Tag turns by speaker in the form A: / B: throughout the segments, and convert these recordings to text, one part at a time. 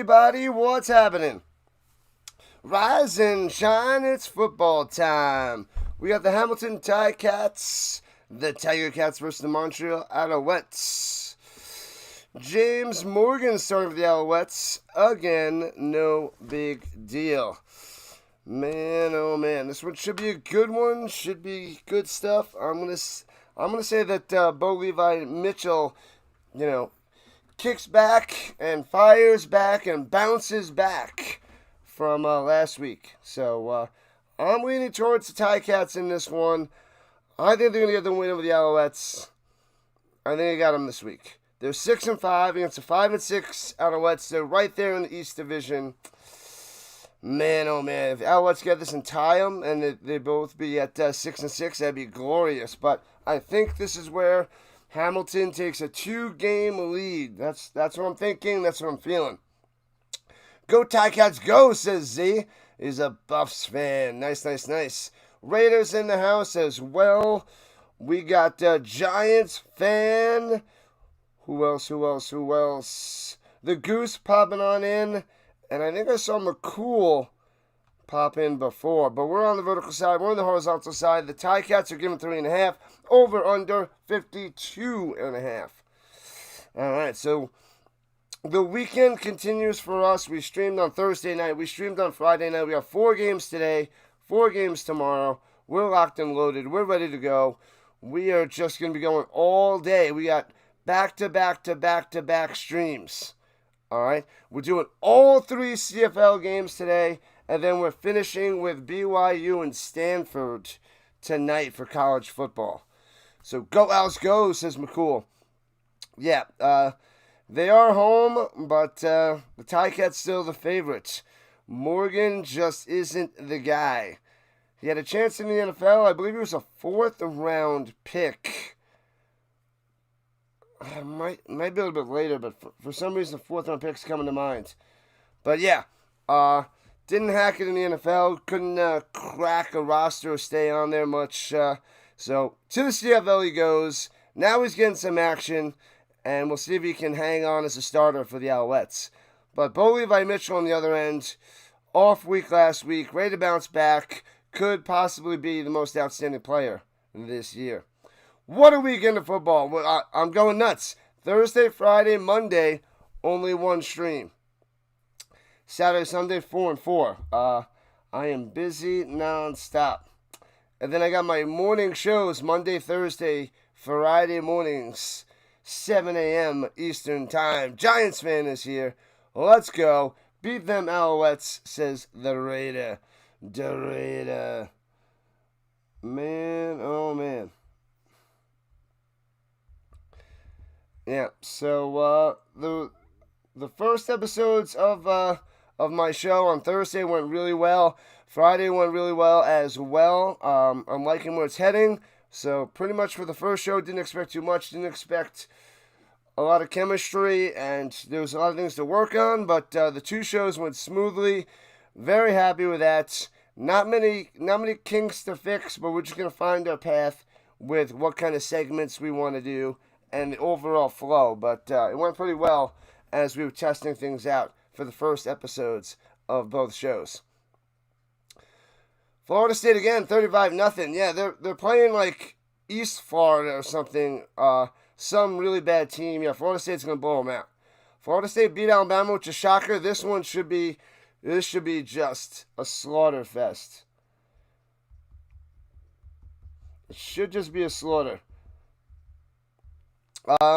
A: everybody, what's happening? Rise and shine, it's football time. We got the Hamilton Tigercats, the Tigercats versus the Montreal Alouettes. James Morgan starting for the Alouettes. Again, no big deal. Man, oh man, this one should be a good one. Should be good stuff. I'm gonna say that Bo Levi Mitchell, kicks back and fires back and bounces back from last week. So I'm leaning towards the Ticats in this one. I think they're gonna get the win over the Alouettes. I think they got them this week. They're 6-5 against the 5-6 Alouettes. They're right there in the East Division. Man, oh man, if the Alouettes get this and tie them, and they both be at 6-6, that'd be glorious. But I think this is where Hamilton takes a 2-game lead. That's what I'm thinking. That's what I'm feeling. Go Ticats, go, says Z. He's a Buffs fan. Nice. Raiders in the house as well. We got Giants fan. Who else? The Goose popping on in. And I think I saw McCool pop in before. But we're on the vertical side. We're on the horizontal side. The Ticats are giving 3.5. Over, under, 52.5. All right, so the weekend continues for us. We streamed on Thursday night. We streamed on Friday night. We have 4 games today, 4 games tomorrow. We're locked and loaded. We're ready to go. We are just going to be going all day. We got back-to-back streams. All right, we're doing all 3 CFL games today, and then we're finishing with BYU and Stanford tonight for college football. So go Owls go, says McCool. Yeah, they are home, but the Ticats still the favorites. Morgan just isn't the guy. He had a chance in the NFL. I believe he was a 4th-round pick. Might be a little bit later, but for some reason, the 4th-round pick's coming to mind. But yeah, didn't hack it in the NFL. Couldn't crack a roster or stay on there much. So to the CFL he goes. Now he's getting some action, and we'll see if he can hang on as a starter for the Alouettes. But Bo Levi Mitchell on the other end, off week last week, ready to bounce back, could possibly be the most outstanding player this year. What a weekend of football. Well, I'm going nuts. Thursday, Friday, Monday, only 1 stream. Saturday, Sunday, 4 and 4. I am busy nonstop. And then I got my morning shows Monday, Thursday, Friday mornings, 7 a.m. Eastern Time. Giants fan is here. Let's go. Beat them Alouettes, says the Raider. The Raider. Man, oh man. Yeah, so the first episodes of my show on Thursday went really well. Friday went really well as well. I'm liking where it's heading. So pretty much for the first show, didn't expect too much. Didn't expect a lot of chemistry, and there was a lot of things to work on. But the 2 shows went smoothly. Very happy with that. Not many kinks to fix, but we're just gonna find our path with what kind of segments we want to do and the overall flow. But it went pretty well as we were testing things out for the first episodes of both shows. Florida State again, 35-0. Yeah, they're playing like East Florida or something. Some really bad team. Yeah, Florida State's gonna blow them out. Florida State beat Alabama, which is a shocker. This should be just a slaughter fest. It should just be a slaughter.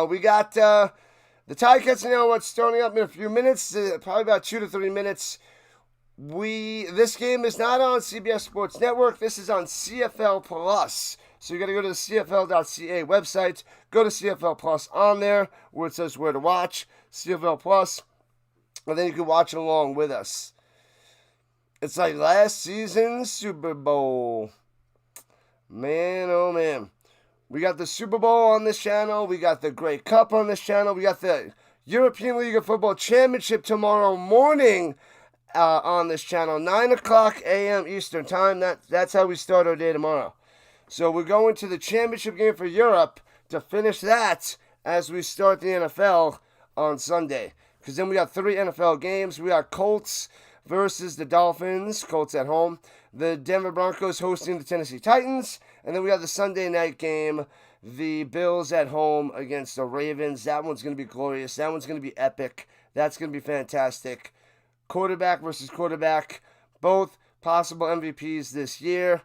A: We got the Ticats and the Alouettes starting up in a few minutes, probably about 2 to 3 minutes. This game is not on CBS Sports Network. This is on CFL Plus. So you got to go to the CFL.ca website, go to CFL Plus on there where it says where to watch, CFL Plus, and then you can watch along with us. It's like last season's Super Bowl. Man, oh man. We got the Super Bowl on this channel. We got the Grey Cup on this channel. We got the European League of Football Championship tomorrow morning on this channel. 9 o'clock a.m. Eastern Time. That's how we start our day tomorrow. So we're going to the championship game for Europe to finish that as we start the NFL on Sunday. because then we got 3 NFL games. We got Colts versus the Dolphins, Colts at home. The Denver Broncos hosting the Tennessee Titans. And then we got the Sunday night game, the Bills at home against the Ravens. That one's going to be glorious. That one's going to be epic. That's going to be fantastic. Quarterback versus quarterback, both possible MVPs this year.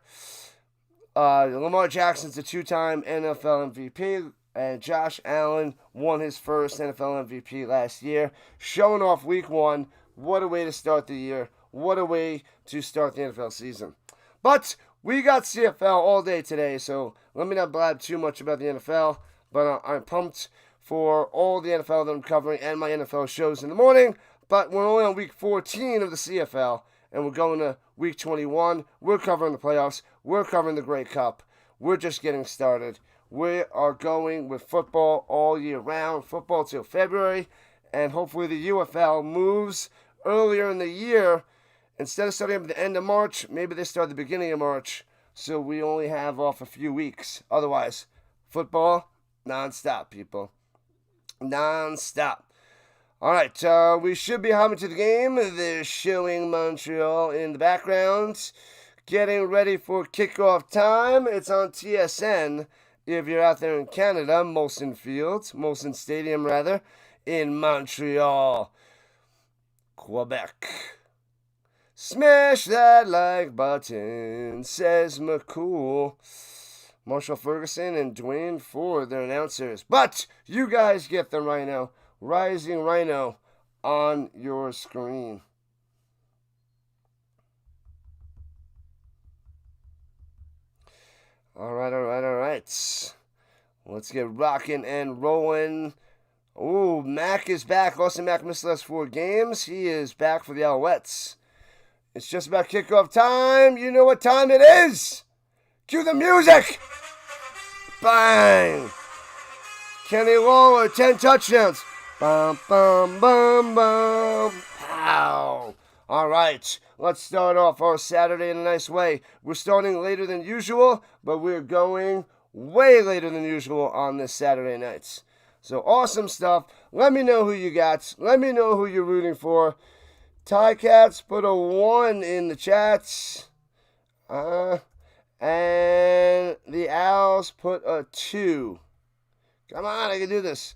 A: Lamar Jackson's a 2-time NFL MVP, and Josh Allen won his first NFL MVP last year, showing off week 1. What a way to start the year. What a way to start the NFL season. But we got CFL all day today, so let me not blab too much about the NFL, but I'm pumped for all the NFL that I'm covering and my NFL shows in the morning. But we're only on week 14 of the CFL, and we're going to week 21. We're covering the playoffs. We're covering the Grey Cup. We're just getting started. We are going with football all year round, football till February, and hopefully the UFL moves earlier in the year. Instead of starting at the end of March, maybe they start at the beginning of March, so we only have off a few weeks. Otherwise, football, nonstop, people. Nonstop. All right, we should be humming to the game. They're showing Montreal in the background, getting ready for kickoff time. It's on TSN. If you're out there in Canada, Molson Stadium, in Montreal, Quebec. Smash that like button, says McCool. Marshall Ferguson and Dwayne Ford, their announcers. But you guys get the RHINO, Rising RHINO, on your screen. All right. Let's get rocking and rolling. Ooh, Mac is back. Austin Mac missed the last 4 games. He is back for the Alouettes. It's just about kickoff time. You know what time it is. Cue the music. Bang. Kenny Lawler, 10 touchdowns. Bum, bum, bum, bum. Pow. All right, let's start off our Saturday in a nice way. We're starting later than usual, but we're going way later than usual on this Saturday nights. So awesome stuff. Let me know who you got. Let me know who you're rooting for. Tigercats, put a 1 in the chats. And the Owls put a 2. Come on, I can do this.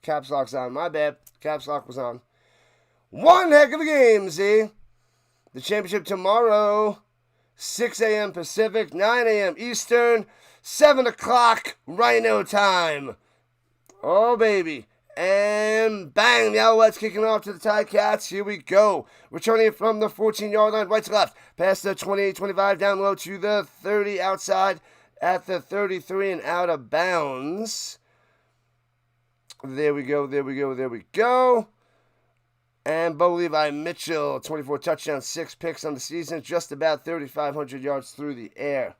A: Caps lock's on. My bad. Caps lock was on. One heck of a game, Z. The championship tomorrow, 6 a.m. Pacific, 9 a.m. Eastern, 7 o'clock RHINO time. Oh, baby. And bang, the Alouettes kicking off to the Tigercats. Here we go. Returning it from the 14-yard line, right to left. Past the 28-25, down low to the 30, outside at the 33 and out of bounds. There we go. And Bo Levi Mitchell, 24 touchdowns, 6 picks on the season, just about 3,500 yards through the air.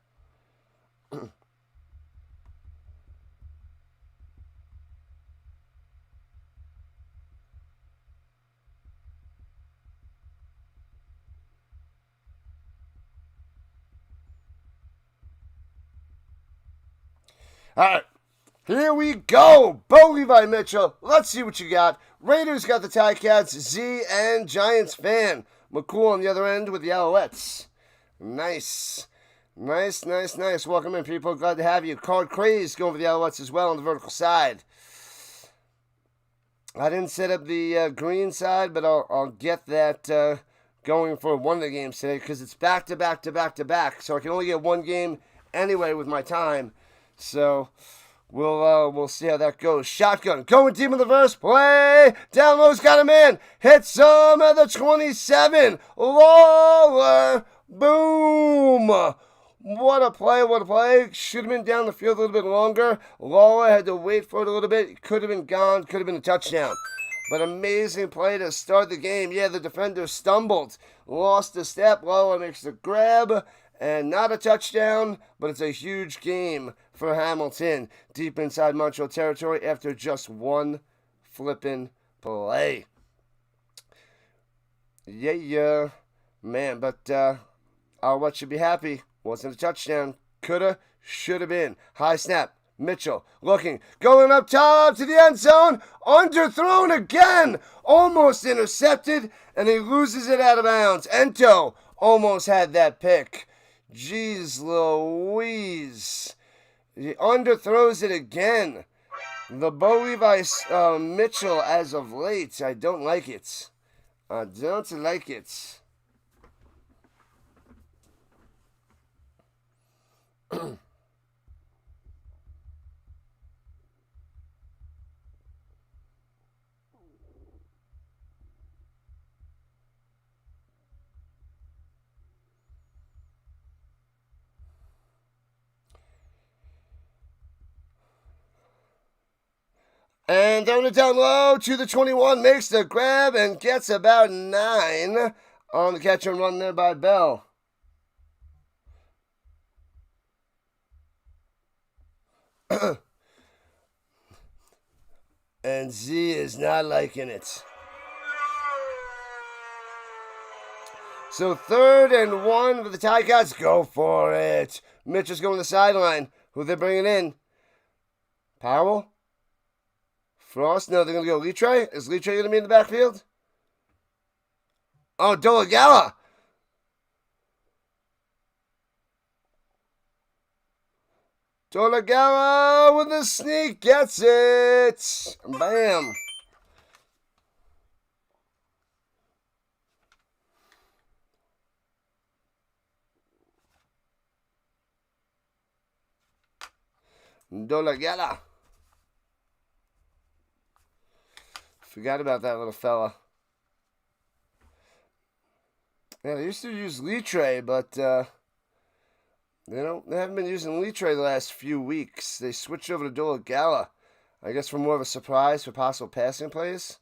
A: All right, here we go. Bo Levi Mitchell, let's see what you got. Raiders got the Tigercats, Z and Giants fan. McCool on the other end with the Alouettes. Nice. Welcome in, people. Glad to have you. Card Craze going for the Alouettes as well on the vertical side. I didn't set up the green side, but I'll get that going for one of the games today because it's back to back. So I can only get one game anyway with my time. So we'll see how that goes. Shotgun going deep in the first play. Down low's got a man. Hits him at the 27. Lawler. Boom. What a play. Should have been down the field a little bit longer. Lawler had to wait for it a little bit. Could have been gone. Could have been a touchdown. But amazing play to start the game. Yeah, the defender stumbled. Lost a step. Lawler makes the grab. And not a touchdown, but it's a huge game for Hamilton. Deep inside Montreal territory after just one flipping play. Yeah. Man, but Alouettes should be happy. Wasn't a touchdown. Coulda, shoulda been. High snap. Mitchell looking, going up top to the end zone, underthrown again, almost intercepted, and he loses it out of bounds. Ento almost had that pick. Jeez Louise. He underthrows it again. The Bo Levi Mitchell as of late, I don't like it. I don't like it. And throwing it down low to the 21, makes the grab and gets about 9 on the catch and run there by Bell. And Z is not liking it. So 3rd and 1 for the Ticats. Go for it. Mitchell's going to the sideline. Who they're bringing in? Powell? Frost? No, they're going to go Litre. Is Litre going to be in the backfield? Oh, Dolagala. Dolagala with a sneak. Gets it. Bam. Dolagala. Forgot about that little fella. Yeah, they used to use Litre, but they haven't been using Litre the last few weeks. They switched over to Dolagala, I guess for more of a surprise for possible passing plays,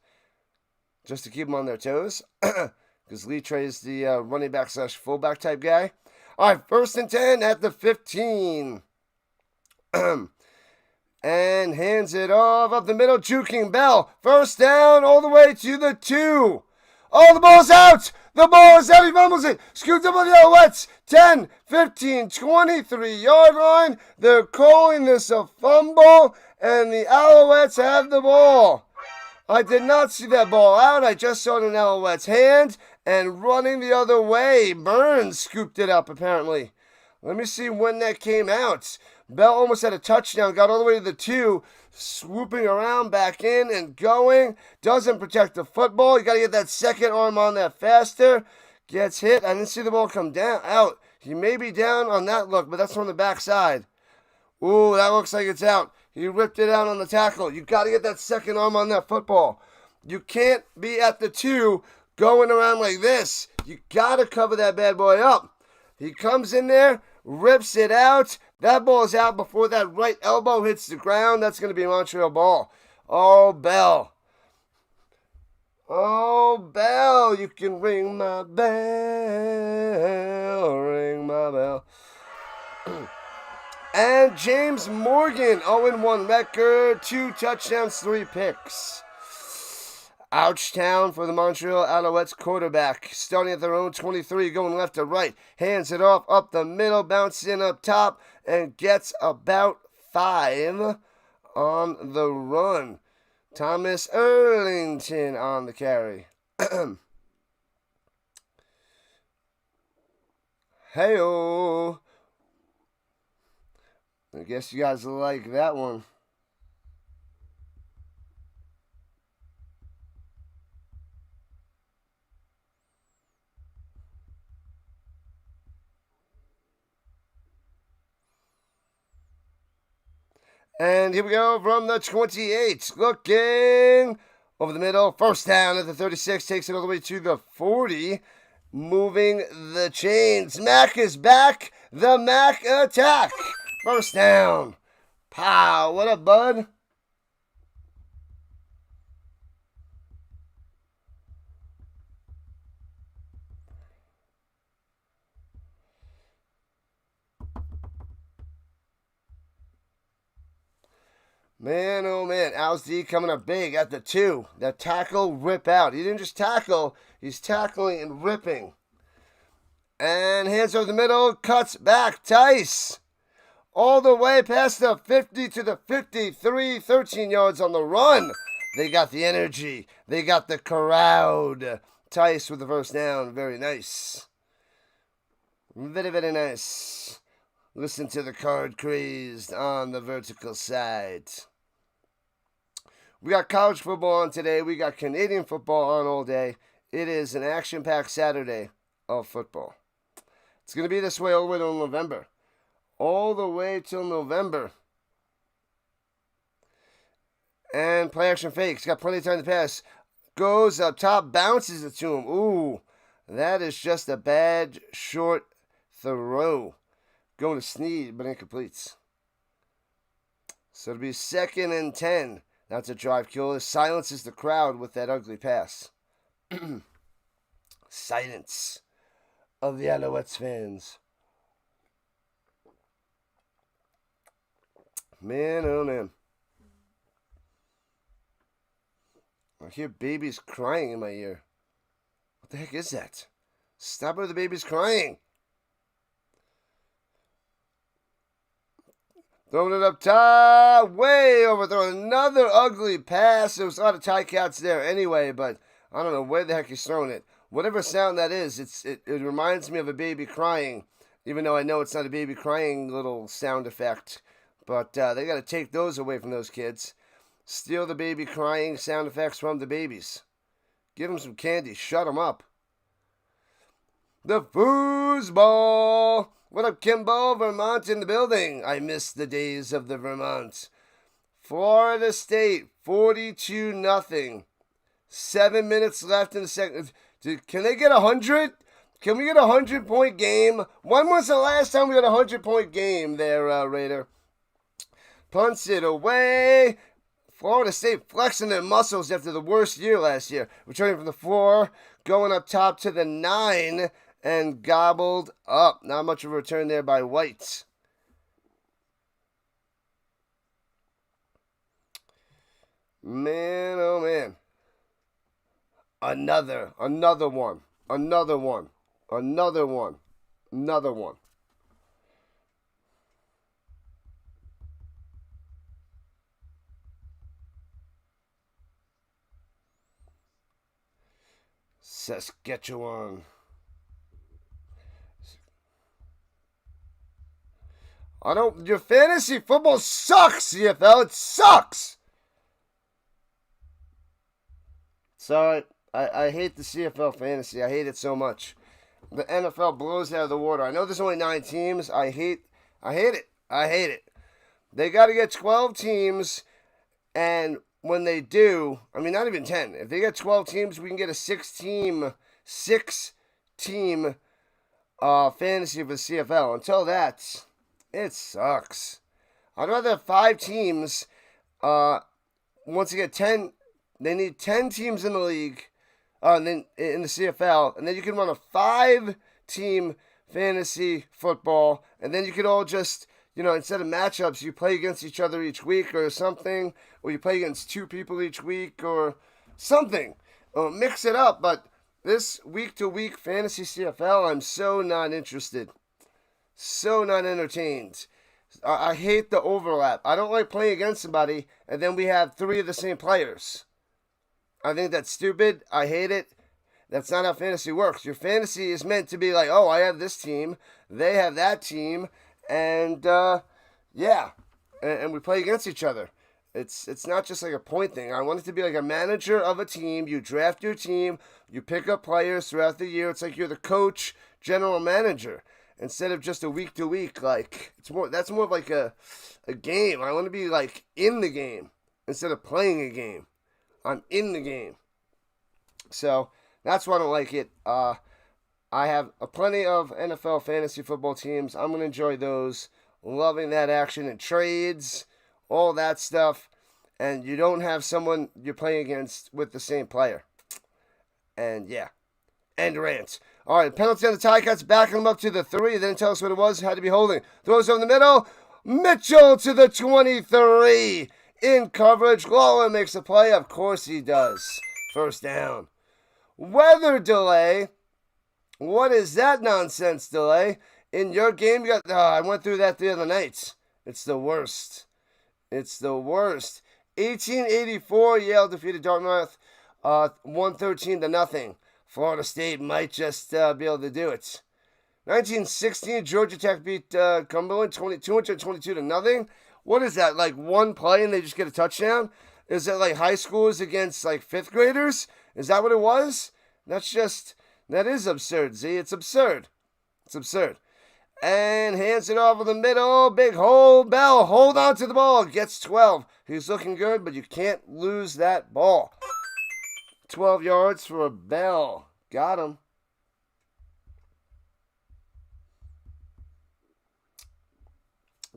A: just to keep them on their toes, because Litre is the running back / fullback type guy. All right, 1st and 10 at the 15. And hands it off up the middle, juking Bell. 1st down all the way to the 2. Oh, the ball's out! The ball is out. He fumbles it. Scooped up by the Alouettes. 10, 15, 23-yard line. They're calling this a fumble, and the Alouettes have the ball. I did not see that ball out. I just saw it in Alouette's hand, and running the other way, Burns scooped it up, apparently. Let me see when that came out. Bell almost had a touchdown, got all the way to the 2, swooping around back in and going. Doesn't protect the football. You got to get that second arm on that faster. Gets hit. I didn't see the ball come down out. He may be down on that look, but that's from the backside. Ooh, that looks like it's out. He ripped it out on the tackle. You got to get that second arm on that football. You can't be at the 2 going around like this. You got to cover that bad boy up. He comes in there, rips it out. That ball is out before that right elbow hits the ground. That's going to be a Montreal ball. Oh, Bell. Oh, Bell, you can ring my bell. Ring my bell. And James Morgan, 0-1 record, 2 touchdowns, 3 picks. Ouchtown for the Montreal Alouettes quarterback. Starting at their own 23, going left to right. Hands it off up the middle, bouncing up top, and gets about 5 on the run. Thomas Erlington on the carry. Hey-oh. I guess you guys like that one. And here we go from the 28. Looking over the middle. 1st down at the 36. Takes it all the way to the 40. Moving the chains. Mack is back. The Mack attack. 1st down. Pow. What up, bud? Man, oh man, Al's D coming up big at the 2. That tackle, rip out. He didn't just tackle, he's tackling and ripping. And hands over the middle, cuts back, Tice. all the way past the 50 to the 53, 13 yards on the run. They got the energy. They got the crowd. Tice with the first down. Very nice. Very, very nice. Listen to the card crazed on the vertical side. We got college football on today. We got Canadian football on all day. It is an action-packed Saturday of football. It's going to be this way all the way till November. All the way till November. And play action fakes. Got plenty of time to pass. Goes up top, bounces it to him. Ooh, that is just a bad short throw. Going to Snead, but incompletes. So it'll be 2nd and 10. That's a drive killer. Silences the crowd with that ugly pass. Silence of the Alouettes fans. Man, oh man. I hear babies crying in my ear. What the heck is that? Stop with the babies crying. Throwing it up top, way overthrown. Another ugly pass. There was a lot of Ticats there anyway, but I don't know where the heck he's throwing it. Whatever sound that is, it reminds me of a baby crying, even though I know it's not a baby crying little sound effect. But they got to take those away from those kids. Steal the baby crying sound effects from the babies. Give them some candy. Shut them up. The foosball. What up, Kimbo? Vermont in the building. I miss the days of the Vermont. Florida State, 42-0. 7 minutes left in the second. Can they get 100? Can we get a 100-point game? When was the last time we got a 100-point game there, Raider? Punts it away. Florida State flexing their muscles after the worst year last year. Returning from the 4, going up top to the 9, and gobbled up. Not much of a return there by White. Man, oh man. Another one. Saskatchewan. Your fantasy football sucks, CFL. It sucks. Sorry, I hate the CFL fantasy. I hate it so much. The NFL blows out of the water. I know there's only 9 teams. I hate it. They got to get 12 teams, and when they do, I mean, not even 10. If they get 12 teams, we can get a 6-team fantasy for the CFL. Until that, it sucks. I'd rather have 5 teams. Once you get 10, they need 10 teams in the league, and then in the CFL, and then you can run a 5-team fantasy football, and then you could all just, instead of matchups, you play against each other each week or something, or you play against 2 people each week or something. Mix it up, but this week-to-week fantasy CFL, I'm so not interested. So not entertained. I hate the overlap. I don't like playing against somebody, and then we have 3 of the same players. I think that's stupid. I hate it. That's not how fantasy works. Your fantasy is meant to be like, oh, I have this team, they have that team, and and we play against each other. It's not just like a point thing. I want it to be like a manager of a team. You draft your team, you pick up players throughout the year. It's like you're the coach, general manager, instead of just a week to week. Like that's more of like a game. I want to be like in the game instead of playing a game. I'm in the game. So that's why I don't like it. I have plenty of NFL fantasy football teams. I'm going to enjoy those. Loving that action and trades, all that stuff. And you don't have someone you're playing against with the same player. And yeah. End rant. All right, penalty on the Ticats. Backing them up to the 3. Then tell us what it was. Had to be holding. Throws over the middle. Mitchell to the 23. In coverage, Lawler makes a play. Of course he does. First down. Weather delay. What is that nonsense delay? In your game, you got. I went through that the other night. It's the worst. It's the worst. 1884, Yale defeated Dartmouth 113-0. Florida State might just be able to do it. 1916, Georgia Tech beat Cumberland 222-0. What is that, like one play and they just get a touchdown? Is it like high schoolers against like fifth graders? Is that what it was? That is absurd, Z. It's absurd. It's absurd. And hands it off in the middle. Big hole. Bell, hold on to the ball. Gets 12. He's looking good, but you can't lose that ball. 12 yards for a Bell. Got him.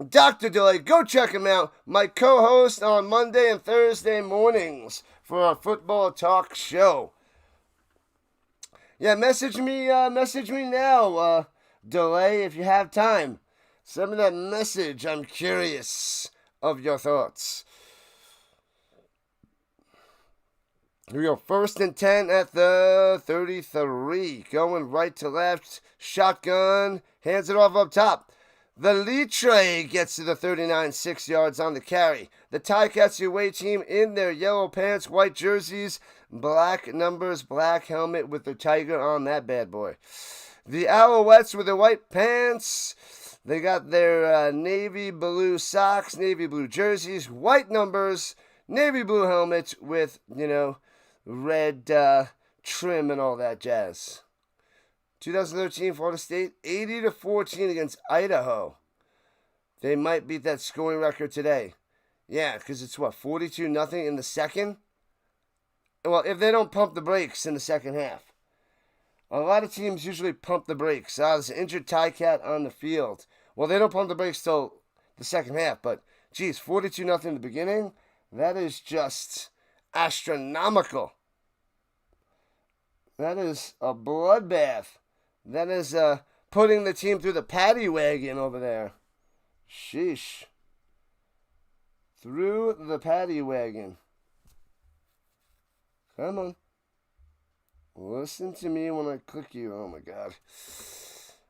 A: Dr. Delay, go check him out. My co-host on Monday and Thursday mornings for our football talk show. Yeah, message me now, Delay, if you have time. Send me that message. I'm curious of your thoughts. Here we go. 1st and 10 at the 33. Going right to left. Shotgun. Hands it off up top. The Litre gets to the 39, 6 yards on the carry. The Ticats, your away team, in their yellow pants, white jerseys, black numbers, black helmet with the tiger on that bad boy. The Alouettes with their white pants. They got their navy blue socks, navy blue jerseys, white numbers, navy blue helmets with, red trim and all that jazz. 2013 Florida State, 80-14 against Idaho. They might beat that scoring record today. Yeah, because it's 42-0 in the second? Well, if they don't pump the brakes in the second half. A lot of teams usually pump the brakes. There's an injured Ticat on the field. Well, they don't pump the brakes till the second half, but, 42-0 in the beginning? That is just astronomical. That is a bloodbath. That is putting the team through the paddy wagon over there. Sheesh. Through the paddy wagon. Come on. Listen to me when I click you. Oh, my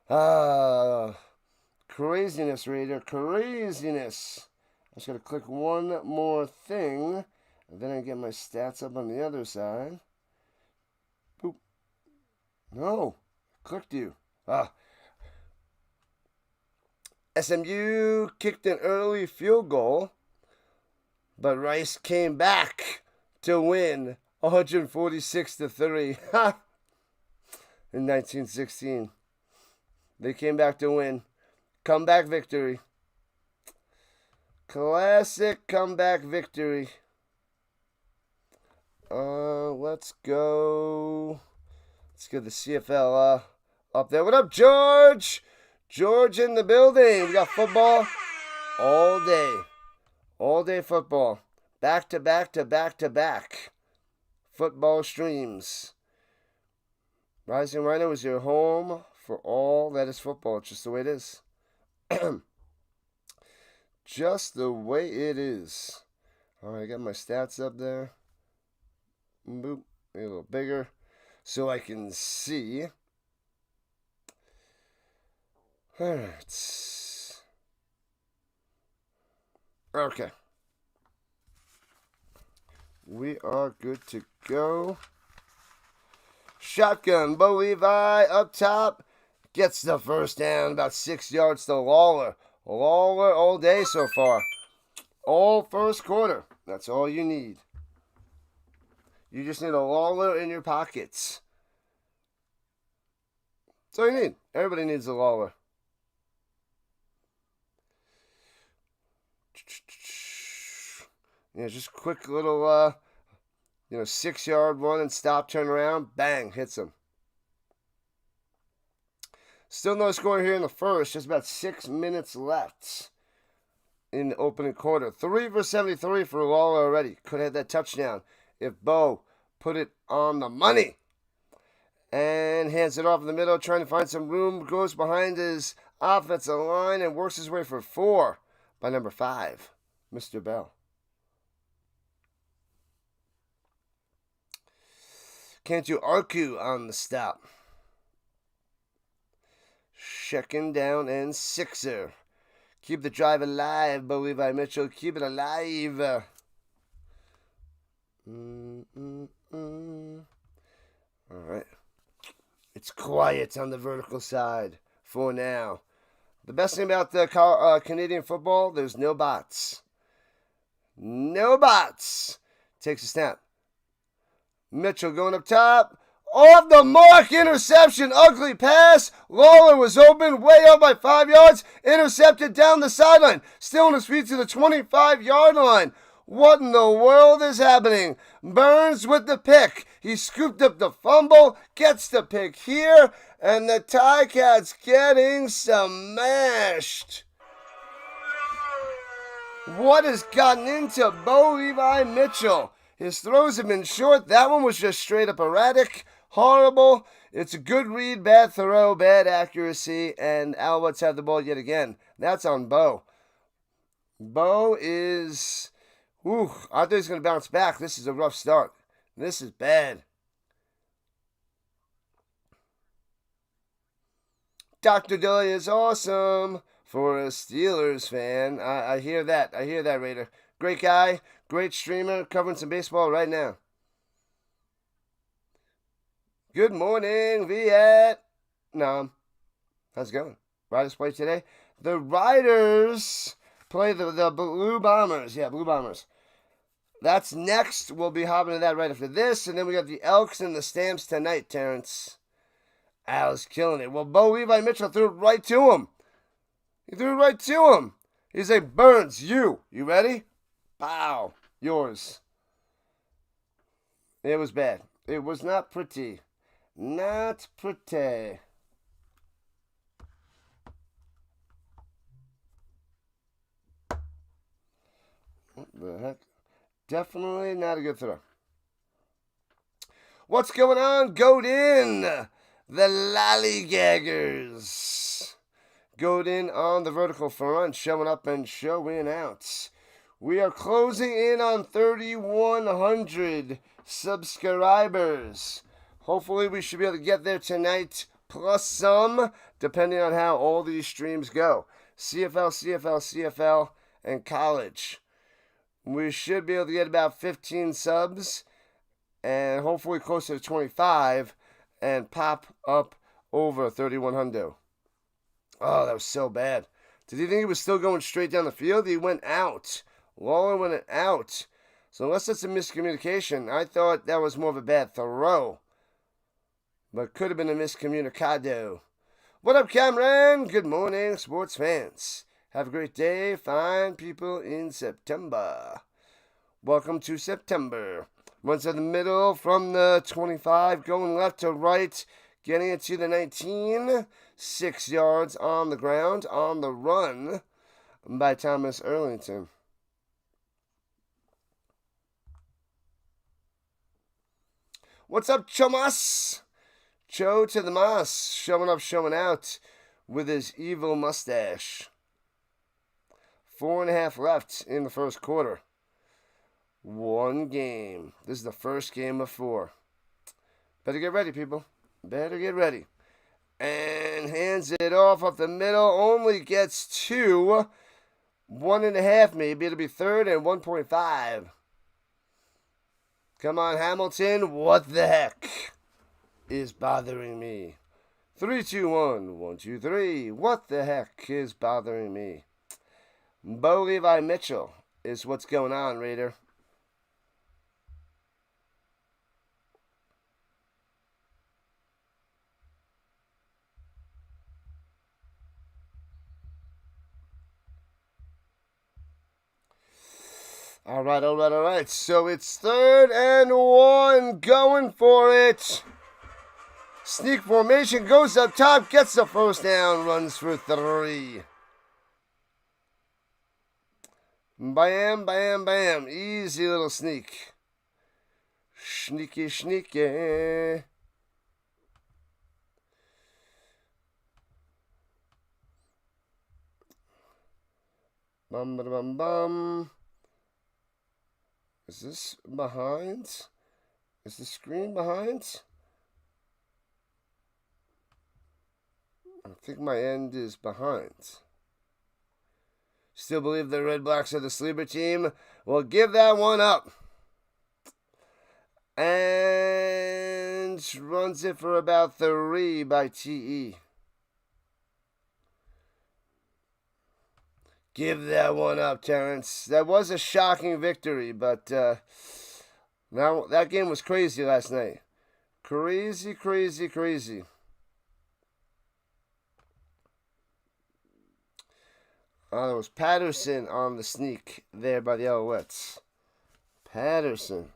A: God. Craziness, Raider. Craziness. I just got to click one more thing. And then I get my stats up on the other side. Boop. No. Clicked you. SMU kicked an early field goal, but Rice came back to win 146-3. In 1916. They came back to win. Comeback victory. Classic comeback victory. Let's go. Let's get the CFL up there. What up, George? George in the building. We got football all day. All day football. Back to back to back to back. Football streams. Rising Rhino is your home for all that is football. It's just the way it is. Just the way it is. Alright, I got my stats up there. Boop. A little bigger so I can see. Alright. Okay. We are good to go. Shotgun. Bo Levi up top. Gets the first down. About 6 yards to Lawler. Lawler all day so far. All first quarter. That's all you need. You just need a Lawler in your pockets. That's all you need. Everybody needs a Lawler. Yeah, just quick little, 6-yard run and stop, turn around, bang, hits him. Still no score here in the first. Just about 6 minutes left in the opening quarter. 3 for 73 for Lawler already. Could have had that touchdown if Bo put it on the money. And hands it off in the middle, trying to find some room. Goes behind his offensive line and works his way for 4 by number 5, Mr. Bell. Can't you argue on the stop? 2nd down and 6er. Keep the drive alive, Bo Levi Mitchell. Keep it alive. All right. It's quiet on the vertical side for now. The best thing about the Canadian football, there's no bots. No bots. Takes a snap. Mitchell going up top. Off the mark, interception, ugly pass. Lawler was open, way up by 5 yards. Intercepted down the sideline. Still on his feet to the 25-yard line. What in the world is happening? Burns with the pick. He scooped up the fumble, gets the pick here, and the Ticats getting smashed. What has gotten into Bo Levi Mitchell? His throws have been short. That one was just straight up erratic. Horrible. It's a good read, bad throw, bad accuracy, and Alouettes have the ball yet again. That's on Bo. Bo is... I thought he was going to bounce back. This is a rough start. This is bad. Dr. Dilly is awesome for a Steelers fan. I hear that. I hear that, Raider. Great guy. Great streamer. Covering some baseball right now. Good morning, Vietnam. How's it going? Riders play today? The Riders play the Blue Bombers. Yeah, Blue Bombers. That's next. We'll be hopping to that right after this. And then we got the Elks and the Stamps tonight, Terrence. Al's killing it. Well, Bo Levi Mitchell threw it right to him. He threw it right to him. He's like, Burns, you ready? Pow. Yours. It was bad. It was not pretty. Not pretty. What the heck? Definitely not a good throw. What's going on? Goat in. The Lollygaggers. Goat in on the vertical front, showing up and showing out. We are closing in on 3,100 subscribers. Hopefully we should be able to get there tonight, plus some, depending on how all these streams go. CFL, and college. We should be able to get about 15 subs, and hopefully closer to 25, and pop up over 3,100. Oh, that was so bad. Did he think he was still going straight down the field? He went out. Lawler went out. So unless that's a miscommunication, I thought that was more of a bad throw. But could have been a miscommunicado. What up, Cameron? Good morning, sports fans. Have a great day. Fine people in September. Welcome to September. Runs in the middle from the 25, going left to right, getting it to the 19. 6 yards on the ground, on the run by Thomas Erlington. What's up, Chomas? Cho to the Moss, showing up, showing out with his evil mustache. 4.5 left in the first quarter. One game. This is the first game of 4. Better get ready, people. Better get ready. And hands it off up the middle. Only gets 2. 1.5 maybe. It'll be 3rd and 1.5. Come on, Hamilton. What the heck is bothering me? 3, 2, 1. 1, 2, 3. What the heck is bothering me? Bo Levi Mitchell is what's going on, Raider. All right. So it's 3rd and 1, going for it. Sneak formation, goes up top, gets the first down, runs for 3. Bam, bam, bam. Easy little sneak. Sneaky, sneaky. Bum, ba, bum, bum. Is this behind? Is the screen behind? I think my end is behind. Still believe the Red Blacks are the sleeper team? Well, give that one up. And runs it for about 3 by TE. Give that one up, Terrence. That was a shocking victory, but now that game was crazy last night. Crazy, crazy, crazy. There was Patterson on the sneak there by the Alouettes. Patterson.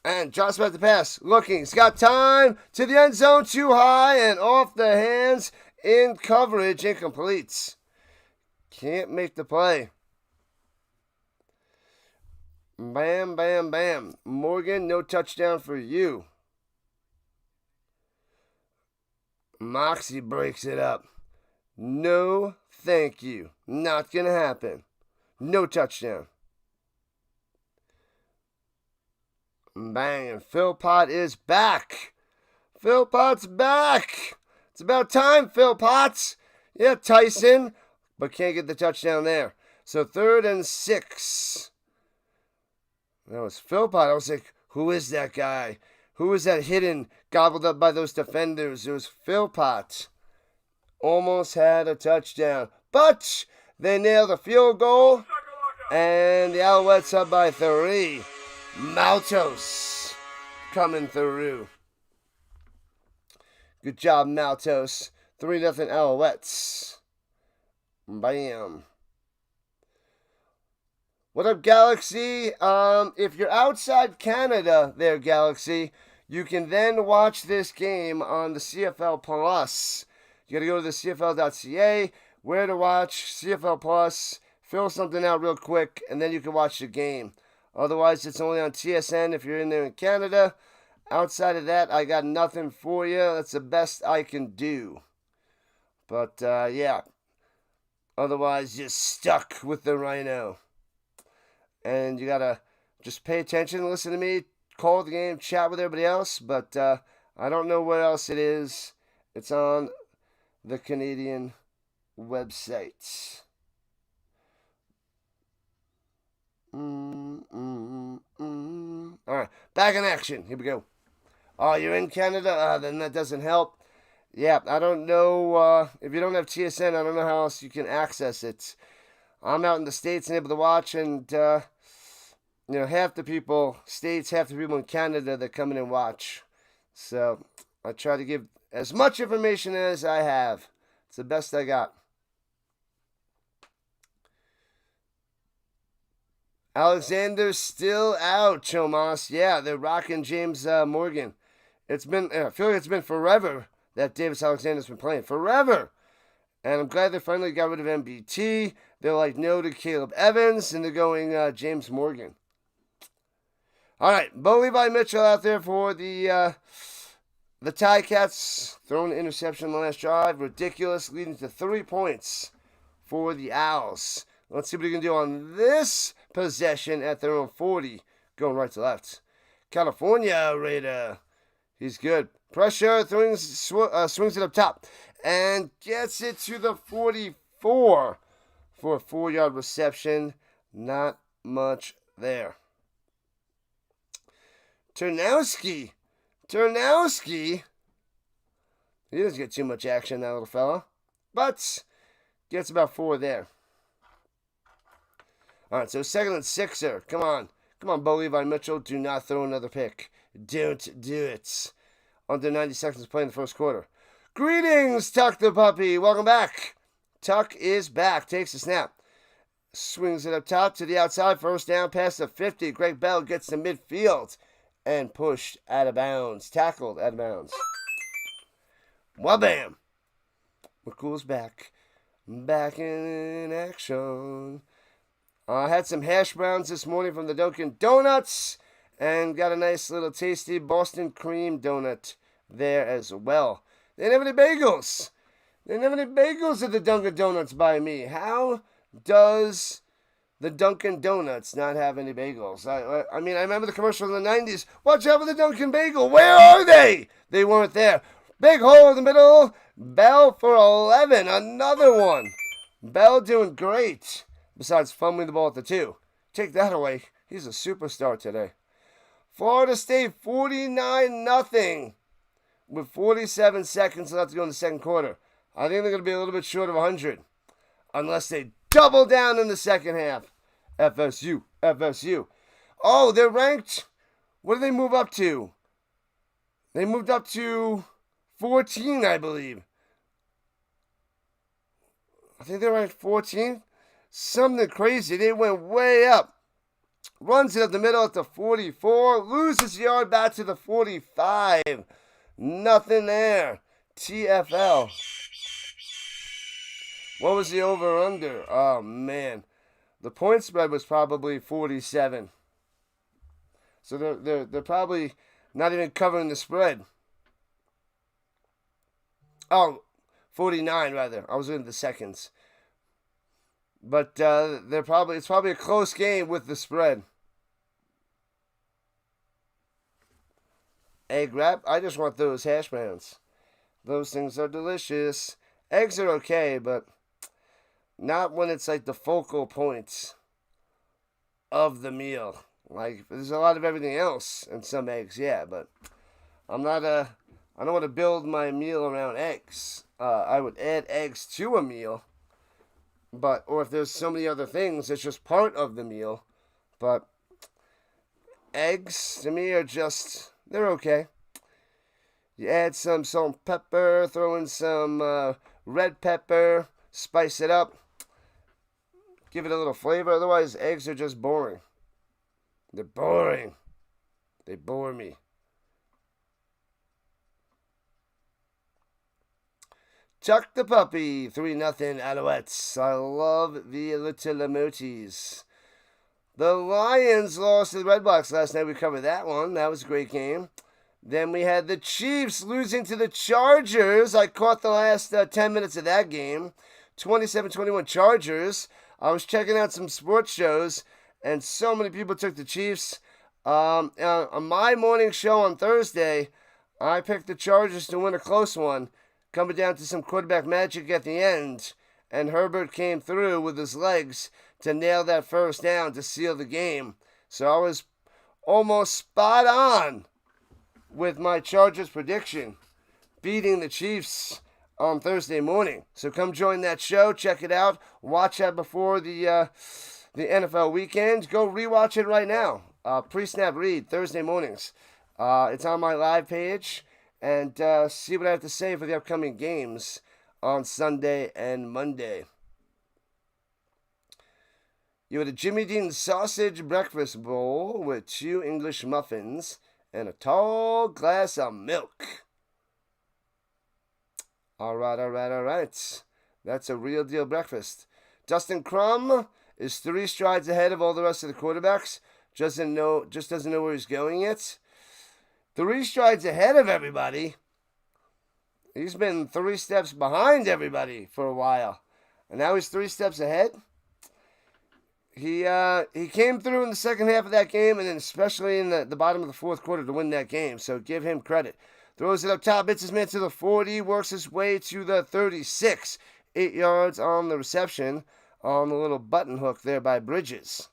A: And drops back the pass. Looking. He's got time to the end zone. Too high and off the hands. In coverage. Incomplete. Can't make the play. Bam, bam, bam. Morgan, no touchdown for you. Moxie breaks it up. No, thank you. Not going to happen. No touchdown. Bang, and Philpott is back. Philpott's back. It's about time, Philpott. Yeah, Tyson, but can't get the touchdown there. So 3rd and 6. That was Philpott. I was like, who is that guy? Who is that hidden, gobbled up by those defenders? It was Philpott. Almost had a touchdown. But they nailed a field goal. And the Alouettes up by 3. Maltos coming through. Good job, Maltos. 3-0 Alouettes. Bam. What up, Galaxy? If you're outside Canada there, Galaxy, you can then watch this game on the CFL Plus. You got to go to the CFL.ca, where to watch, CFL Plus, fill something out real quick, and then you can watch the game. Otherwise, it's only on TSN if you're in there in Canada. Outside of that, I got nothing for you. That's the best I can do. But, yeah. Otherwise, you're stuck with the RHINO. And you got to just pay attention, listen to me, call the game, chat with everybody else. But I don't know where else it is. It's on the Canadian website. All right, back in action. Here we go. Oh, you're in Canada? Then that doesn't help. Yeah, I don't know. If you don't have TSN, I don't know how else you can access it. I'm out in the States and able to watch, and, half the people, States, half the people in Canada that come in and watch. So I try to give as much information as I have. It's the best I got. Alexander's still out, Chomas. Yeah, they're rocking James Morgan. I feel like it's been forever that Davis Alexander's been playing. Forever. And I'm glad they finally got rid of MBT. They're like no to Caleb Evans, and they're going James Morgan. All right, Bo Levi Mitchell out there for the Ticats, throwing an interception on the last drive. Ridiculous, leading to 3 points for the Owls. Let's see what he can do on this possession at their own 40, going right to left. California Raider. He's good. Pressure, swings it up top, and gets it to the 44 for a 4-yard reception. Not much there. Turnowski. He doesn't get too much action, that little fella, but gets about 4 there. All right, so 2nd and 6er. Come on, Bo Levi Mitchell. Do not throw another pick. Don't do it. Under 90 seconds to play in the first quarter. Greetings, Tuck the puppy. Welcome back. Tuck is back. Takes the snap. Swings it up top to the outside. First down past the 50. Greg Bell gets to midfield and pushed out of bounds. Tackled out of bounds. Wabam. McCool's back. Back in action. I had some hash browns this morning from the Dunkin' Donuts and got a nice little tasty Boston cream donut there as well. They didn't have any bagels. At the Dunkin' Donuts by me. How does the Dunkin' Donuts not have any bagels? I mean, I remember the commercial in the 90s. Watch out for the Dunkin' Bagel. Where are they? They weren't there. Big hole in the middle. Bell for 11. Another one. Bell doing great. Besides fumbling the ball at the 2. Take that away. He's a superstar today. Florida State 49-0 with 47 seconds left to go in the second quarter. I think they're going to be a little bit short of 100 unless they double down in the second half. FSU, FSU. Oh, they're ranked. What did they move up to? They moved up to 14, I believe. I think they're ranked 14. Something crazy. They went way up. Runs it up the middle at the 44. Loses yard back to the 45. Nothing there. TFL. What was the over-under? Oh, man. The point spread was probably 47. So they're probably not even covering the spread. Oh, 49 rather. I was in the seconds. But it's probably a close game with the spread. Egg wrap. I just want those hash browns. Those things are delicious. Eggs are okay, but not when it's like the focal point of the meal. Like, there's a lot of everything else and some eggs, yeah, but I don't want to build my meal around eggs. I would add eggs to a meal, or if there's so many other things, it's just part of the meal. But eggs, to me, they're okay. You add some salt and pepper, throw in some red pepper, spice it up, give it a little flavor. Otherwise, eggs are just boring. They're boring. They bore me. Chuck the puppy, 3-0 Alouettes. I love the little emotes. The Lions lost to the Red Blacks last night. We covered that one. That was a great game. Then we had the Chiefs losing to the Chargers. I caught the last 10 minutes of that game. 27-21 Chargers. I was checking out some sports shows, and so many people took the Chiefs. On my morning show on Thursday, I picked the Chargers to win a close one, coming down to some quarterback magic at the end, and Herbert came through with his legs to nail that first down to seal the game. So I was almost spot on with my Chargers prediction, beating the Chiefs on Thursday morning. So come join that show, check it out, watch that before the NFL weekend. Go rewatch it right now. Pre-snap read Thursday mornings. It's on my live page, and see what I have to say for the upcoming games on Sunday and Monday. You had a Jimmy Dean sausage breakfast bowl with 2 English muffins and a tall glass of milk. All right. That's a real deal breakfast. Dustin Crum is 3 strides ahead of all the rest of the quarterbacks. Just doesn't know where he's going yet. 3 strides ahead of everybody. He's been 3 steps behind everybody for a while, and now he's 3 steps ahead. He came through in the second half of that game, and then especially in the bottom of the fourth quarter to win that game. So give him credit. Throws it up top, hits his man to the 40, works his way to the 36. 8 yards on the reception on the little button hook there by Bridges.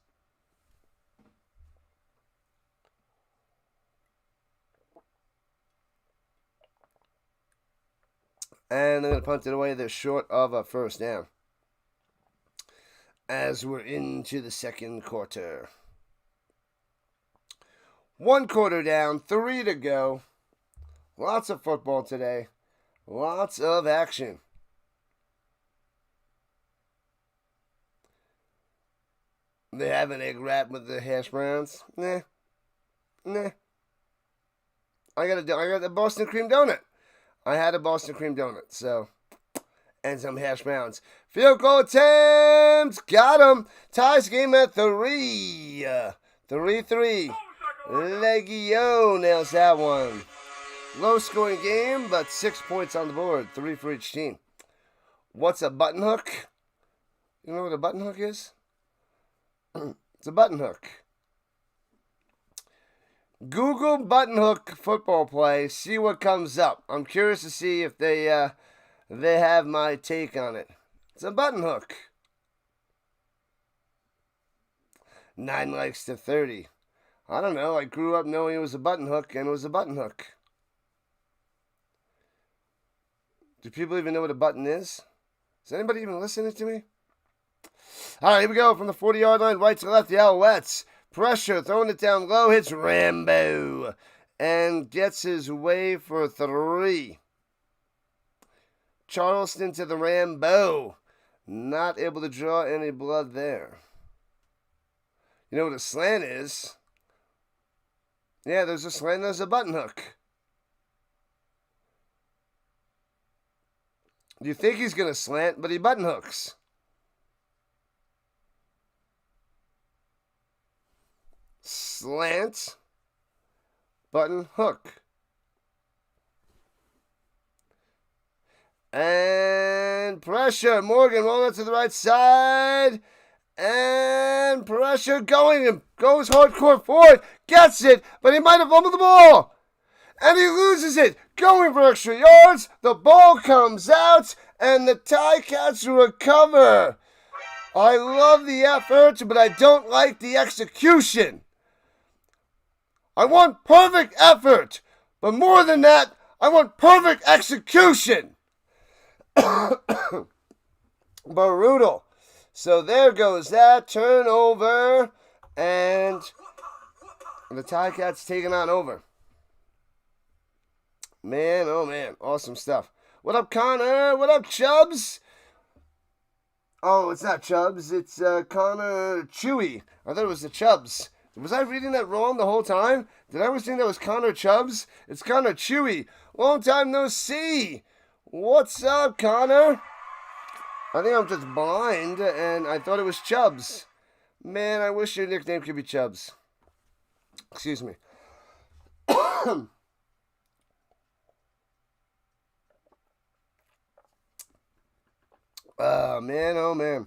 A: And they're going to punt it away. They're short of a first down. As we're into the second quarter. 1 quarter down, 3 to go. Lots of football today. Lots of action. They have an egg wrap with the hash browns. Nah. I got the Boston cream donut. I had a Boston cream donut, so, and some hash browns. Field goal attempt, got him. Ties game at 3. 3-3. Legio nails that one. Low scoring game, but 6 points on the board. 3 for each team. What's a button hook? You know what a button hook is? It's a button hook. Google button hook football play. See what comes up. I'm curious to see if they they have my take on it. It's a button hook. 9 likes to 30. I don't know. I grew up knowing it was a button hook, and it was a button hook. Do people even know what a button is? Is anybody even listening to me? All right, here we go. From the 40-yard line, right to left, the Alouettes. Pressure, throwing it down low, hits Rambo, and gets his way for 3. Charleston to the Rambo. Not able to draw any blood there. You know what a slant is? Yeah, there's a slant, there's a button hook. You think he's going to slant, but he button hooks. Slant, button hook. And pressure. Morgan rolling to the right side. And pressure going. Goes hardcore forward. Gets it, but he might have fumbled the ball. And he loses it. Going for extra yards. The ball comes out. And the Ticats recover. I love the effort, but I don't like the execution. I want perfect effort. But more than that, I want perfect execution. Brutal. So there goes that turnover. And the Ticats taking on over. Man, oh man. Awesome stuff. What up, Connor? What up, Chubbs? Oh, it's not Chubbs. It's Connor Chewy. I thought it was the Chubbs. Was I reading that wrong the whole time? Did I always think that was Connor Chubbs? It's Connor Chewy. Long time no see. What's up, Connor? I think I'm just blind, and I thought it was Chubbs. Man, I wish your nickname could be Chubbs. Excuse me. Oh, man, oh, man.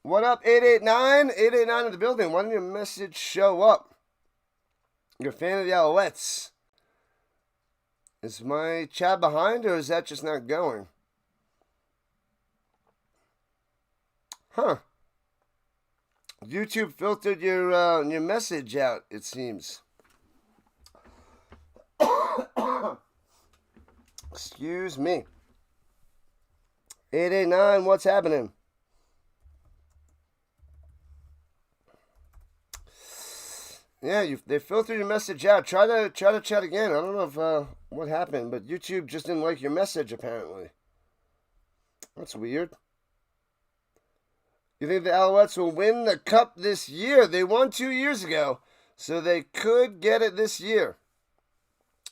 A: What up, 889? 889 in the building. Why didn't your message show up? You're a fan of the Alouettes. Is my chat behind, or is that just not going? Huh. YouTube filtered your message out, it seems. Excuse me. 889, what's happening? Yeah, they filtered your message out. Try to chat again. I don't know if what happened, but YouTube just didn't like your message apparently. That's weird. You think the Alouettes will win the cup this year? They won 2 years ago, so they could get it this year.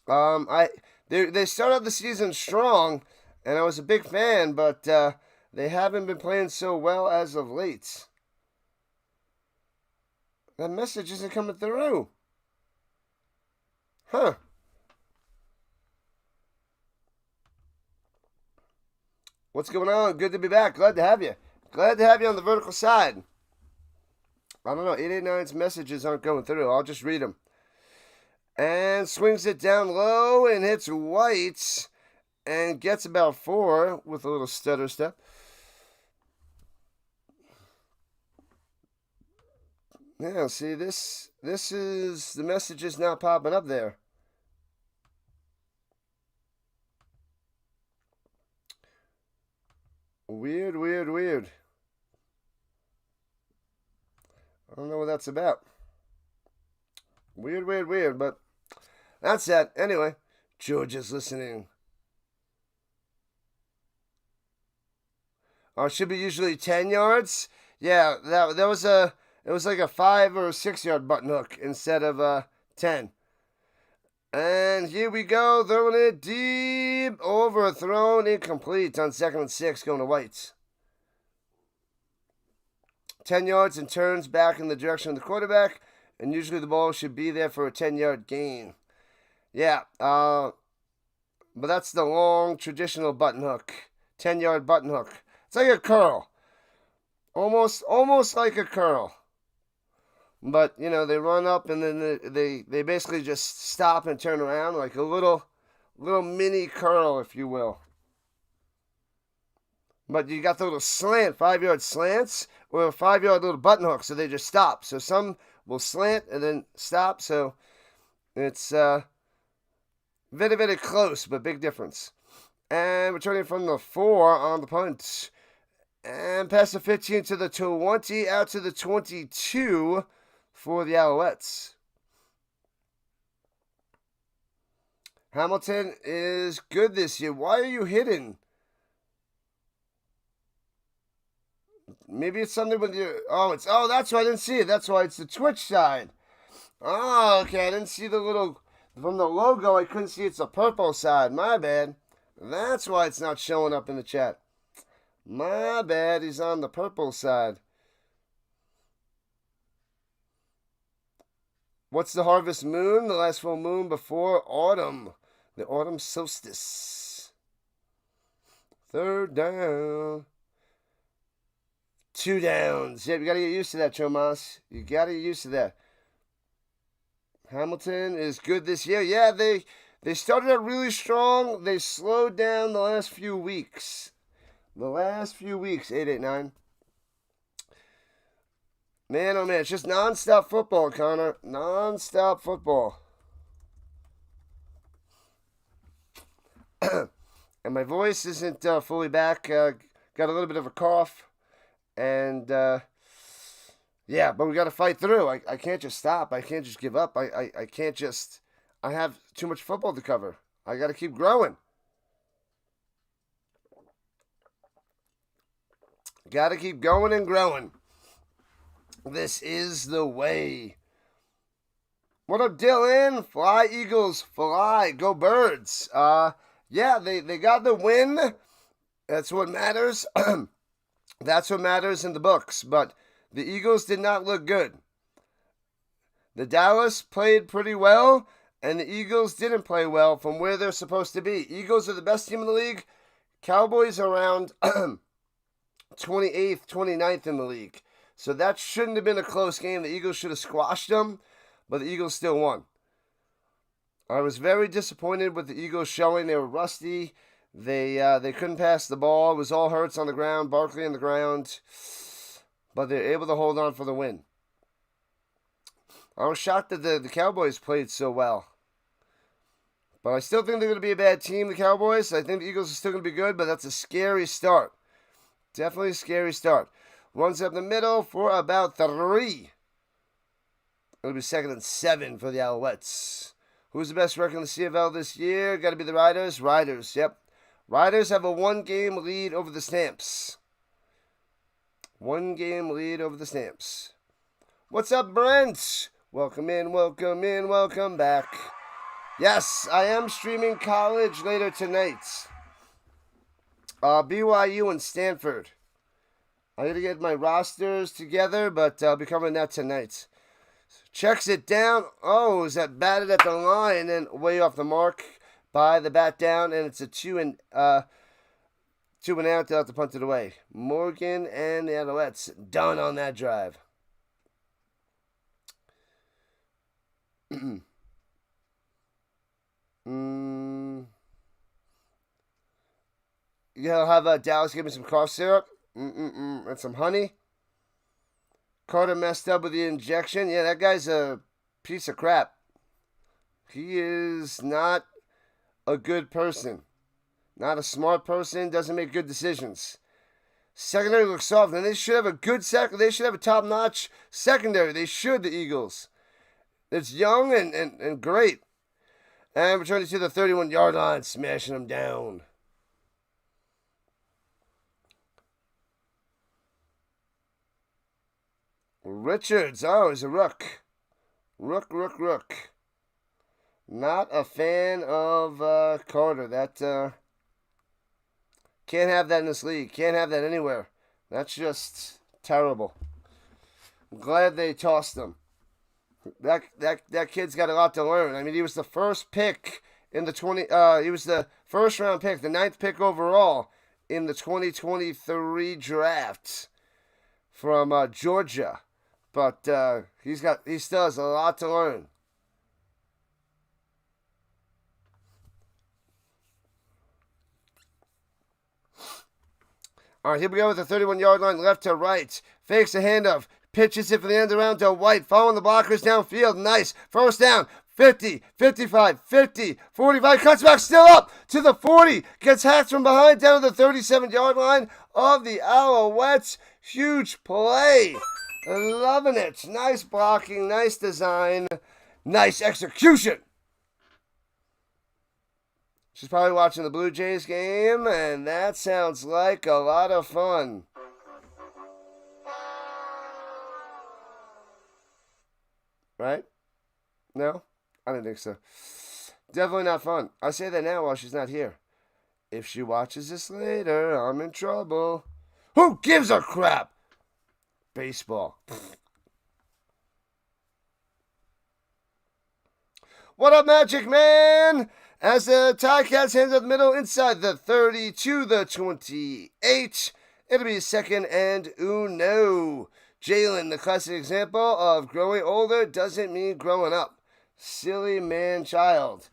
A: They started out the season strong, and I was a big fan, but they haven't been playing so well as of late. That message isn't coming through. Huh. What's going on? Good to be back. Glad to have you. Glad to have you on the vertical side. I don't know. 889's messages aren't going through. I'll just read them. And swings it down low and hits White and gets about 4 with a little stutter step. Yeah, see, this is, the message is not popping up there. Weird. I don't know what that's about. Weird, but that's that. Anyway, George is listening. Oh, it should be usually 10 yards. Yeah, that was it was like a 5 or 6 yard button hook instead of 10. And here we go, throwing it deep, overthrown, incomplete on 2nd and 6, going to White. 10 yards and turns back in the direction of the quarterback, and usually the ball should be there for a 10-yard gain. Yeah, but that's the long traditional button hook, 10-yard button hook. It's like a curl, almost like a curl. But, you know, they run up and then they basically just stop and turn around like a little little mini curl, if you will. But you got the little slant, 5-yard slants, or a 5-yard little button hook, so they just stop. So some will slant and then stop. So it's very, very close, but big difference. And returning from the 4 on the punt. And past the 15 to the 20, out to the 22 for the Alouettes. Hamilton is good this year. Why are you hitting? Maybe it's something with your... Oh, that's why I didn't see it. That's why it's the Twitch side. Oh, okay. I didn't see the little... From the logo, I couldn't see it's the purple side. My bad. That's why it's not showing up in the chat. My bad. He's on the purple side. What's the harvest moon? The last full moon before autumn. The autumn solstice. 3rd down. 2 downs. Yep, you got to get used to that, Chomas. You got to get used to that. Hamilton is good this year. Yeah, they started out really strong. They slowed down the last few weeks. 889. Man, oh man, it's just non-stop football, Connor. Non-stop football. And my voice isn't fully back. Got a little bit of a cough. And, yeah, but we got to fight through. I can't just stop. I can't just give up. I can't just... I have too much football to cover. I got to keep growing. Got to keep going and growing. This is the way. What up, Dylan? Fly, Eagles, fly. Go, Birds. Yeah, they got the win. That's what matters. That's what matters in the books. But the Eagles did not look good. The Dallas played pretty well, and the Eagles didn't play well from where they're supposed to be. Eagles are the best team in the league. Cowboys around 28th, 29th in the league. So that shouldn't have been a close game. The Eagles should have squashed them, but the Eagles still won. I was very disappointed with the Eagles showing. They were rusty. They couldn't pass the ball. It was all Hurts on the ground, Barkley on the ground. But they were able to hold on for the win. I was shocked that the Cowboys played so well. But I still think they're going to be a bad team, the Cowboys. I think the Eagles are still going to be good, but that's a scary start. Definitely a scary start. Runs up the middle for about 3. It'll be 2nd and 7 for the Alouettes. Who's the best record in the CFL this year? Got to be the Riders. Riders, yep. Riders have a 1-game lead over the Stamps. 1-game lead over the Stamps. What's up, Brent? Welcome in, welcome back. Yes, I am streaming college later tonight. BYU and Stanford. I got to get my rosters together, but I'll be covering that tonight. Checks it down. Oh, is that batted at the line and way off the mark by the bat down, and it's a 2 and out. They'll have to punt it away. Morgan and the Alouettes done on that drive. You'll have Dallas give me some cough syrup and some honey. Carter messed up with the injection. Yeah, that guy's a piece of crap. He is not a good person. Not a smart person. Doesn't make good decisions. Secondary looks soft. And they should have a good They should have a top-notch secondary. They should, the Eagles. It's young and great. And returning to the 31-yard line. Smashing them down. Richards. Oh, he's a rook. Rook. Not a fan of Carter. That can't have that in this league. Can't have that anywhere. That's just terrible. I'm glad they tossed him. That kid's got a lot to learn. I mean, he was the first pick in the he was the first round pick, the 9th pick overall in the 2023 draft from Georgia. But he still has a lot to learn. All right, here we go with the 31-yard line, left to right. Fakes the handoff. Pitches it for the end around to White. Following the blockers downfield. Nice. First down. 50, 55, 50, 45. Cuts back, still up to the 40. Gets hacked from behind down to the 37-yard line of the Alouettes. Huge play. Loving it. Nice blocking, nice design, nice execution. She's probably watching the Blue Jays game, and that sounds like a lot of fun. Right? No? I didn't think so. Definitely not fun. I say that now while she's not here. If she watches this later, I'm in trouble. Who gives a crap? Baseball. What up, Magic Man? As the Ticats hands up the middle inside the 30 to the 28. It'll be second and uno. Jalen, the classic example of growing older doesn't mean growing up. Silly man-child.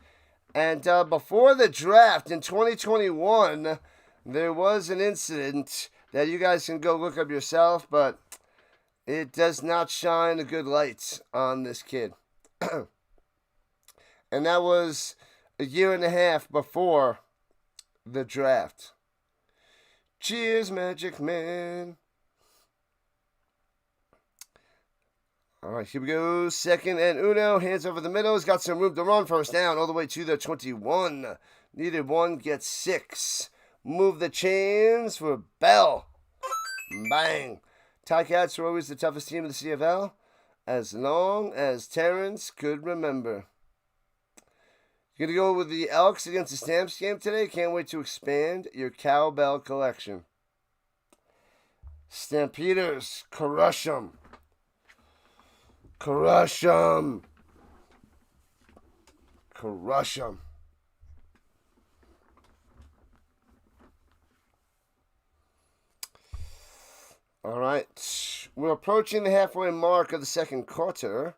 A: And before the draft in 2021, there was an incident that you guys can go look up yourself, but it does not shine a good light on this kid. And that was a year and a half before the draft. Cheers, Magic Man. All right, here we go. Second and uno. Hands over the middle. He's got some room to run. First down all the way to the 21. Needed one. Gets 6. Move the chains for Bell. Bang. Ticats were always the toughest team in the CFL, as long as Terrence could remember. You're going to go with the Elks against the Stamps game today. Can't wait to expand your cowbell collection. Stampeders, crush them. Crush them. Crush them. All right. We're approaching the halfway mark of the second quarter.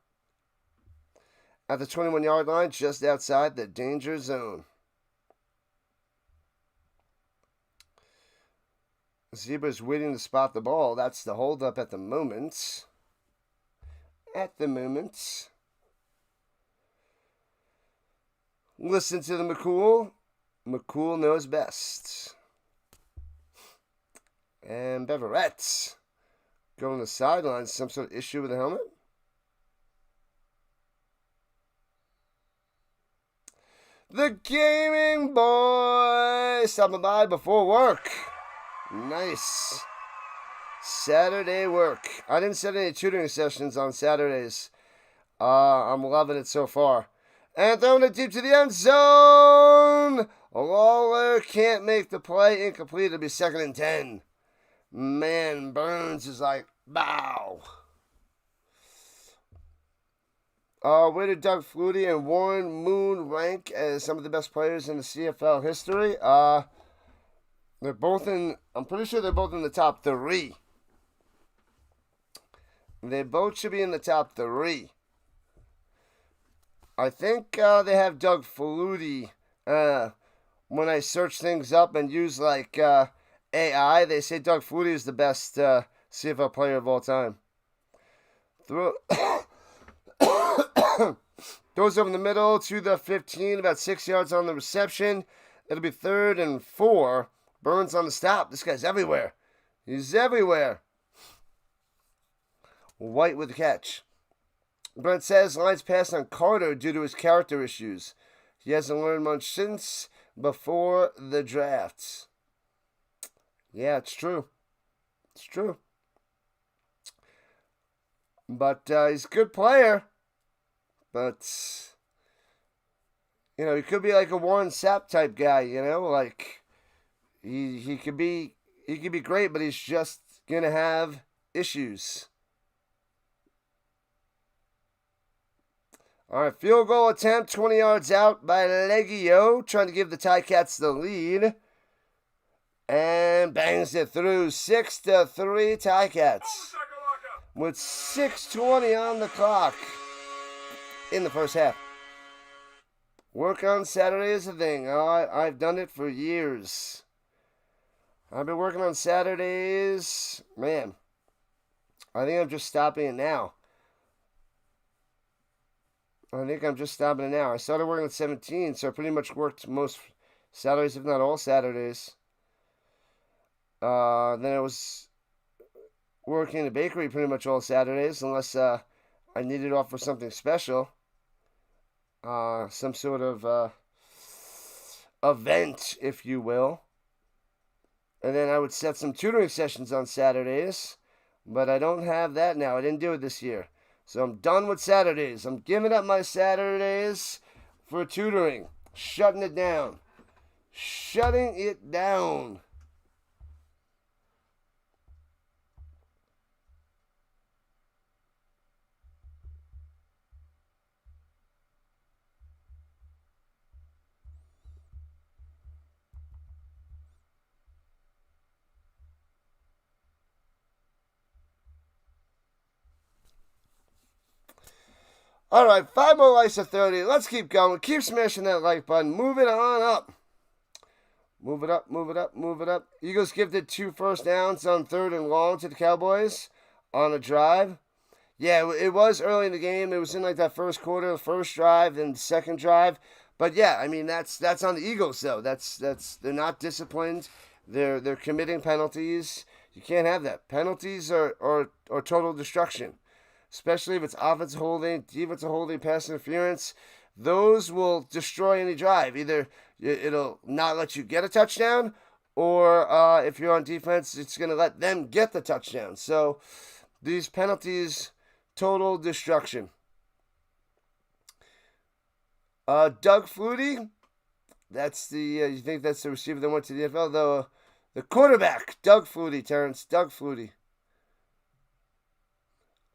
A: At the 21-yard line, just outside the danger zone. Zebra's waiting to spot the ball. That's the holdup at the moment. Listen to the McCool. McCool knows best. And Beverett going to the sidelines. Some sort of issue with the helmet. The Gaming Boy stopping by before work. Nice. Saturday work. I didn't set any tutoring sessions on Saturdays. I'm loving it so far. And throwing it deep to the end zone. Lawler can't make the play. Incomplete. It'll be second and 10. Man, Burns is like, bow. Where did Doug Flutie and Warren Moon rank as some of the best players in the CFL history? They're both in, I'm pretty sure they're both in the top 3. They both should be in the top 3. I think they have Doug Flutie. When I search things up and use like AI, they say Doug Flutie is the best CFL player of all time. Throws over the middle to the 15, about 6 yards on the reception. It'll be third and 4. Burns on the stop. This guy's everywhere. He's everywhere. White with the catch. Brent says Lions passed on Carter due to his character issues. He hasn't learned much since before the draft. Yeah, it's true. It's true. But he's a good player. But, you know, he could be like a Warren Sapp type guy, you know, like he could be great, but he's just gonna have issues. All right, field goal attempt, 20 yards out by Leggio, trying to give the Ticats the lead. And bangs it through, 6-3 Ticats. With 6:20 on the clock in the first half. Work on Saturday is a thing. I've done it for years. I've been working on Saturdays. Man, I think I'm just stopping it now. I started working at 17, so I pretty much worked most Saturdays, if not all Saturdays. Then I was working in the bakery pretty much all Saturdays, unless I needed off for something special. Some sort of event, if you will. And then I would set some tutoring sessions on Saturdays, but I don't have that now. I didn't do it this year. So I'm done with Saturdays. I'm giving up my Saturdays for tutoring. Shutting it down. Shutting it down. All right, 5 more likes to 30. Let's keep going. Keep smashing that like button. Move it on up. Move it up, move it up, move it up. Eagles gifted 2 first downs on 3rd and long to the Cowboys on a drive. Yeah, it was early in the game. It was in like that first quarter, the first drive, then the second drive. But yeah, I mean that's on the Eagles though. That's they're not disciplined. They're committing penalties. You can't have that. Penalties are total destruction, especially if it's offensive holding, defensive holding, pass interference. Those will destroy any drive. Either it'll not let you get a touchdown, or if you're on defense, it's going to let them get the touchdown. So these penalties, total destruction. Doug Flutie, that's the, you think that's the receiver that went to the NFL? The quarterback, Doug Flutie, Terrence, Doug Flutie.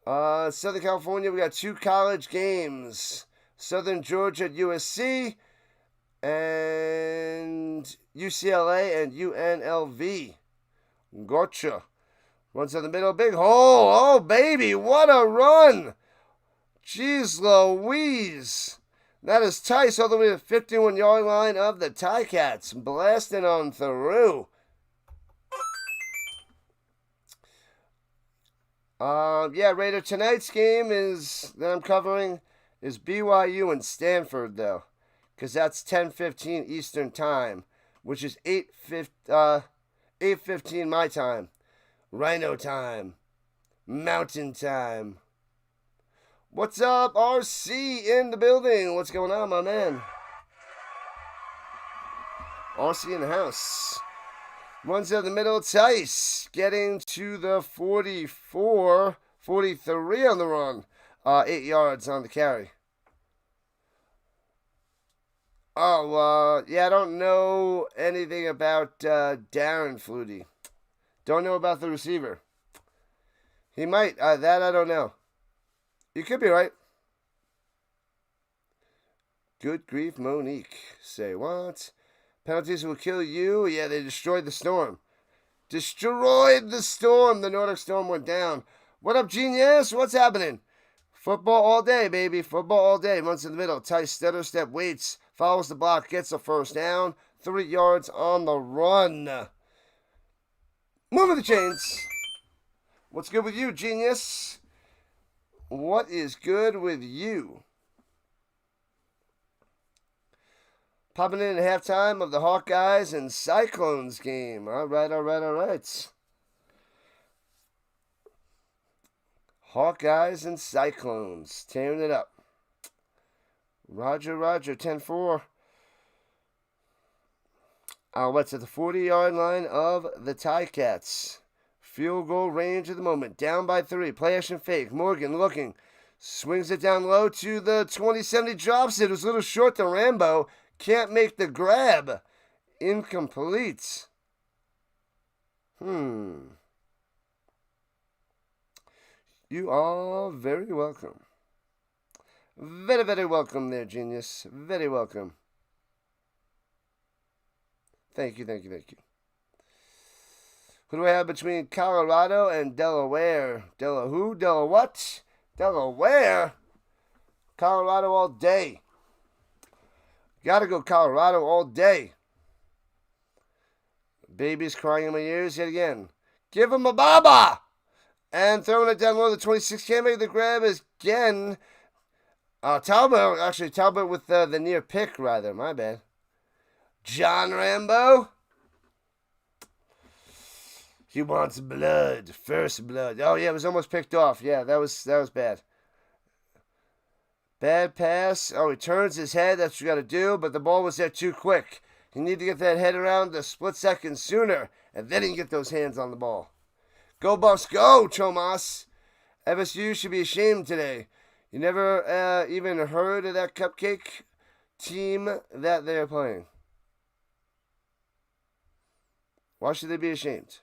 A: Southern California, we got 2 college games. Southern Georgia at USC, and UCLA and UNLV. Gotcha. Runs in the middle, big hole. Oh, baby, what a run. Jeez Louise. That is Tice all the way to the 51-yard line of the Ticats. Blasting on through. Raider, tonight's game that I'm covering is BYU and Stanford, though, because that's 10:15 Eastern Time, which is 8:15 my time, RHINO time, Mountain Time. What's up, RC in the building? What's going on, my man? RC in the house. Runs out the middle, Tice getting to the 44, 43 on the run. 8 yards on the carry. I don't know anything about Darren Flutie. Don't know about the receiver. He might. That I don't know. You could be right. Good grief, Monique. Say what? Penalties will kill you. Yeah, they destroyed the storm. Destroyed the storm. The Nordic storm went down. What up, genius? What's happening? Football all day, baby. Football all day. Runs in the middle. Tice stutter step, waits. Follows the block. Gets the first down. 3 yards on the run. Moving the chains. What's good with you, genius? What is good with you? Popping in at halftime of the Hawkeyes and Cyclones game. All right. Hawkeyes and Cyclones. Tearing it up. Roger. 10-4. Alouettes at the 40-yard line of the Ticats. Field goal range at the moment. Down by 3. Play action fake. Morgan looking. Swings it down low to the 20-70. Drops it. It was a little short to Rambo. Can't make the grab. Incomplete. You are very welcome. Very, very welcome there, genius. Very welcome. Thank you. Who do I have between Colorado and Delaware? Who? What? Delaware? Colorado all day. Gotta go Colorado all day. Baby's crying in my ears yet again. Give him a baba! And throwing it down low. The 26 can't make the grab again. Talbot with the near pick, rather. My bad. John Rambo. He wants blood. First blood. Oh, yeah, it was almost picked off. Yeah, that was bad. Bad pass. Oh, he turns his head. That's what you got to do. But the ball was there too quick. You need to get that head around a split second sooner. And then you can get those hands on the ball. Go, Buffs, go, Chomas. FSU should be ashamed today. You never even heard of that cupcake team that they're playing. Why should they be ashamed?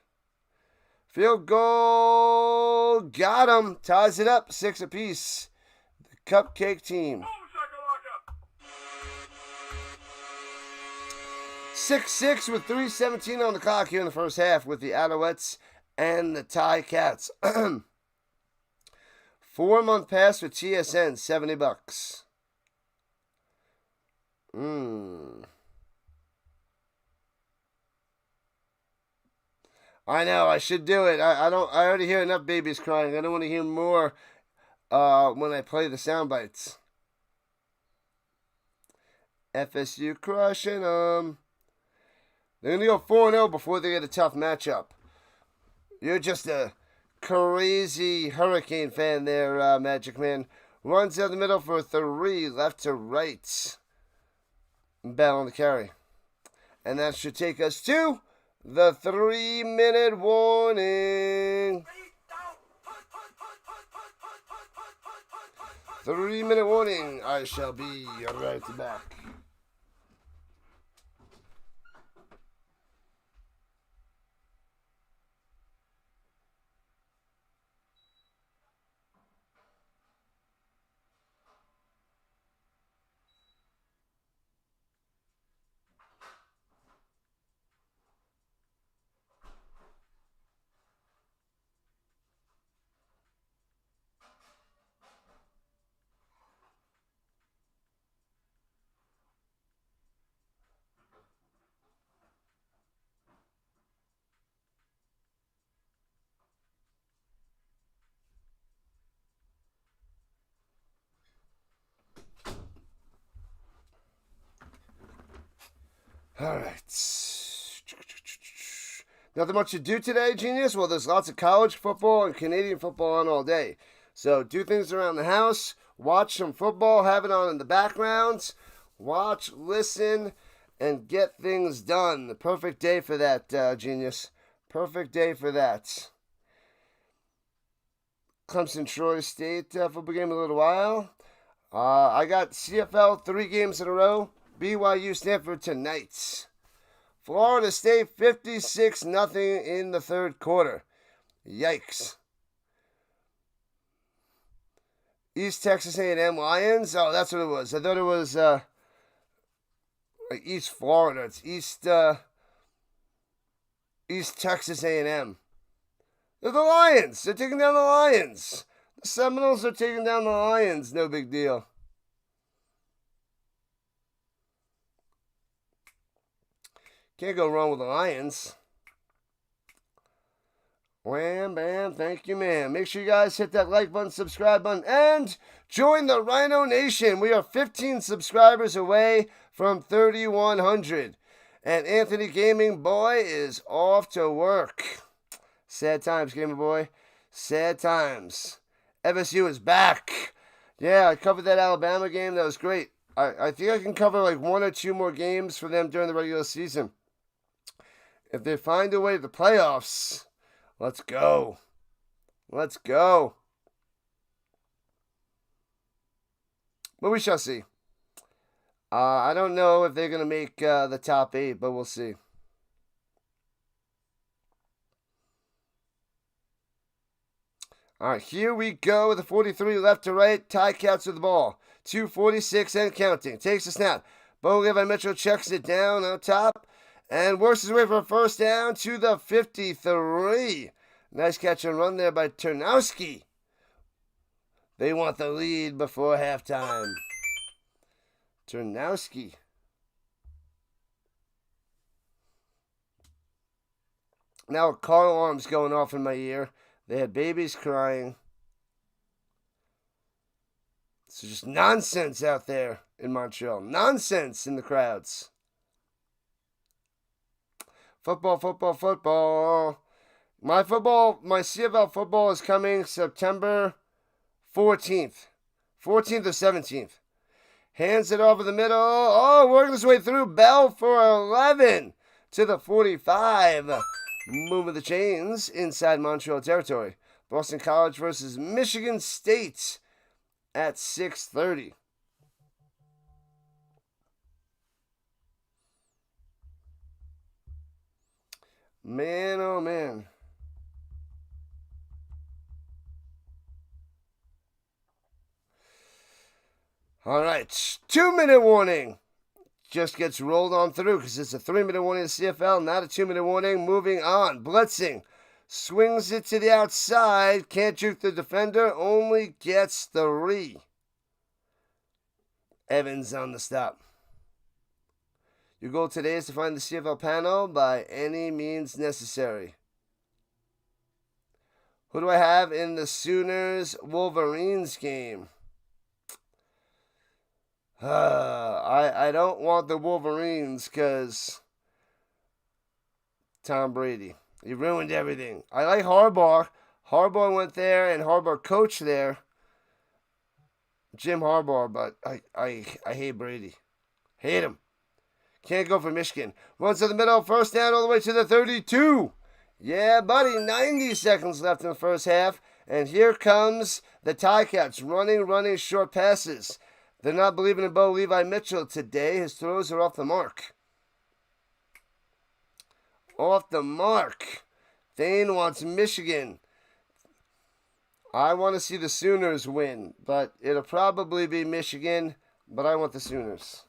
A: Field goal. Got him. Ties it up. 6 apiece. The cupcake team. 6-6 with 3:17 on the clock here in the first half with the Alouettes and the Tigercats. 4-month pass for TSN, $70. I know, I should do it. I already hear enough babies crying. I don't want to hear more when I play the sound bites. FSU crushing them. They're going to go 4-0 before they get a tough matchup. You're just a crazy Hurricane fan there, Magic Man. Runs down the middle for 3, left to right. Battle on the carry. And that should take us to the 3-minute warning. 3-minute warning. I shall be right back. All right. Nothing much to do today, genius? Well, there's lots of college football and Canadian football on all day. So do things around the house, watch some football, have it on in the background, watch, listen, and get things done. The perfect day for that, genius. Perfect day for that. Clemson-Troy State football game in a little while. I got CFL 3 games in a row. BYU Stanford tonight. Florida State 56-0 in the third quarter. Yikes. East Texas A&M Lions. Oh, that's what it was. I thought it was like East Florida. It's East Texas A&M. They're the Lions. They're taking down the Lions. The Seminoles are taking down the Lions. No big deal. Can't go wrong with the Lions. Wham, bam, thank you, man. Make sure you guys hit that like button, subscribe button, and join the RHINO Nation. We are 15 subscribers away from 3,100. And Anthony Gaming Boy is off to work. Sad times, Gamer Boy. Sad times. FSU is back. Yeah, I covered that Alabama game. That was great. I think I can cover like 1 or 2 more games for them during the regular season. If they find a way to the playoffs, let's go. Let's go. But we shall see. I don't know if they're going to make the top 8, but we'll see. All right, here we go with the 43 left to right. Ticats with the ball. 2:46 and counting. Takes a snap. Bo Levi Mitchell checks it down on top. And works his way for a first down to the 53. Nice catch and run there by Ternowski. They want the lead before halftime. Ternowski. Now a car alarm's going off in my ear. They had babies crying. It's just nonsense out there in Montreal. Nonsense in the crowds. Football, football, football. My CFL football is coming September 14th. 14th or 17th. Hands it over the middle. Oh, working his way through. Bell for 11 to the 45. Moving the chains inside Montreal territory. Boston College versus Michigan State at 6:30. Man, oh man. All right, 2-minute warning. Just gets rolled on through because it's a 3-minute warning in the CFL, not a 2-minute warning. Moving on. Blitzing. Swings it to the outside. Can't juke the defender. Only gets 3. Evans on the stop. Your goal today is to find the CFL panel by any means necessary. Who do I have in the Sooners-Wolverines game? I don't want the Wolverines because Tom Brady. He ruined everything. I like Harbaugh. Harbaugh went there and Harbaugh coached there. Jim Harbaugh, but I hate Brady. Hate him. Can't go for Michigan. Runs to the middle, first down all the way to the 32. Yeah, buddy, 90 seconds left in the first half. And here comes the Ticats running short passes. They're not believing in Bo Levi Mitchell today. His throws are off the mark. Off the mark. Thane wants Michigan. I want to see the Sooners win, but it'll probably be Michigan, but I want the Sooners.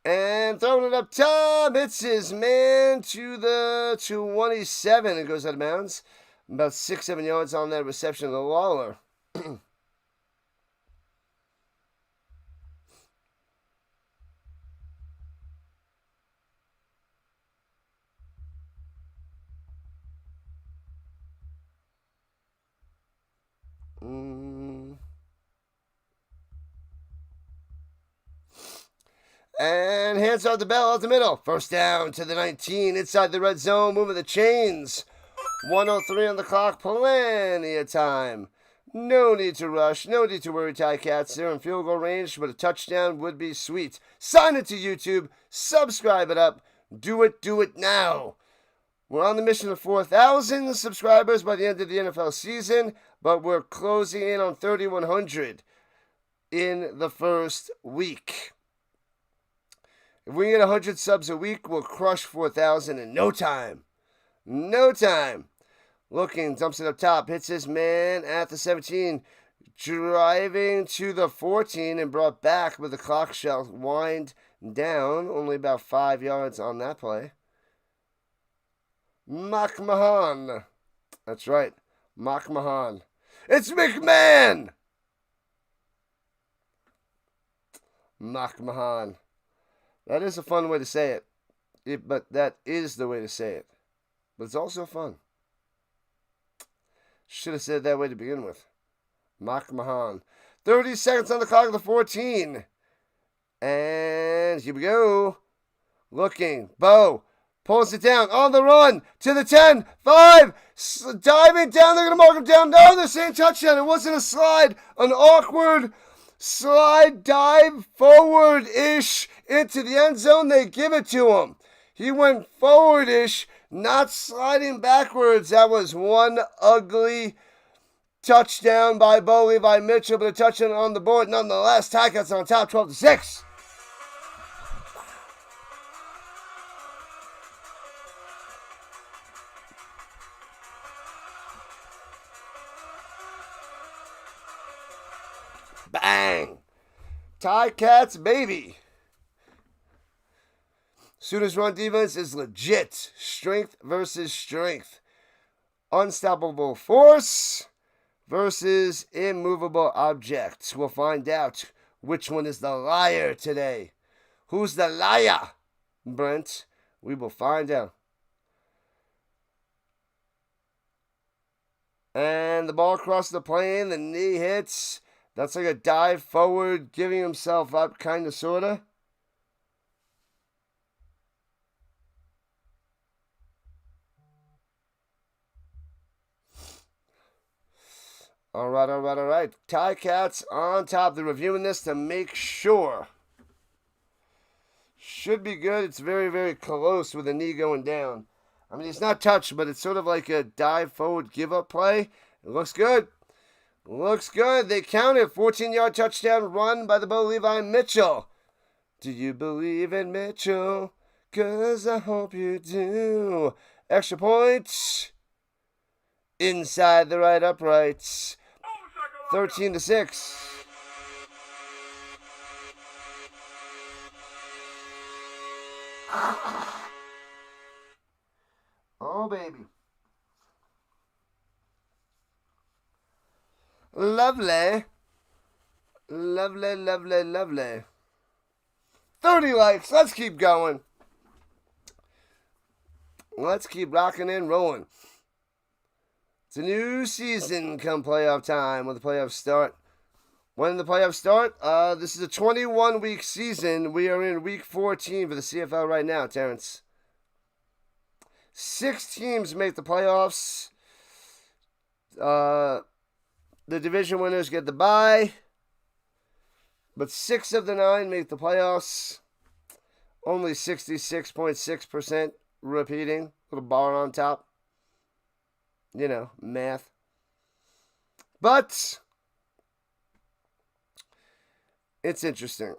A: And throwing it up top, hits his man to the 27. It goes out of bounds. About 6-7 yards on that reception of the Lawler. And hands out the bell out the middle. First down to the 19. Inside the red zone. Moving the chains. 1:03 on the clock. Plenty of time. No need to rush. No need to worry, Ticats. They're in field goal range, but a touchdown would be sweet. Sign it to YouTube. Subscribe it up. Do it now. We're on the mission of 4,000 subscribers by the end of the NFL season, but we're closing in on 3,100 in the first week. If we get 100 subs a week, we'll crush 4,000 in no time. No time. Looking, dumps it up top, hits his man at the 17, driving to the 14 and brought back, but the clock shall wind down. Only about 5 yards on that play. McMahon. That's right, McMahon. It's McMahon! McMahon. That is a fun way to say it. But that is the way to say it. But it's also fun. Should have said it that way to begin with. McMahon. 30 seconds on the clock of the 14. And here we go. Looking. Bo pulls it down on the run to the 10. 5. Diving down. They're going to mark him down. No, they're saying touchdown. It wasn't a slide. An awkward slide dive forward-ish into the end zone. They give it to him. He went forward-ish, not sliding backwards. That was one ugly touchdown by Bo Levi Mitchell, but a touchdown on the board. Nonetheless, Ticats on top, 12-6. Bang! Ticats, baby. Sooners run defense is legit. Strength versus strength. Unstoppable force versus immovable objects. We'll find out Which one is the liar today? Who's the liar, Brent? We will find out. And the ball across the plane, the knee hits. That's like a dive forward, giving himself up, kind of, sort of. All right. Ticats on top. They're reviewing this to make sure. Should be good. It's very, very close with the knee going down. I mean, it's not touched, but it's sort of like a dive forward give-up play. It looks good. Looks good. They counted. 14-yard touchdown run by the Bo Levi Mitchell. Do you believe in Mitchell? 'Cause I hope you do. Extra points. Inside the right uprights. 13-6. Oh, baby. Lovely. Lovely. 30 likes. Let's keep going. Let's keep rocking and rolling. It's a new season come playoff time when the playoffs start. When the playoffs start, this is a 21-week season. We are in week 14 for the CFL right now, Terrence. 6 teams make the playoffs. The division winners get the bye. But 6 of the 9 make the playoffs. Only 66.6% repeating. Little bar on top. You know, math. But it's interesting.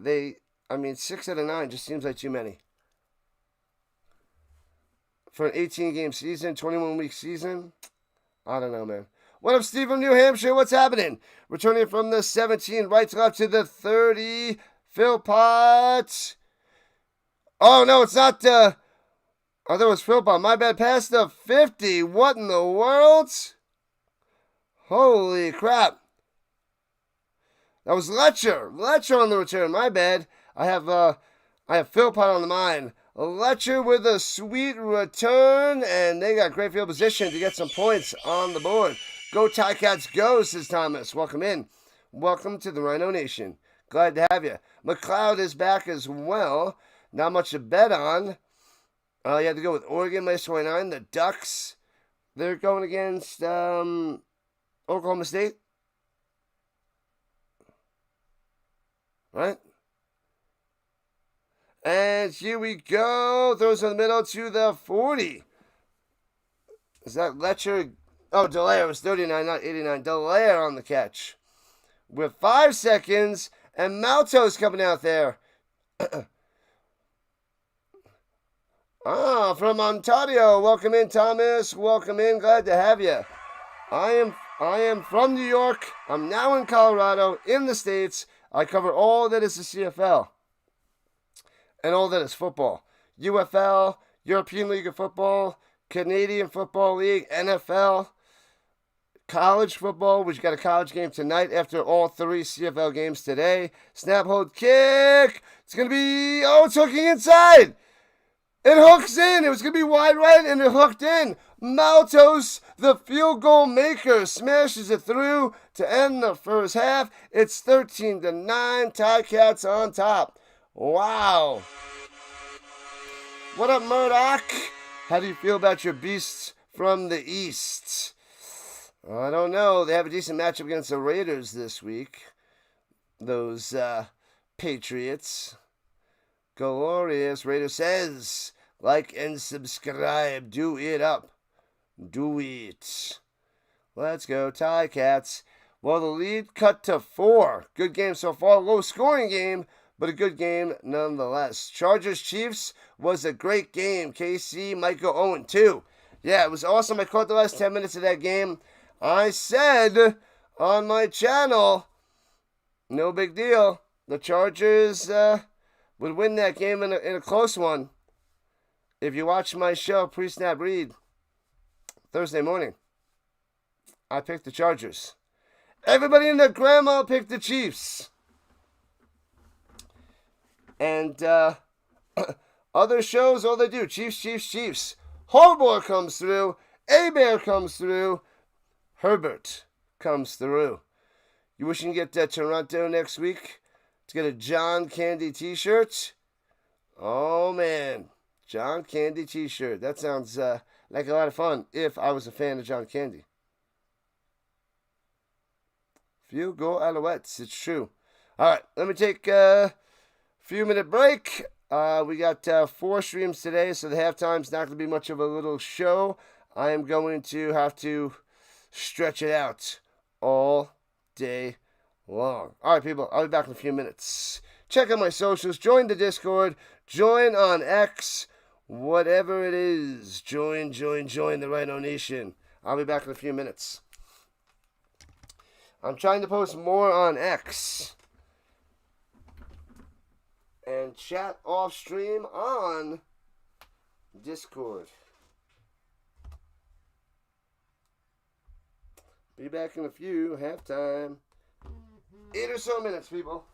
A: 6 out of 9 just seems like too many. For an 18-game season, 21-week season, I don't know, man. What up, Steve from New Hampshire? What's happening? Returning from the 17, right to left to the 30. Philpott. Oh, no, it's not. I thought it was Philpott. My bad. Past the 50. What in the world? Holy crap. That was Letcher. Letcher on the return. My bad. I have Philpott on the mind. Letcher with a sweet return, and they got great field position to get some points on the board. Go Ticats, go, says Thomas. Welcome in. Welcome to the RHINO Nation. Glad to have you. McLeod is back as well. Not much to bet on. You have to go with Oregon, minus 29. The Ducks, they're going against Oklahoma State. Right? And here we go. Throws in the middle to the 40. Is that Letcher? Oh, Delaire was 39, not 89. Delaire on the catch. With 5 seconds. And Malto's coming out there. From Ontario. Welcome in, Thomas. Welcome in. Glad to have you. I am from New York. I'm now in Colorado, in the States. I cover all that is the CFL. And all that is football. UFL, European League of Football, Canadian Football League, NFL, college football, which got a college game tonight after all 3 CFL games today. Snap, hold, kick. It's going to be, it's hooking inside. It hooks in. It was going to be wide right, and it hooked in. Maltos, the field goal maker, smashes it through to end the first half. It's 13-9. Ticats on top. Wow. What up, Murdoch? How do you feel about your beasts from the East? I don't know. They have a decent matchup against the Raiders this week. Those Patriots. Glorious. Raider says, like and subscribe. Do it up. Do it. Let's go, Ticats. Well, the lead cut to 4. Good game so far. Low scoring game, but a good game nonetheless. Chargers-Chiefs was a great game. KC might go 0-2. Yeah, it was awesome. I caught the last 10 minutes of that game. I said on my channel, no big deal. The Chargers would win that game in a close one. If you watch my show, Pre-Snap Read, Thursday morning, I picked the Chargers. Everybody and their grandma picked the Chiefs. And other shows, all they do, Chiefs, Chiefs, Chiefs. Harbor comes through. A-Bear comes through. Herbert comes through. You wish you can get Toronto next week to get a John Candy t-shirt? Oh, man. John Candy t-shirt. That sounds like a lot of fun if I was a fan of John Candy. Field goal Alouettes. It's true. All right, let me take a few-minute break. We got 4 streams today, so the halftime's not going to be much of a little show. I am going to have to stretch it out all day long. All right, people, I'll be back in a few minutes. Check out my socials. Join the Discord. Join on X. Whatever it is. Join the RHINO Nation. I'll be back in a few minutes. I'm trying to post more on X and chat off stream on Discord. Be back in a few. Halftime. 8 or so minutes, people.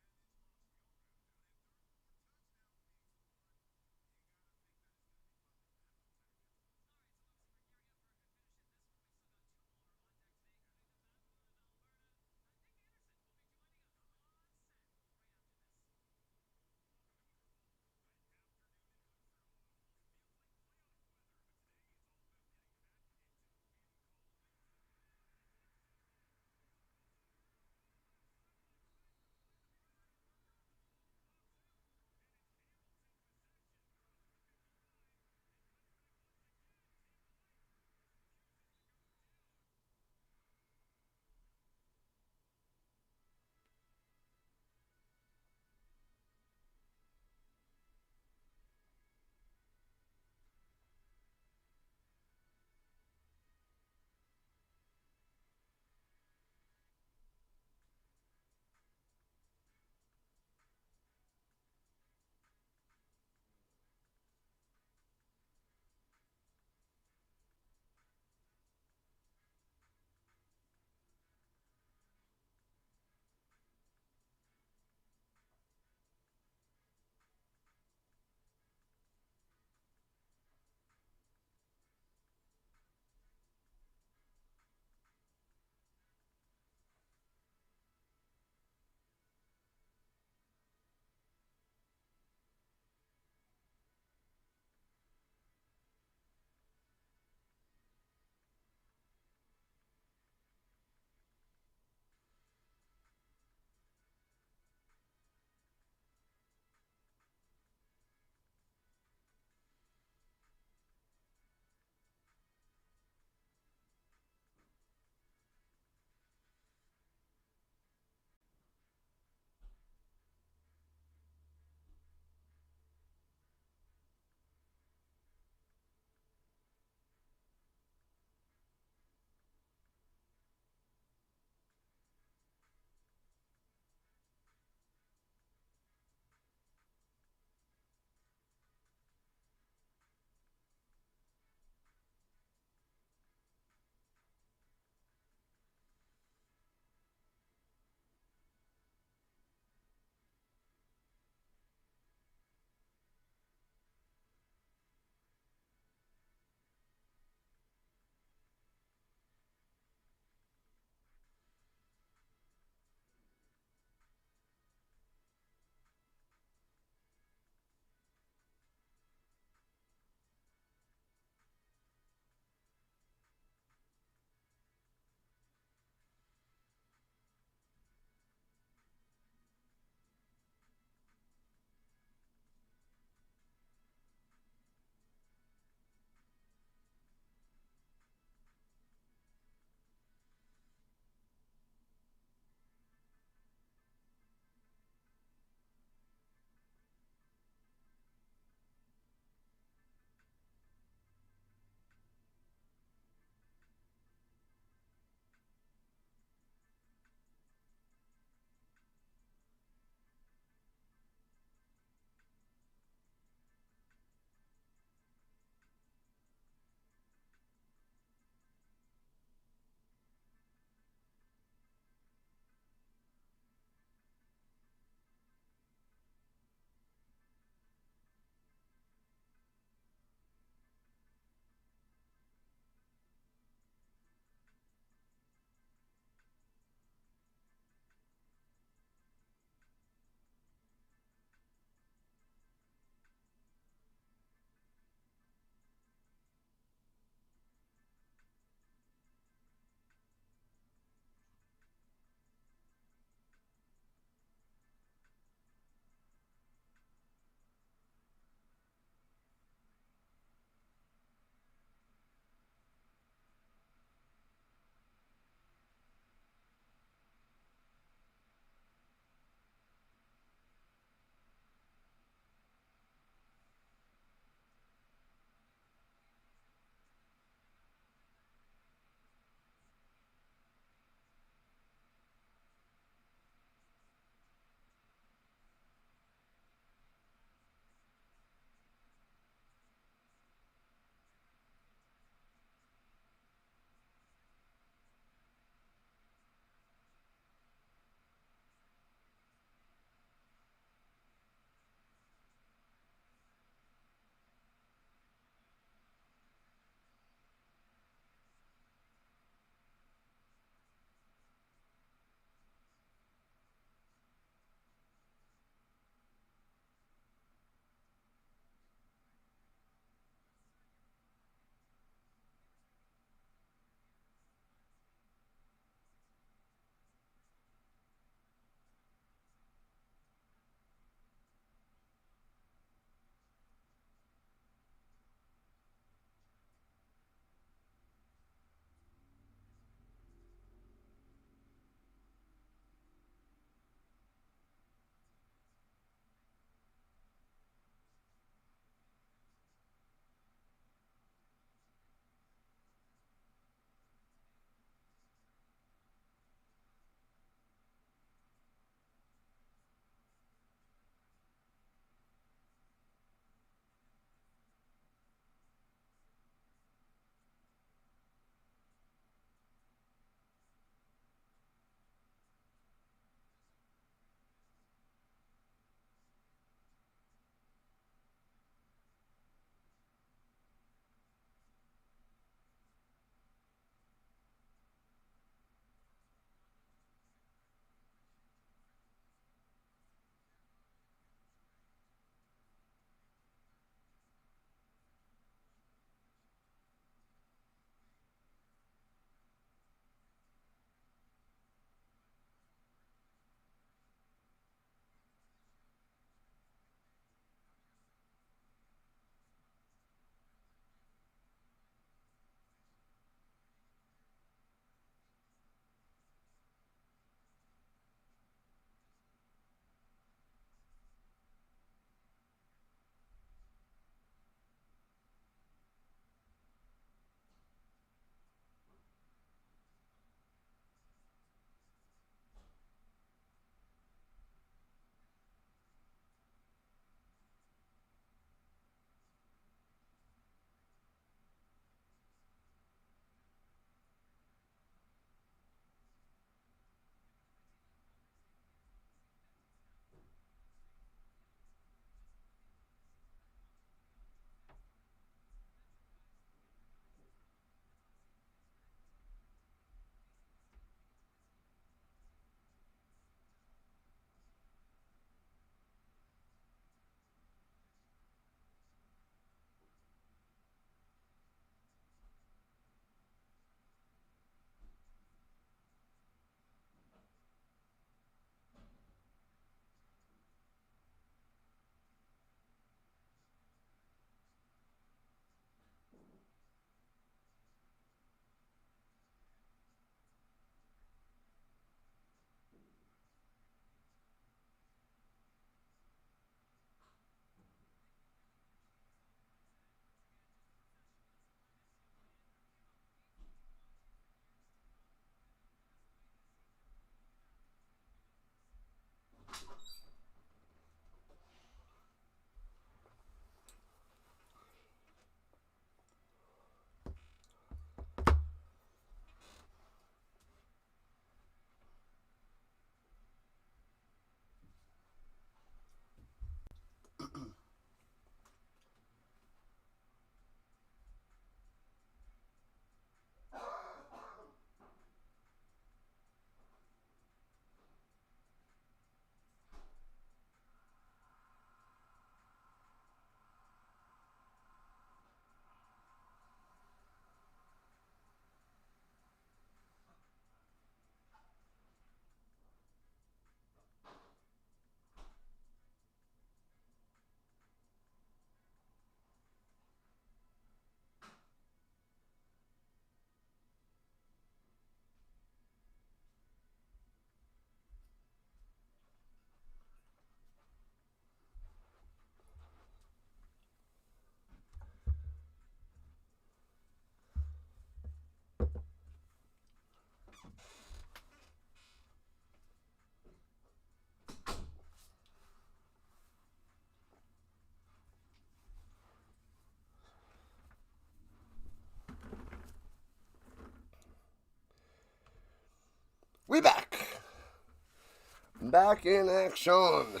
A: Back in action.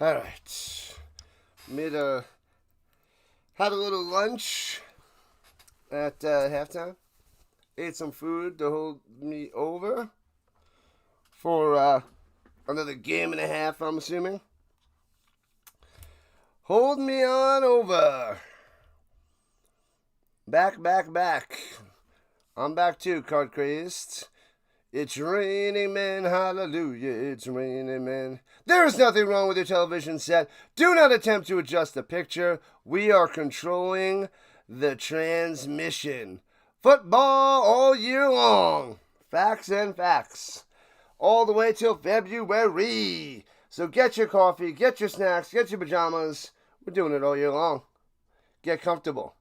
A: Alright. Had a little lunch at halftime. Ate some food to hold me over for another game and a half, I'm assuming. Hold me on over. Back. I'm back too, card crazed. It's raining men, hallelujah, it's raining men. There is nothing wrong with your television set. Do not attempt to adjust the picture. We are controlling the transmission. Football all year long. Facts and facts. All the way till February. So get your coffee, get your snacks, get your pajamas. We're doing it all year long. Get comfortable.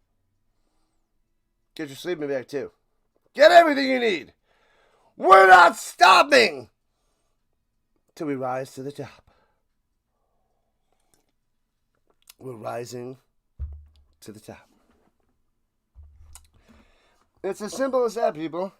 A: Get your sleeping bag too. Get everything you need. We're not stopping till we rise to the top. We're rising to the top. It's as simple as that, people.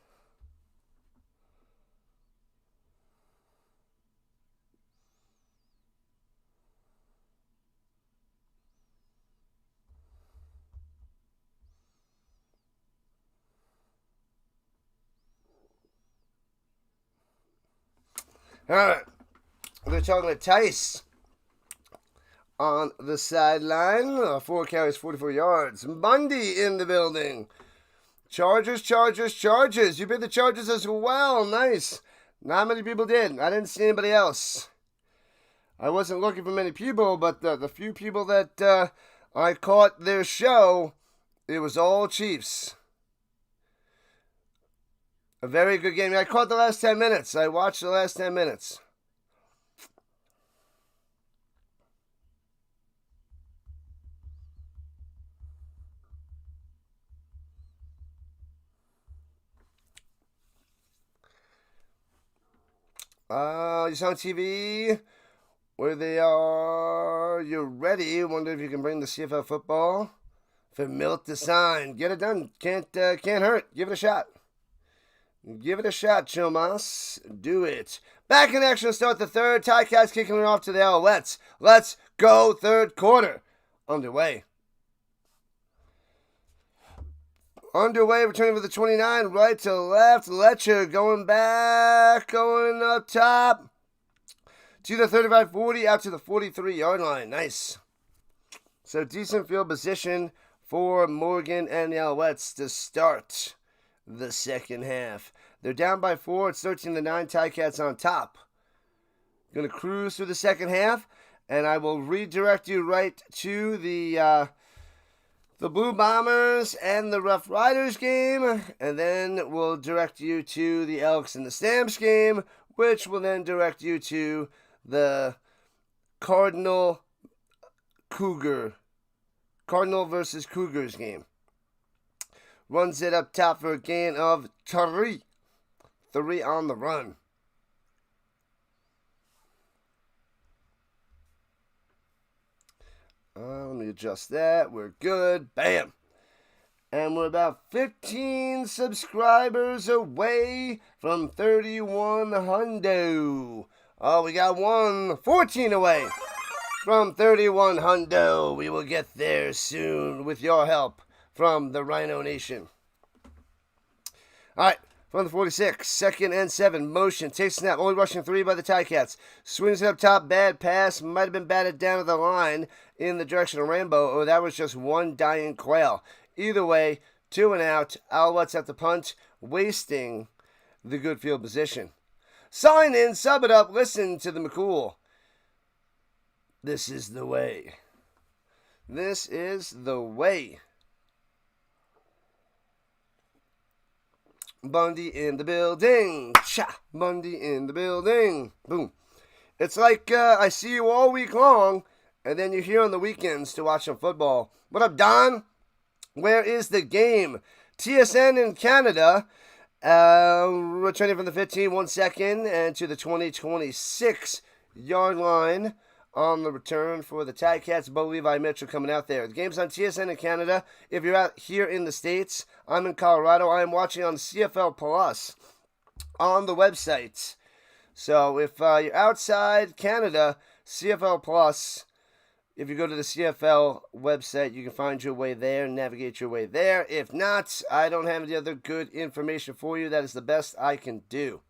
A: All right, they're talking to Tice on the sideline. 4 carries, 44 yards. Bundy in the building. Chargers. You picked the Chargers as well. Nice. Not many people did. I didn't see anybody else. I wasn't looking for many people, but the few people that I caught their show, it was all Chiefs. A very good game. I caught the last 10 minutes. I watched the last 10 minutes. You saw on TV where they are. You're ready. Wonder if you can bring the CFL football for Milt to sign. Get it done. Can't hurt. Give it a shot. Give it a shot, Chomas. Do it. Back in action to start the third. Tigercats kicking it off to the Alouettes. Let's go. Third quarter. Underway, returning for the 29. Right to left. Letcher going back. Going up top. To the 35-40. Out to the 43-yard line. Nice. So decent field position for Morgan and the Alouettes to start the second half. They're down by 4. It's 13-9. Tigercats on top. Going to cruise through the second half, and I will redirect you right to the Blue Bombers and the Rough Riders game, and then we'll direct you to the Elks and the Stamps game, which will then direct you to the Cardinal versus Cougars game. Runs it up top for a gain of 3. 3 on the run. Let me adjust that. We're good. Bam. And we're about 15 subscribers away from 31 hundo. Oh, we got 14 away from 31 hundo. We will get there soon with your help from the RHINO Nation. All right, from the 46, 2nd and 7, motion, takes snap, only rushing 3 by the Tigercats. Swings it up top, bad pass, might have been batted down to the line in the direction of Rainbow, or that was just one dying quail. Either way, 2 and out, Alouettes at the punt, wasting the good field position. Sign in, sub it up, listen to the McCool. This is the way. This is the way. Bundy in the building. Cha! Bundy in the building. Boom. It's like I see you all week long, and then you're here on the weekends to watch some football. What up, Don? Where is the game? TSN in Canada. Returning from the 15, 1 second, and to the 20-26-yard line on the return for the Tigercats. Bo Levi Mitchell coming out there. The game's on TSN in Canada. If you're out here in the States, I'm in Colorado. I am watching on CFL Plus on the website. So if you're outside Canada, CFL Plus, if you go to the CFL website, you can find your way there, navigate your way there. If not, I don't have any other good information for you. That is the best I can do.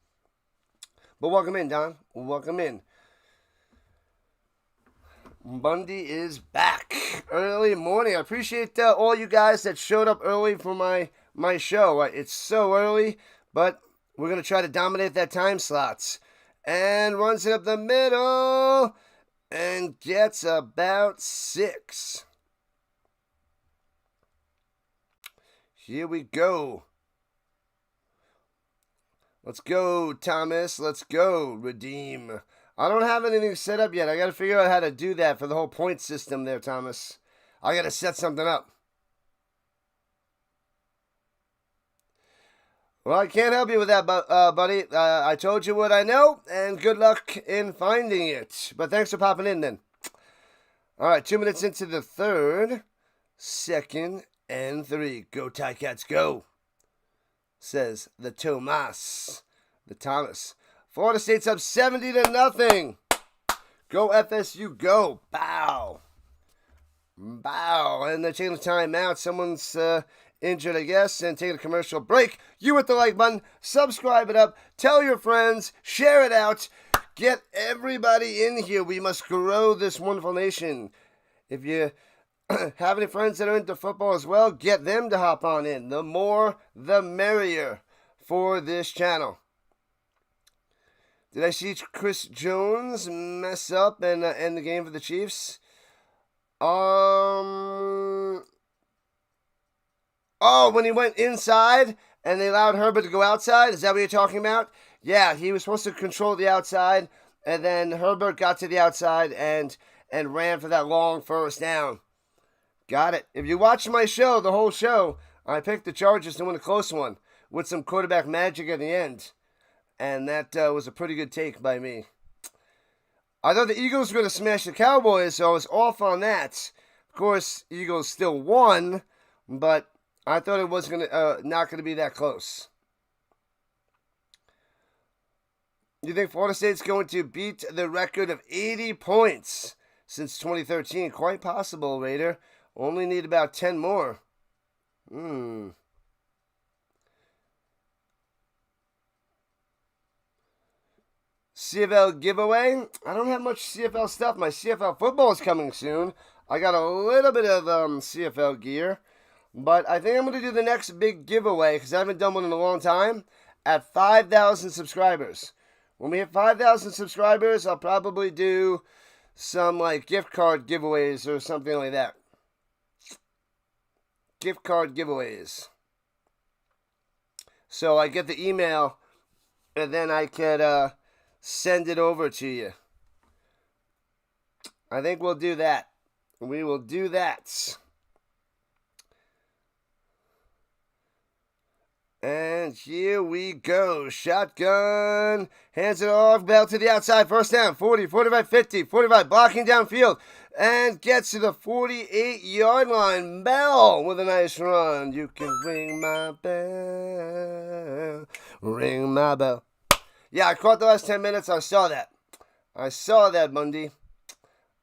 A: But welcome in, Don. Welcome in. Monday is back. Early morning. I appreciate all you guys that showed up early for my show. It's so early, but we're going to try to dominate that time slots. And runs it up the middle and gets about 6. Here we go. Let's go, Thomas. Let's go, Redeem. I don't have anything set up yet. I got to figure out how to do that for the whole point system there, Thomas. I got to set something up. Well, I can't help you with that, buddy. I told you what I know, and good luck in finding it. But thanks for popping in, then. All right, 2 minutes into the third. 2nd and 3. Go, Ticats, go, says the Thomas. The Thomas. Florida State's up 70-0. Go, FSU, go. Bow. Bow. And they're taking the timeout. Someone's injured, I guess, and taking a commercial break. You hit the like button. Subscribe it up. Tell your friends. Share it out. Get everybody in here. We must grow this wonderful nation. If you have any friends that are into football as well, get them to hop on in. The more, the merrier for this channel. Did I see Chris Jones mess up and end the game for the Chiefs? Oh, when he went inside and they allowed Herbert to go outside? Is that what you're talking about? Yeah, he was supposed to control the outside, and then Herbert got to the outside and ran for that long first down. Got it. If you watch my show, the whole show, I picked the Chargers to win a close one with some quarterback magic at the end. And that was a pretty good take by me. I thought the Eagles were going to smash the Cowboys, so I was off on that. Of course, Eagles still won, but I thought it was not going to be that close. You think Florida State's going to beat the record of 80 points since 2013? Quite possible, Raider. Only need about 10 more. CFL giveaway. I don't have much CFL stuff. My CFL football is coming soon. I got a little bit of CFL gear. But I think I'm going to do the next big giveaway, because I haven't done one in a long time, at 5,000 subscribers. When we hit 5,000 subscribers, I'll probably do some gift card giveaways or something like that. Gift card giveaways. So I get the email, and then I could send it over to you. I think we'll do that. We will do that. And here we go. Shotgun. Hands it off. Bell to the outside. First down. 40, 45, 50. 45. Blocking downfield. And gets to the 48-yard line. Bell with a nice run. You can ring my bell. Ring my bell. Yeah, I caught the last 10 minutes. I saw that. I saw that, Monday.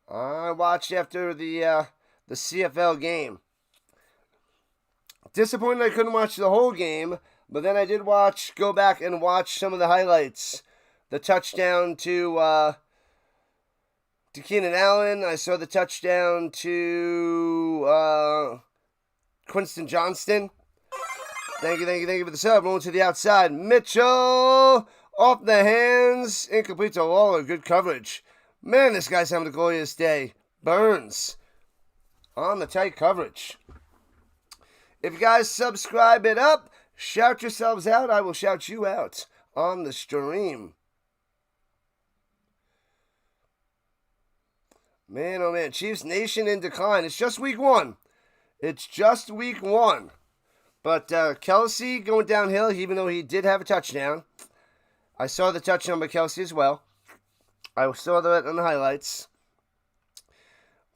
A: I watched after the CFL game. Disappointed I couldn't watch the whole game, but then I did go back and watch some of the highlights. The touchdown to Keenan Allen. I saw the touchdown to Quinston Johnston. Thank you for the sub. Rolling to the outside. Mitchell off the hands. Incomplete to Lawler. Good coverage. Man, this guy's having a glorious day. Burns on the tight coverage. If you guys subscribe it up, shout yourselves out. I will shout you out on the stream. Man, oh man. Chiefs Nation in decline. It's just week 1. It's just week 1. But Kelsey going downhill, even though he did have a touchdown. I saw the touchdown by Kelsey as well. I saw that on the highlights.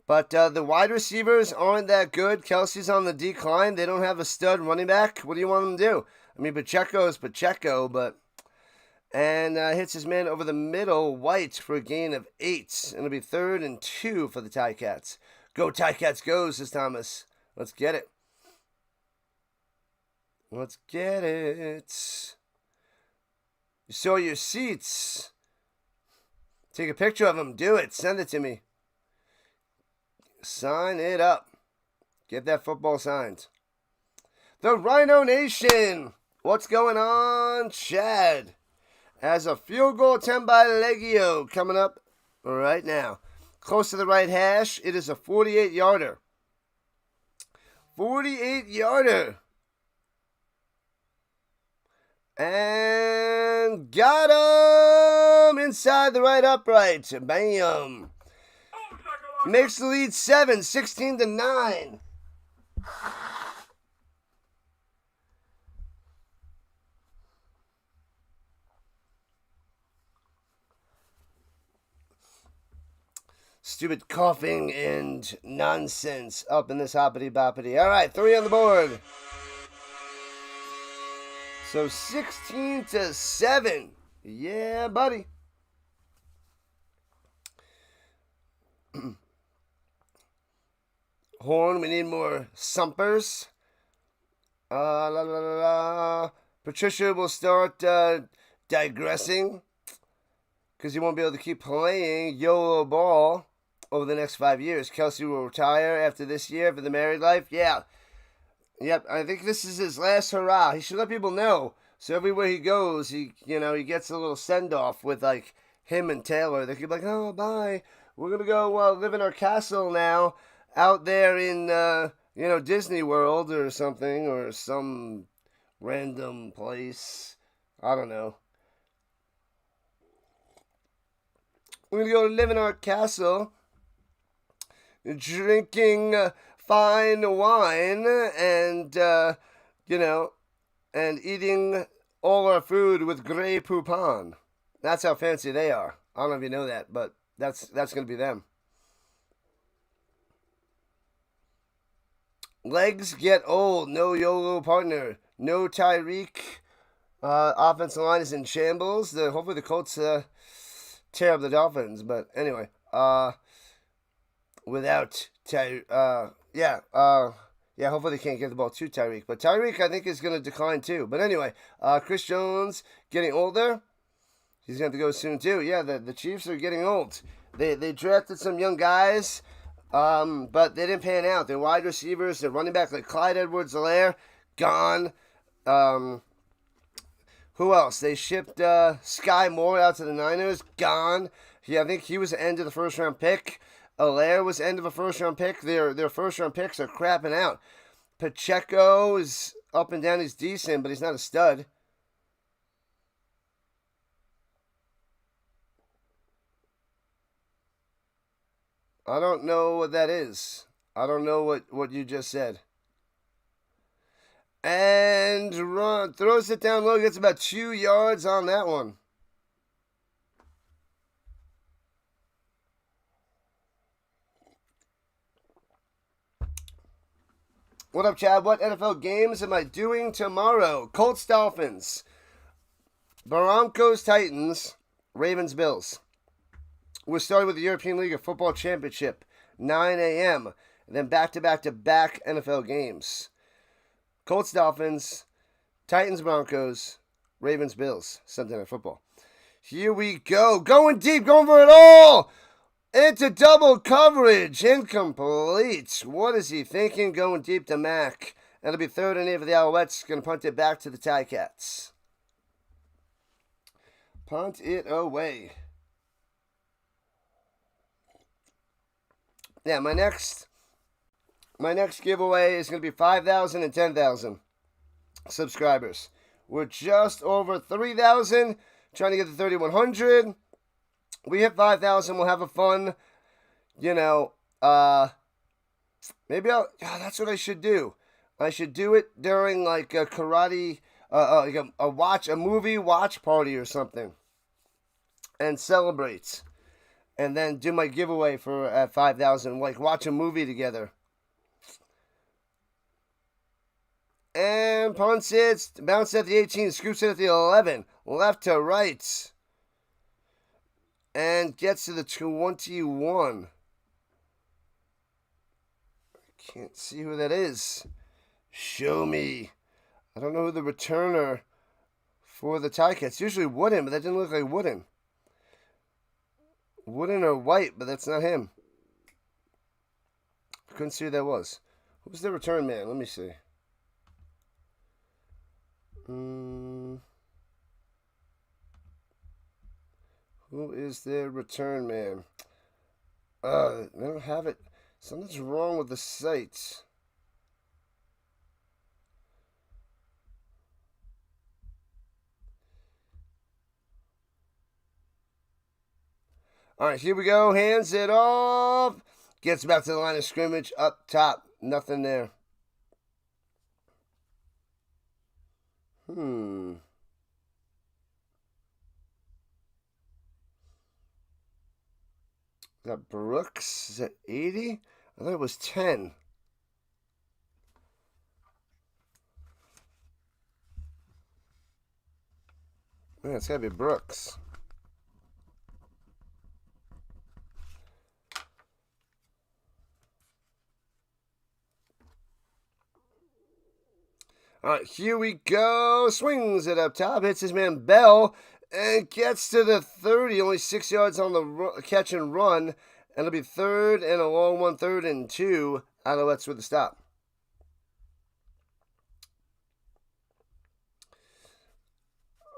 A: But the wide receivers aren't that good. Kelsey's on the decline. They don't have a stud running back. What do you want them to do? I mean, Pacheco is Pacheco, but And hits his man over the middle, White, for a gain of 8. And it'll be 3rd and 2 for the Ticats. Go Ticats, go, says Thomas. Let's get it. Let's get it. You saw your seats. Take a picture of them. Do it. Send it to me. Sign it up. Get that football signed. The RHINO Nation. What's going on, Chad? As a field goal attempt by Legio coming up right now. Close to the right hash. It is a 48-yarder. 48-yarder. And got him inside the right upright. Bam. Makes the lead 7, 16-9. Stupid coughing and nonsense up in this hoppity boppity. All right, 3 on the board. So 16-7. Yeah, buddy. Horn, we need more sumpers. Patricia will start digressing because he won't be able to keep playing YOLO ball over the next 5 years. Kelsey will retire after this year for the married life. Yeah. Yep, I think this is his last hurrah. He should let people know. So everywhere he goes, he gets a little send-off with, like, him and Taylor. They could be like, oh, bye. We're going to go live in our castle now out there in, Disney World or something, or some random place. I don't know. We're going to go live in our castle, drinking fine wine and, and eating all our food with Grey Poupon. That's how fancy they are. I don't know if you know that, but that's going to be them. Legs get old. No YOLO partner. No Tyreek. Offensive line is in shambles. Hopefully the Colts tear up the Dolphins. But anyway, without hopefully they can't get the ball to Tyreek. But Tyreek, I think, is going to decline too. But anyway, Chris Jones getting older. He's going to have to go soon too. Yeah, the Chiefs are getting old. They drafted some young guys, but they didn't pan out. Their wide receivers, their running back like Clyde Edwards-Helaire, gone. Who else? They shipped Sky Moore out to the Niners, gone. I think he was the end of the first-round pick. Helaire was end of a first-round pick. Their first-round picks are crapping out. Pacheco is up and down. He's decent, but he's not a stud. I don't know what that is. I don't know what you just said. And throws it down low. Gets about 2 yards on that one. What up, Chad? What NFL games am I doing tomorrow? Colts, Dolphins. Broncos, Titans. Ravens, Bills. We're starting with the European League of Football Championship, 9 a.m. And then back-to-back-to-back NFL games. Colts, Dolphins, Titans, Broncos, Ravens, Bills. Sunday Night Football. Here we go. Going deep, going for it all. Into double coverage. Incomplete. What is he thinking? Going deep to Mack. That'll be 3rd and 8 for the Alouettes. Going to punt it back to the Ticats. Punt it away. Yeah, my next giveaway is going to be 5,000 and 10,000 subscribers. We're just over 3,000, trying to get to 3,100. We hit 5,000, we'll have a fun, maybe that's what I should do. I should do it during like a karate, like a movie watch party or something, and celebrate. And then do my giveaway for at 5,000, like watch a movie together. And punts it, bounces at the 18, scoops it at the 11, left to right. And gets to the 21. Can't see who that is. Show me. I don't know who the returner for the Ticats. Usually Wooden, but that didn't look like Wooden. Wooden or White, but that's not him. Couldn't see who that was. Who's the return man? Let me see. Who is their return man? They don't have it. Something's wrong with the site. All right, here we go. Hands it off. Gets back to the line of scrimmage. Up top. Nothing there. Is that Brooks? Is that 80? I thought it was 10. Man, it's got to be Brooks. All right, here we go. Swings it up top. Hits his man Bell. And gets to the 30. Only 6 yards on the catch and run. And it'll be 3rd and a long one. 3rd and 2. Alouettes with the stop.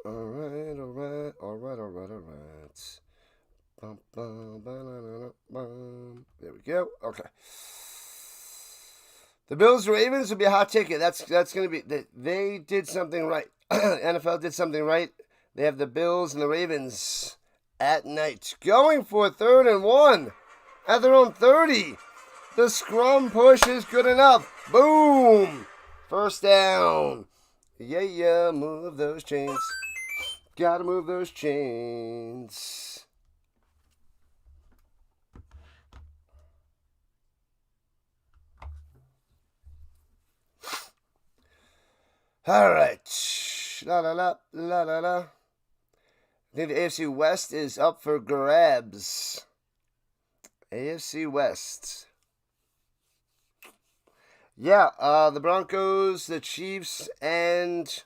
A: All right. There we go. Okay. The Bills-Ravens would be a hot ticket. That's going to be... They did something right. NFL did something right. They have the Bills and the Ravens at night. Going for 3rd and 1 at their own 30. The scrum push is good enough. Boom! First down. Yeah, move those chains. Gotta move those chains. All right. La la la la la la. I think the AFC West is up for grabs. AFC West. Yeah, the Broncos, the Chiefs, and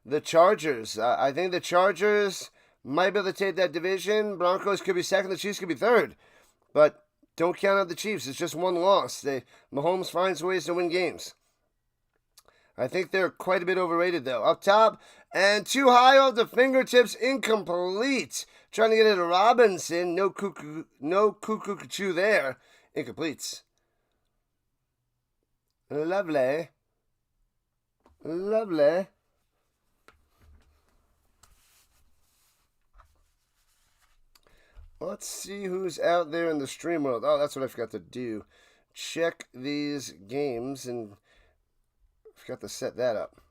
A: the Chargers. I think the Chargers might be able to take that division. Broncos could be second. The Chiefs could be third. But don't count out the Chiefs. It's just one loss. Mahomes finds ways to win games. I think they're quite a bit overrated, though. Up top, and too high off the fingertips, incomplete. Trying to get it to Robinson. No cuckoo there. Incomplete. Lovely. Lovely. Let's see who's out there in the stream world. Oh, that's what I forgot to do. Check these games and... Forgot to set that up.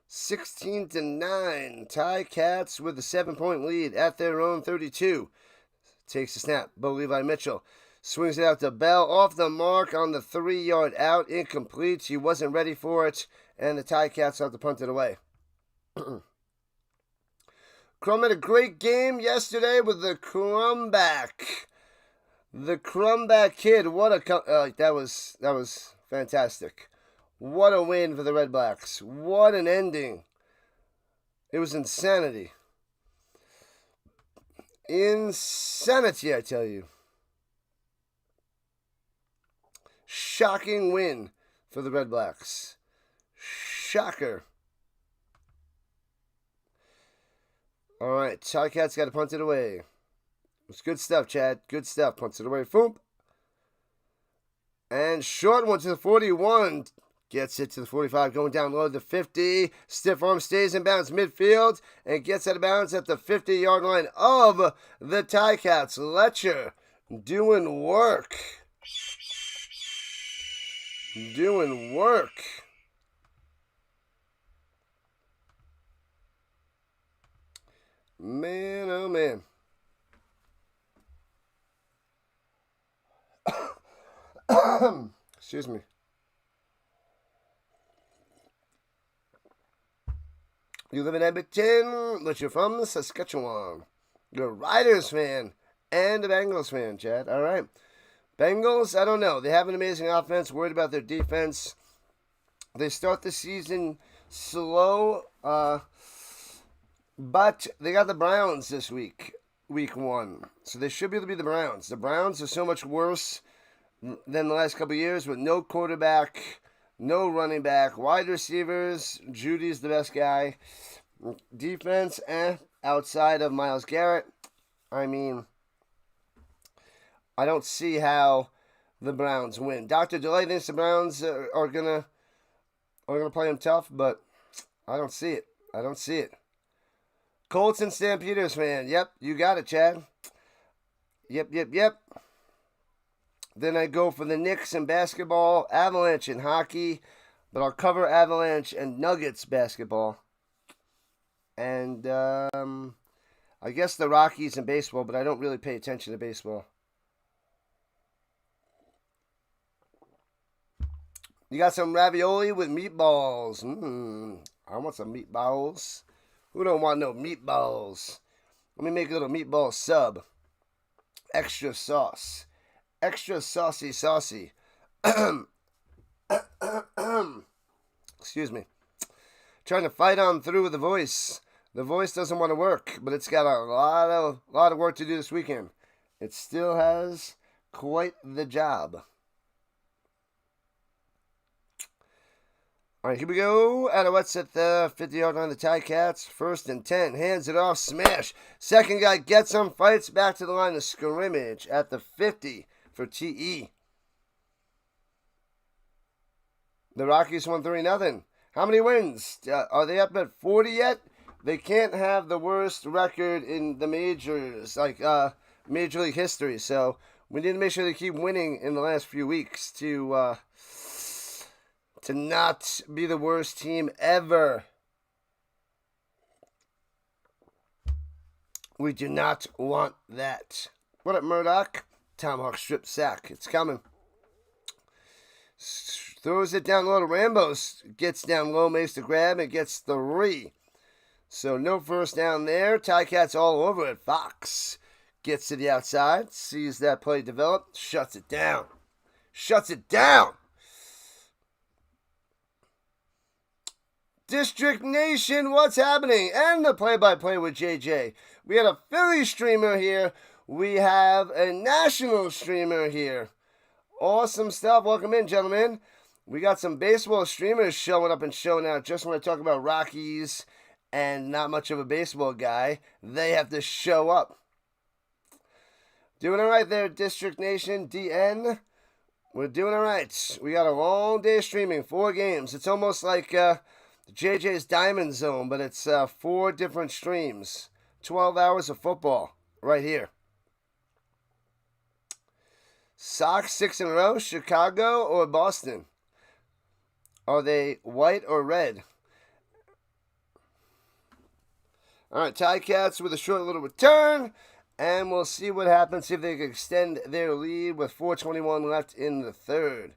A: 16-9. Ticats with a 7-point lead at their own 32. Takes the snap. Bo Levi Mitchell swings it out to Bell. Off the mark on the 3-yard out. Incomplete. He wasn't ready for it. And the Ticats have to punt it away. Crum had a great game yesterday with the Crumback. The Crumback kid. What a that was fantastic. What a win for the Red Blacks. What an ending. It was insanity. Insanity, I tell you. Shocking win for the Red Blacks. Shocker. All right, Ticats got to punt it away. It's good stuff, Chad. Good stuff. Punts it away. Foop. And short one to the 41. Gets it to the 45. Going down low to the 50. Stiff arm stays in bounds midfield. And gets out of bounds at the 50-yard line of the Ticats. Letcher doing work. Doing work. Man, oh man. Excuse me. You live in Edmonton, but you're from Saskatchewan. You're a Riders fan and a Bengals fan, Chad. All right. Bengals, I don't know. They have an amazing offense. Worried about their defense. They start the season slow, but they got the Browns this week, week 1. So they should be able to be the Browns. The Browns are so much worse than the last couple of years with no quarterback, no running back, wide receivers. Judy's the best guy. Defense, outside of Myles Garrett. I mean, I don't see how the Browns win. Dr. DeLay thinks the Browns are gonna play them tough, but I don't see it. I don't see it. Colts and Stampeders fan. Yep, you got it, Chad. Yep. Then I go for the Knicks in basketball, Avalanche in hockey, but I'll cover Avalanche and Nuggets basketball. And I guess the Rockies in baseball, but I don't really pay attention to baseball. You got some ravioli with meatballs. I want some meatballs. Who don't want no meatballs? Let me make a little meatball sub. Extra sauce. Extra saucy. Excuse me. Trying to fight on through with the voice. The voice doesn't want to work, but it's got a lot of work to do this weekend. It still has quite the job. All right, here we go. Alouettes at the 50-yard line. The Ticats. 1st and 10. Hands it off. Smash. Second guy gets him. Fights back to the line of scrimmage at the 50 for TE. The Rockies won 3-0. How many wins? Are they up at 40 yet? They can't have the worst record in the majors, like Major League history. So we need to make sure they keep winning in the last few weeks to not be the worst team ever. We do not want that. What up, Murdoch? Tomahawk strip sack. It's coming. Throws it down low to Rambos. Gets down low, makes the grab, and gets 3. So no first down there. Ticats all over it. Fox gets to the outside. Sees that play develop. Shuts it down. District Nation, what's happening? And the play-by-play with JJ. We had a Philly streamer here. We have a national streamer here. Awesome stuff. Welcome in, gentlemen. We got some baseball streamers showing up and showing out. Just want to talk about Rockies and not much of a baseball guy. They have to show up. Doing all right there, District Nation, DN. We're doing all right. We got a long day streaming, 4 games. It's almost like JJ's Diamond Zone, but it's 4 different streams. 12 hours of football right here. Sox 6 in a row, Chicago or Boston? Are they white or red? All right, Ticats with a short little return, and we'll see what happens, see if they can extend their lead with 4:21 left in the 3rd.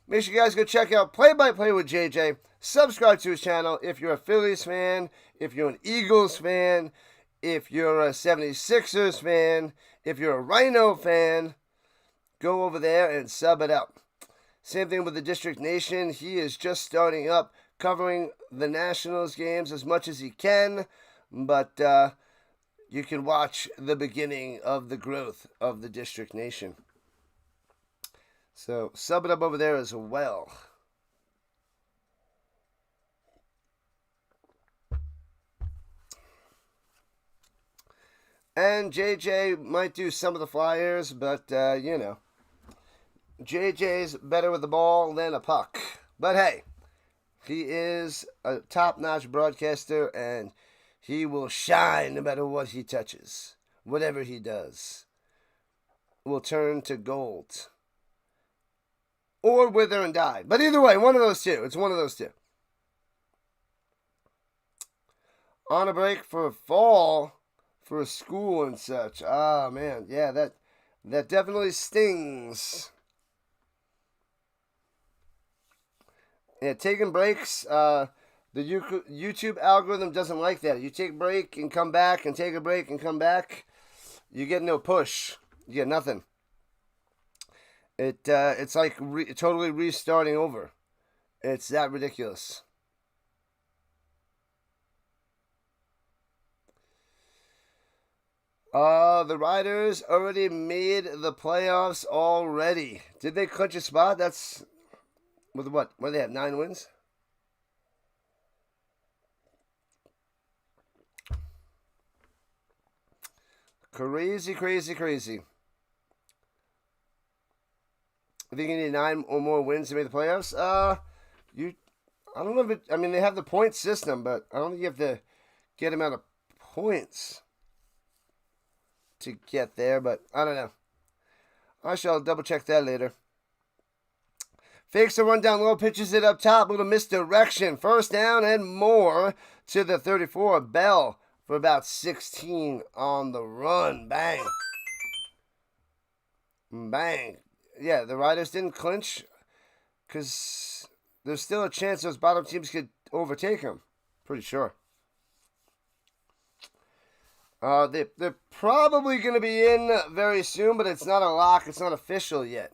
A: Make sure you guys go check out Play-by-Play with JJ. Subscribe to his channel if you're a Phillies fan, if you're an Eagles fan, if you're a 76ers fan, if you're a RHINO fan. Go over there and sub it up. Same thing with the District Nation. He is just starting up, covering the Nationals games as much as he can, but you can watch the beginning of the growth of the District Nation. So sub it up over there as well. And JJ might do some of the flyers, but, you know, JJ's better with the ball than a puck. But hey, he is a top-notch broadcaster, and he will shine no matter what he touches. Whatever he does will turn to gold. Or wither and die. But either way, one of those two. It's one of those two. On a break for fall, for school and such. Ah, man. Yeah, that definitely stings. Yeah, taking breaks. The YouTube algorithm doesn't like that. You take a break and come back, and take a break and come back. You get no push. You get nothing. It's like totally restarting over. It's that ridiculous. The Riders already made the playoffs already. Did they clinch a spot? That's with what? What do they have? 9 wins? Crazy, crazy, crazy. I think you need 9 or more wins to make the playoffs. I don't know if it. I mean, they have the point system, but I don't think you have to get them out of points to get there. But I don't know. I shall double check that later. Fakes a run down low, pitches it up top, little misdirection. First down and more to the 34. Bell for about 16 on the run. Bang. Bang. Yeah, the Riders didn't clinch because there's still a chance those bottom teams could overtake them. Pretty sure. They're probably going to be in very soon, but it's not a lock. It's not official yet.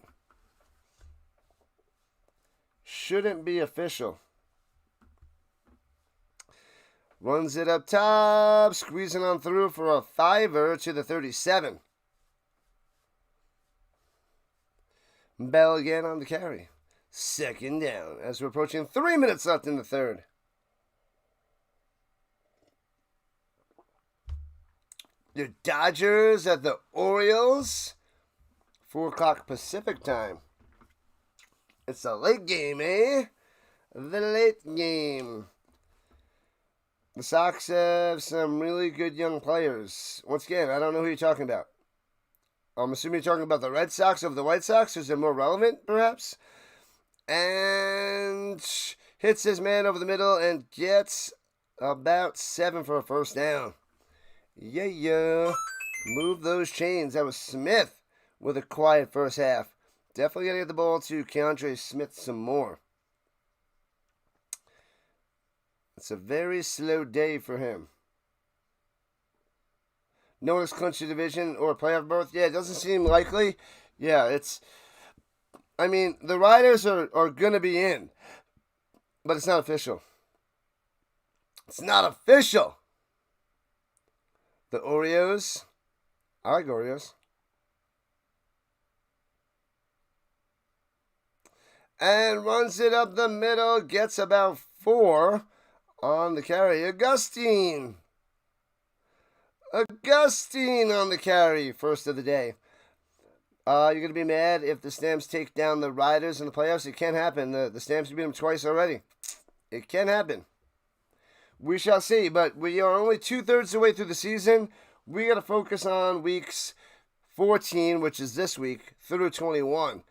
A: Shouldn't be official. Runs it up top, squeezing on through for a 5er to the 37. Bell again on the carry. Second down as we're approaching 3 minutes left in the third. The Dodgers at the Orioles. 4 o'clock Pacific time. It's a late game, eh? The late game. The Sox have some really good young players. Once again, I don't know who you're talking about. I'm assuming you're talking about the Red Sox over the White Sox. Is it more relevant, perhaps? And hits his man over the middle and gets about 7 for a first down. Yeah. Move those chains. That was Smith with a quiet first half. Definitely got to get the ball to Keandre Smith some more. It's a very slow day for him. No one has clinched a division or a playoff berth. Yeah, it doesn't seem likely. Yeah, I mean, the Riders are going to be in, but it's not official. It's not official. The Oreos. I like Oreos. And runs it up the middle. Gets about 4 on the carry. Augustine on the carry. First of the day. You're going to be mad if the Stamps take down the Riders in the playoffs. It can happen. The Stamps beat them twice already. It can happen. We shall see. But we are only 2/3 of the way through the season. We got to focus on weeks 14, which is this week, through 21.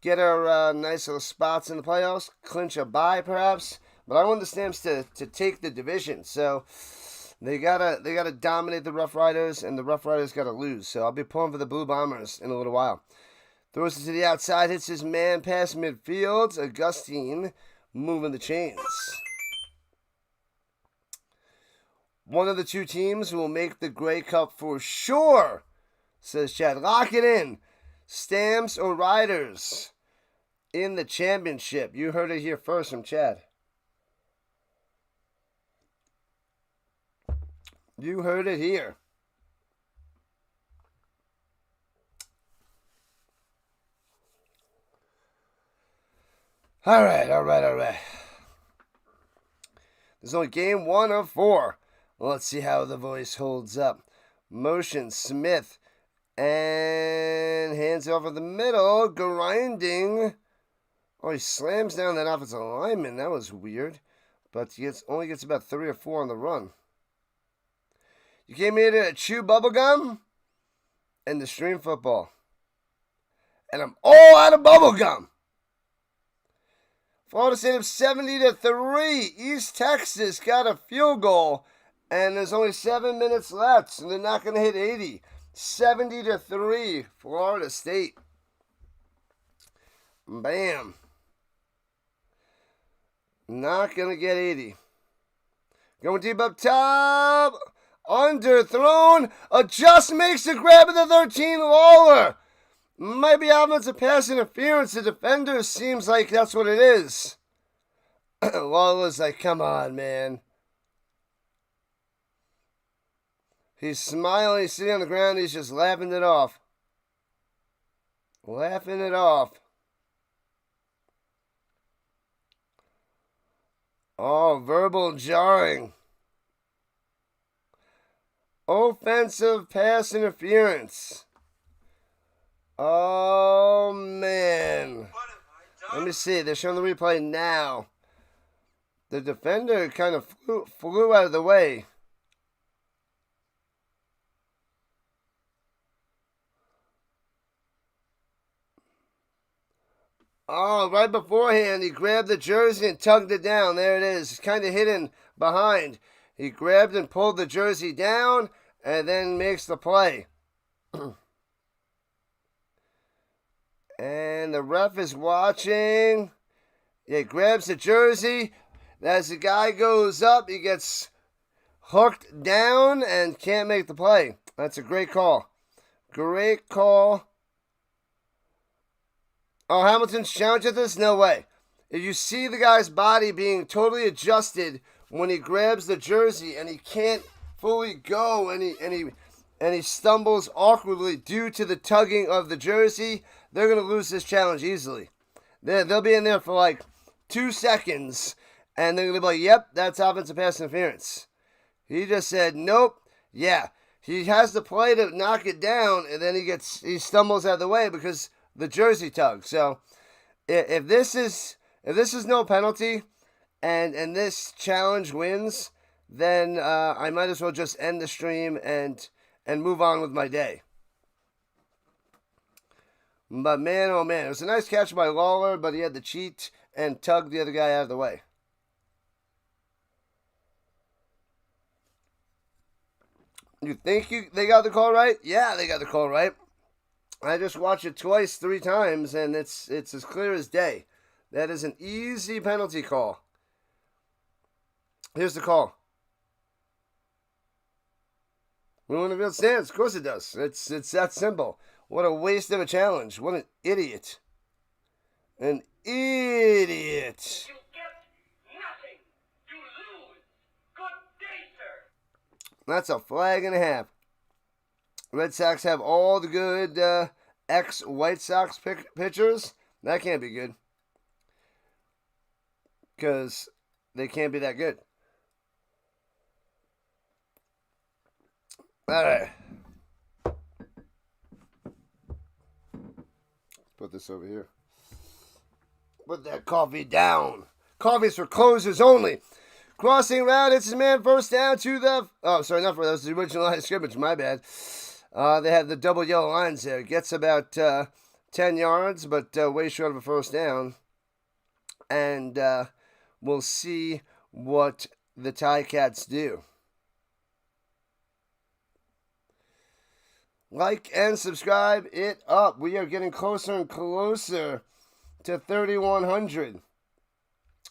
A: Get our nice little spots in the playoffs. Clinch a bye, perhaps. But I want the Stamps to take the division. So they gotta dominate the Rough Riders, and the Rough Riders gotta lose. So I'll be pulling for the Blue Bombers in a little while. Throws it to the outside, hits his man past midfield. Augustine moving the chains. One of the two teams will make the Grey Cup for sure, says Chad. Lock it in. Stamps or Riders in the championship. You heard it here first from Chad. You heard it here. All right. There's only game 1 of 4. Let's see how the voice holds up. Motion Smith and hands over the middle, grinding. Oh, he slams down that offensive lineman. That was weird. But he only gets about 3 or 4 on the run. You came here to chew bubblegum and to stream football. And I'm all out of bubblegum. Florida State up 70-3. East Texas got a field goal. And there's only 7 minutes left. And they're not going to hit 80. 70-3. Florida State. Bam. Not going to get 80. Going deep up top. Underthrown. Just makes the grab of the 13. Lawler. Might be offensive pass interference. The defender seems like that's what it is. Lawler's like, come on, man. He's smiling. He's sitting on the ground. He's just laughing it off. Laughing it off. Oh, verbal jarring. Offensive pass interference. Oh, man. Let me see. They're showing the replay now. The defender kind of flew out of the way. Oh, right beforehand, he grabbed the jersey and tugged it down. There it is. It's kind of hidden behind. He grabbed and pulled the jersey down and then makes the play. And the ref is watching. He grabs the jersey. As the guy goes up, he gets hooked down and can't make the play. That's a great call. Great call. Oh, Hamilton's challenge at this? No way. If you see the guy's body being totally adjusted when he grabs the jersey and he can't fully go and he stumbles awkwardly due to the tugging of the jersey, they're going to lose this challenge easily. They'll be in there for like 2 seconds and they're going to be like, yep, that's offensive pass interference. He just said, nope, yeah. He has the play to knock it down and then he stumbles out of the way because the jersey tug. So if this is no penalty and this challenge wins, then I might as well just end the stream and move on with my day. But man, oh man, it was a nice catch by Lawler, but he had to cheat and tug the other guy out of the way. You think they got the call right? Yeah, they got the call right. I just watched it twice, 3 times, and it's as clear as day. That is an easy penalty call. Here's the call. We want to field stands. Of course it does. It's that simple. What a waste of a challenge. What an idiot. An idiot.
B: You get nothing. You lose. Good day, sir.
A: That's a flag and a half. Red Sox have all the good ex-White Sox pitchers. That can't be good. Because they can't be that good. All right. Put this over here. Put that coffee down. Coffee's for closers only. Crossing route, it's his man first down to the... Oh, sorry, not for that was the original line of scrimmage. My bad. They had the double yellow lines there. Gets about 10 yards, but way short of a first down. And we'll see what the Ticats do. Like and subscribe it up. We are getting closer and closer to 3,100.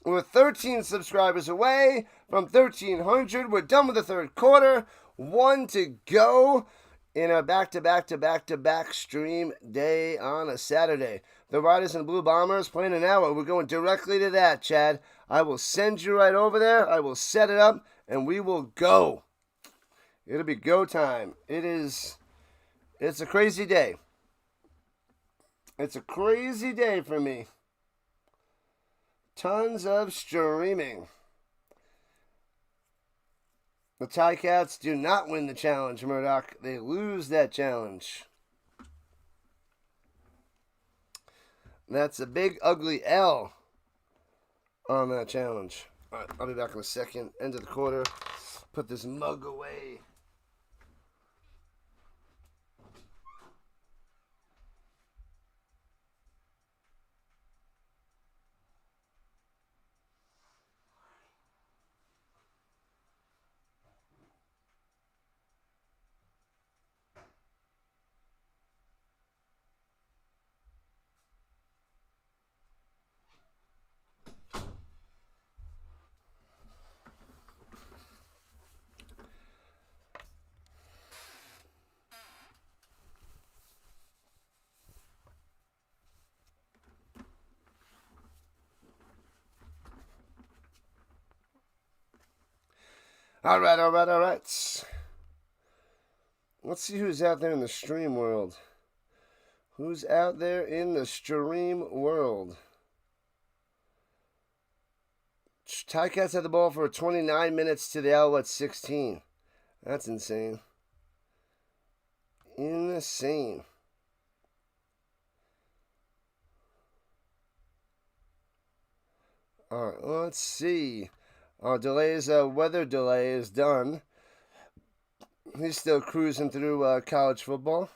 A: We're 13 subscribers away from 1,300. We're done with the third quarter. 1 to go in a back-to-back stream day on a Saturday. The Riders and Blue Bombers playing an hour. We're going directly to that, Chad. I will send you right over there. I will set it up, and we will go. It'll be go time. It's a crazy day. It's a crazy day for me. Tons of streaming. The Ticats do not win the challenge, Murdoch. They lose that challenge. That's a big, ugly L on that challenge. All right, I'll be back in a second. End of the quarter. Put this mug away. All right, all right, all right. Let's see who's out there in the stream world. Who's out there in the stream world? Ticats had the ball for 29 minutes to the Alouettes 16. That's insane. Insane. All right, let's see. Our weather delay is done. He's still cruising through college football.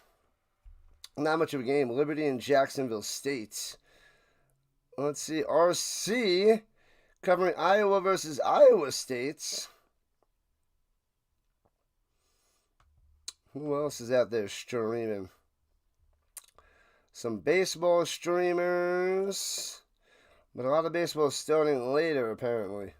A: Not much of a game. Liberty and Jacksonville State. Let's see. RC covering Iowa versus Iowa State. Who else is out there streaming? Some baseball streamers. But a lot of baseball is starting later, apparently.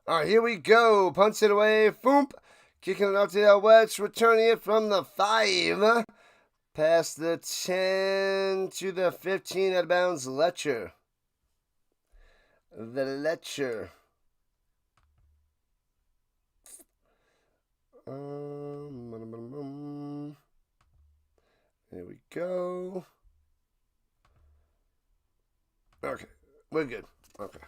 A: All right, here we go. Punts it away. Foomp. Kicking it out to the Alouettes. Returning it from the 5. Past the 10 to the 15 out of bounds. Letcher. The Letcher. There we go. Okay, we're good. Okay.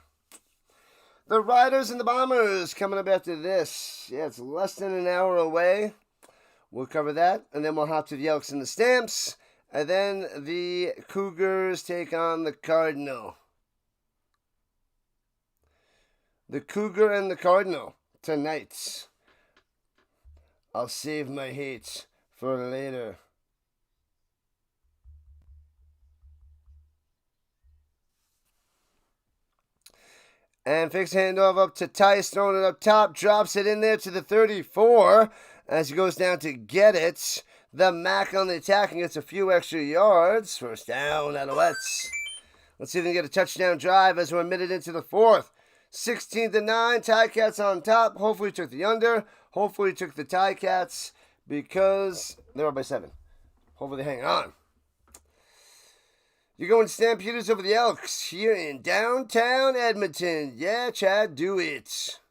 A: The Riders and the Bombers coming up after this. Yeah, it's less than an hour away. We'll cover that, and then we'll hop to the Elks and the Stamps, and then the Cougars take on the Cardinal. The Cougar and the Cardinal tonight. I'll save my hate for later. And fakes handoff up to Tice, throwing it up top, drops it in there to the 34 as he goes down to get it. The Mac on the attack and gets a few extra yards. First down, Alouettes. Let's see if they can get a touchdown drive as we're admitted into the 4th. 16-9, Ticats on top. Hopefully took the under. Hopefully took the Ticats because they're up by 7. Hopefully they hang on. You're going Stampeders over the Elks here in downtown Edmonton. Yeah, Chad, do it.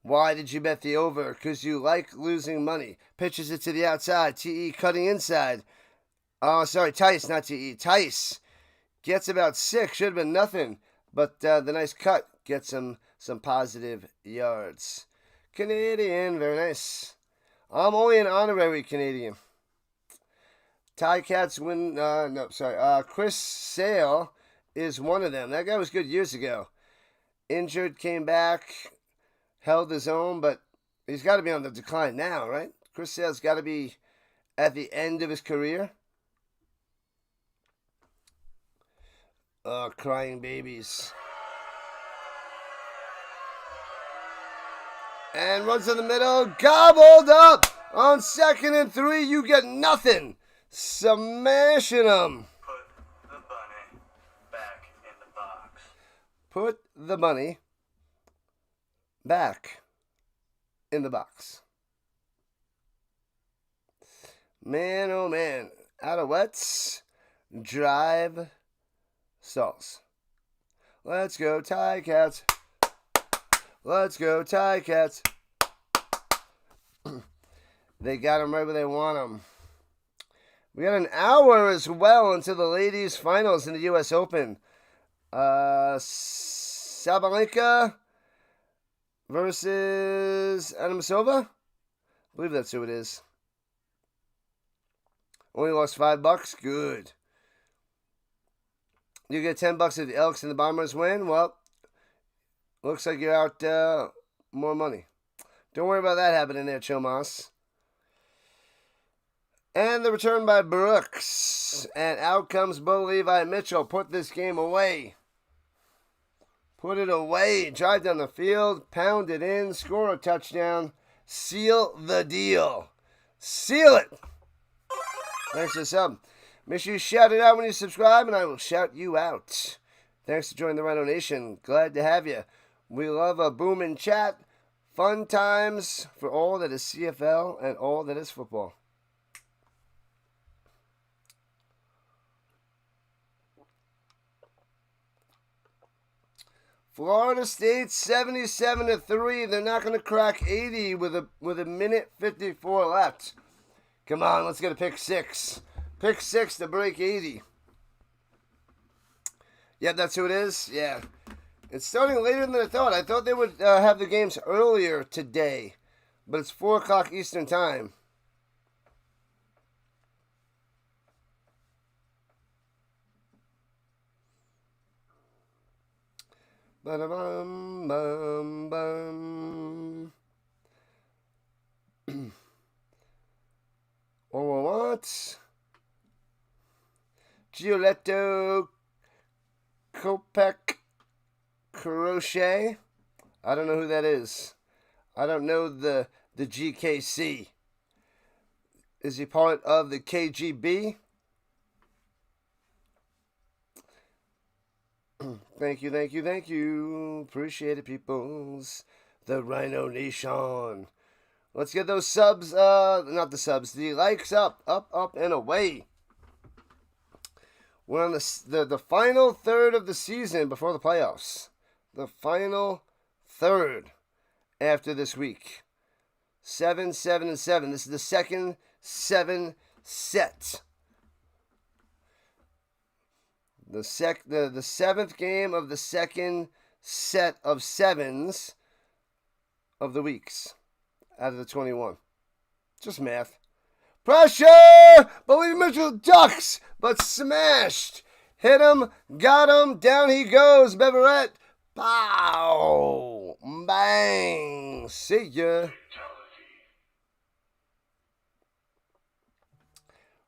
A: Why did you bet the over? Because you like losing money. Pitches it to the outside. TE cutting inside. Oh, sorry, Tice, not TE. Tice gets about 6. Should have been nothing. But the nice cut gets him some positive yards. Canadian, very nice. I'm only an honorary Canadian. Ticats win, Chris Sale is one of them. That guy was good years ago. Injured, came back, held his own, but he's got to be on the decline now, right? Chris Sale's got to be at the end of his career. Crying babies. And runs in the middle, gobbled up on 2nd and 3. You get nothing. Smashing them.
B: Put the bunny back in the box.
A: Put the bunny back in the box. Man, oh man. Alouettes drive stalls. Let's go Ticats. Let's go Ticats. They got them right where they want them. We got an hour as well until the ladies' finals in the U.S. Open. Sabalenka versus Adamsova. I believe that's who it is. Only lost $5. Good. You get $10 if the Elks and the Bombers win. Well, looks like you're out more money. Don't worry about that happening there, Chilmas. And the return by Brooks. And out comes Bo Levi Mitchell. Put this game away. Put it away. Drive down the field. Pound it in. Score a touchdown. Seal the deal. Seal it. Thanks for the sub. Make sure you shout it out when you subscribe, and I will shout you out. Thanks for joining the RHINO Nation. Glad to have you. We love a booming chat. Fun times for all that is CFL and all that is football. Florida State 77-3. They're not going to crack 80 with a minute 54 left. Come on, let's get a pick six. Pick six to break 80. Yep, that's who it is. Yeah. It's starting later than I thought. I thought they would have the games earlier today. But it's 4 o'clock Eastern time. Ba-da-bum-bum-bum. What? Gioletto Kopech Crochet. I don't know who that is. I don't know the GKC. Is he part of the KGB? Thank you. Appreciate it, peoples. The RHINO Nation. Let's get those subs, not the subs, the likes up, and away. We're on the final third of the season before the playoffs. The final third after this week. 7, 7, and 7. This is the second 7 set. The seventh game of the second set of 7s of the weeks out of the 21. Just math. Pressure! Believe Mitchell ducks, but smashed. Hit him, got him, down he goes. Beverett. Pow! Bang! See ya.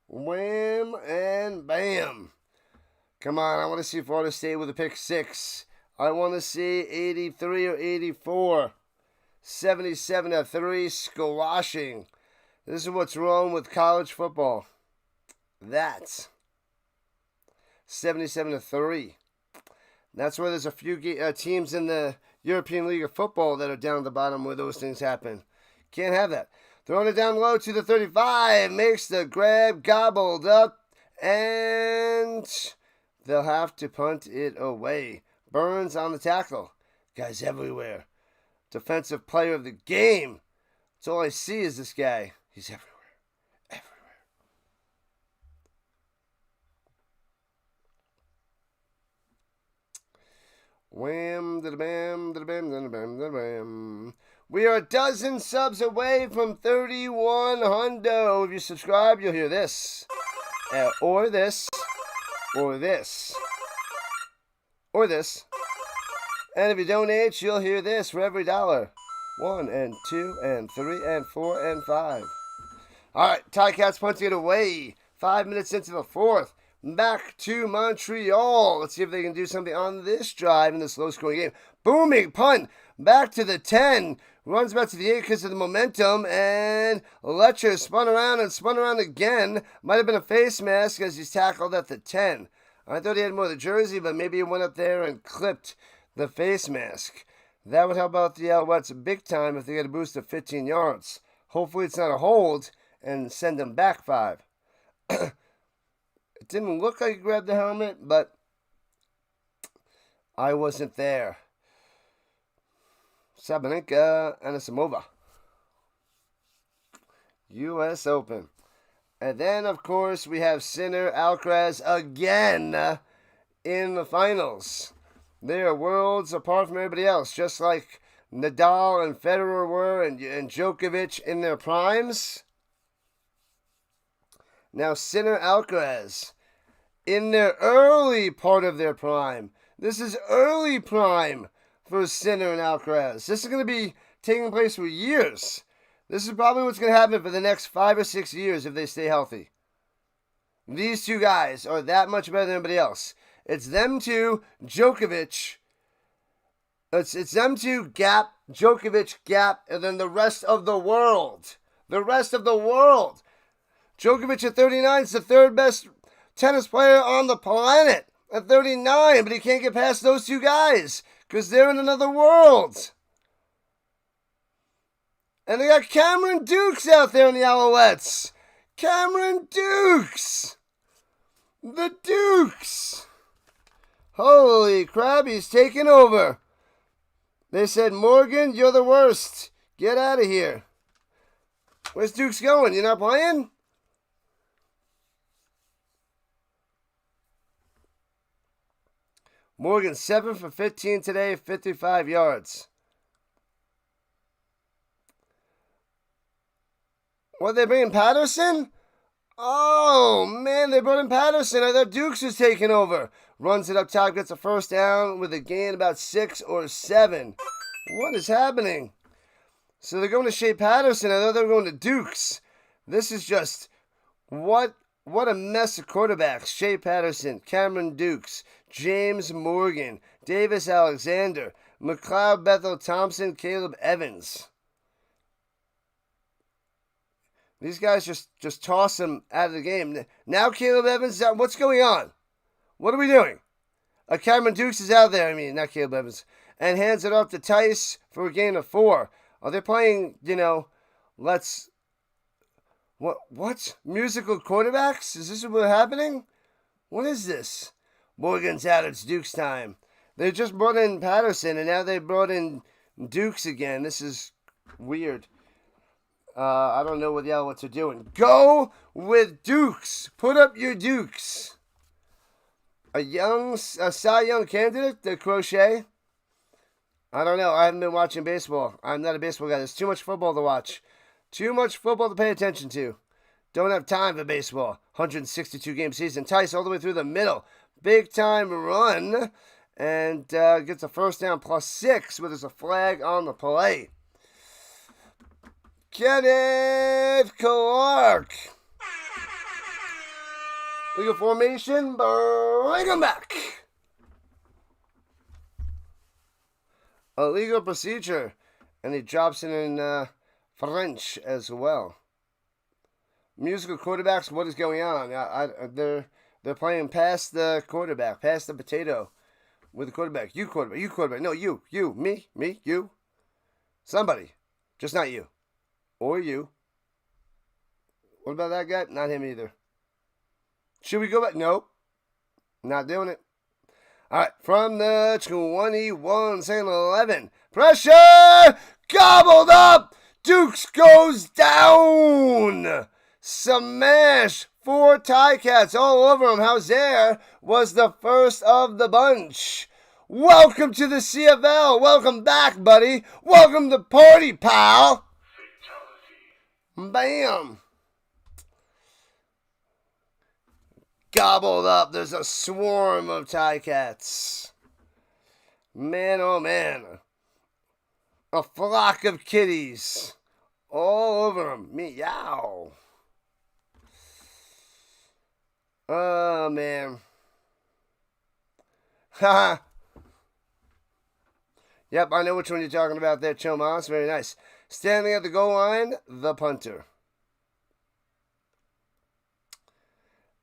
A: Wham and bam. Come on, I want to see Florida State with a pick 6. I want to see 83 or 84. 77-3 squashing. This is what's wrong with college football. That's 77-3. That's where there's a few teams in the European League of Football that are down at the bottom where those things happen. Can't have that. Throwing it down low to the 35. Makes the grab, gobbled up, and they'll have to punt it away. Burns on the tackle. Guys everywhere. Defensive player of the game. That's all I see is this guy. He's everywhere. Wham, da-da-bam, da-da-bam, da-da-bam, da-da-bam. We are a dozen subs away from 31 hundo. If you subscribe, you'll hear this. Or this. Or this. Or this. And if you donate, you'll hear this for every $1. 1 and 2 and 3 and 4 and 5. All right, Ticats punting it away. 5 minutes into the fourth. Back to Montreal. Let's see if they can do something on this drive in this low-scoring game. Booming punt. Back to the 10. Runs back to the 8 because of the momentum. And Letcher spun around and spun around again. Might have been a face mask as he's tackled at the 10. I thought he had more of the jersey, but maybe he went up there and clipped the face mask. That would help out the Alouettes big time if they get a boost of 15 yards. Hopefully it's not a hold and send them back 5. It didn't look like he grabbed the helmet, but I wasn't there. Sabalenka Anisimova. U.S. Open. And then, of course, we have Sinner Alcaraz again in the finals. They are worlds apart from everybody else, just like Nadal and Federer were and Djokovic in their primes. Now, Sinner Alcaraz in their early part of their prime. This is early prime for Sinner and Alcaraz. This is going to be taking place for years. This is probably what's going to happen for the next 5 or 6 years if they stay healthy. These two guys are that much better than anybody else. It's them two, Djokovic. It's them two, Gap, Djokovic, Gap, and then the rest of the world. The rest of the world. Djokovic at 39 is the third best tennis player on the planet at 39, but he can't get past those two guys because they're in another world. And they got Cameron Dukes out there in the Alouettes. Cameron Dukes. The Dukes. Holy crap, he's taking over. They said, Morgan, you're the worst. Get out of here. Where's Dukes going? You're not playing? Morgan, 7 for 15 today, 55 yards. What, they bringing Patterson? Oh, man, they brought in Patterson. I thought Dukes was taking over. Runs it up top, gets a first down with a gain about 6 or 7. What is happening? So they're going to Shea Patterson. I thought they were going to Dukes. This is just, what a mess of quarterbacks. Shea Patterson, Cameron Dukes, James Morgan, Davis Alexander, McLeod Bethel Thompson, Caleb Evans. These guys just toss him out of the game. Now Caleb Evans, what's going on? What are we doing? Cameron Dukes is out there. I mean, not Caleb Evans. And hands it off to Tice for a gain of 4. Are they playing, what? Musical quarterbacks? Is this what's happening? What is this? Morgan's out. It's Dukes time. They just brought in Patterson, and now they brought in Dukes again. This is weird. I don't know what the Alouettes are doing. Go with Dukes. Put up your Dukes. A Cy Young candidate, the Crochet. I don't know. I haven't been watching baseball. I'm not a baseball guy. There's too much football to watch. Too much football to pay attention to. Don't have time for baseball. 162 game season. Tice all the way through the middle. Big time run. And gets a first down +6, but there's a flag on the play. Kenneth Clark. Legal formation. Bring him back. Illegal procedure. And he drops it in French as well. Musical quarterbacks, what is going on? They're playing past the quarterback, past the potato with the quarterback. You quarterback. No, you, me, you. Somebody. Just not you. Or you. What about that guy? Not him either. Should we go back? Nope. Not doing it. All right, from the 21, second 11. Pressure! Gobbled up! Dukes goes down! Smash! 4 Ticats all over him. Hauser was the first of the bunch. Welcome to the CFL. Welcome back, buddy. Welcome to party, pal. Bam! Gobbled up. There's a swarm of Ticats. Man, oh man. A flock of kitties. All over them. Meow. Oh, man. Haha. Yep, I know which one you're talking about there, Chomas. Very nice. Standing at the goal line, the punter.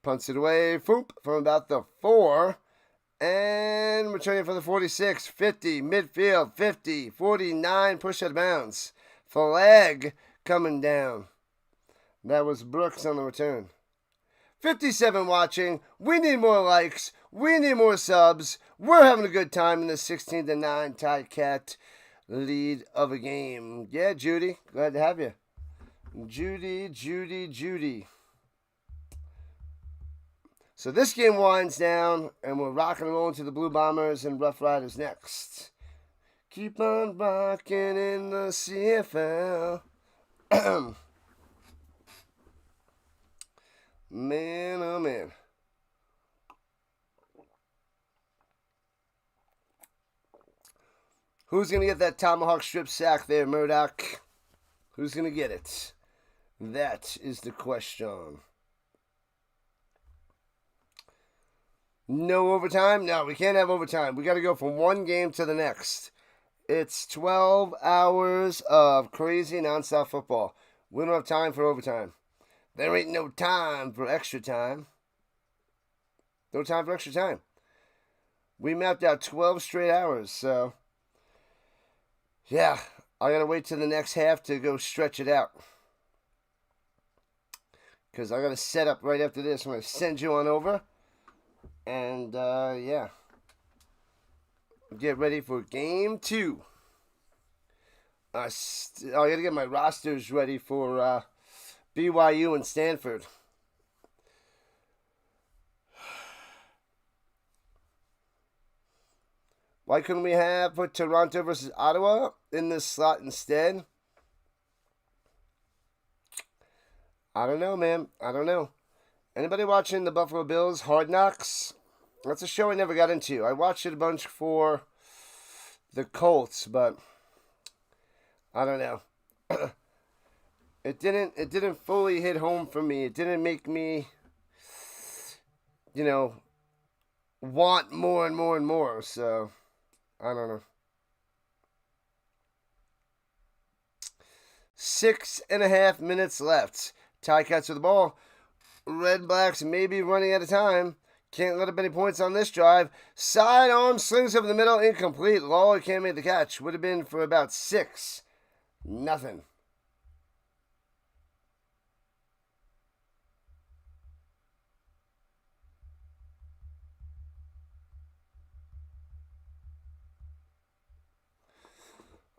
A: Punts it away, from about the 4. And returning for the 46, 50, midfield, 50, 49, push out of bounds. Flag coming down. That was Brooks on the return. 57 watching. We need more likes. We need more subs. We're having a good time in the 16-9 Tigecat lead of a game. Yeah, Judy. Glad to have you. Judy. So this game winds down, and we're rocking and rolling to the Blue Bombers and Rough Riders next. Keep on rocking in the CFL. Man, oh man. Who's going to get that tomahawk strip sack there, Murdoch? Who's going to get it? That is the question. No overtime? No, we can't have overtime. We got to go from one game to the next. It's 12 hours of crazy nonstop football. We don't have time for overtime. There ain't no time for extra time. No time for extra time. We mapped out 12 straight hours, so yeah, I got to wait till the next half to go stretch it out. Because I got to set up right after this. I'm going to send you on over. And, yeah. Get ready for game 2. I got to get my rosters ready for BYU and Stanford. Why couldn't we have put Toronto versus Ottawa in this slot instead? I don't know, man. I don't know. Anybody watching the Buffalo Bills Hard Knocks? That's a show I never got into. I watched it a bunch for the Colts, but I don't know. It didn't fully hit home for me. It didn't make me, want more and more and more. So I don't know. 6.5 minutes left. Ticats with the ball. Red Blacks may be running out of time. Can't let up any points on this drive. Sidearm slings over the middle. Incomplete. Lawler can't make the catch. Would have been for about 6. Nothing.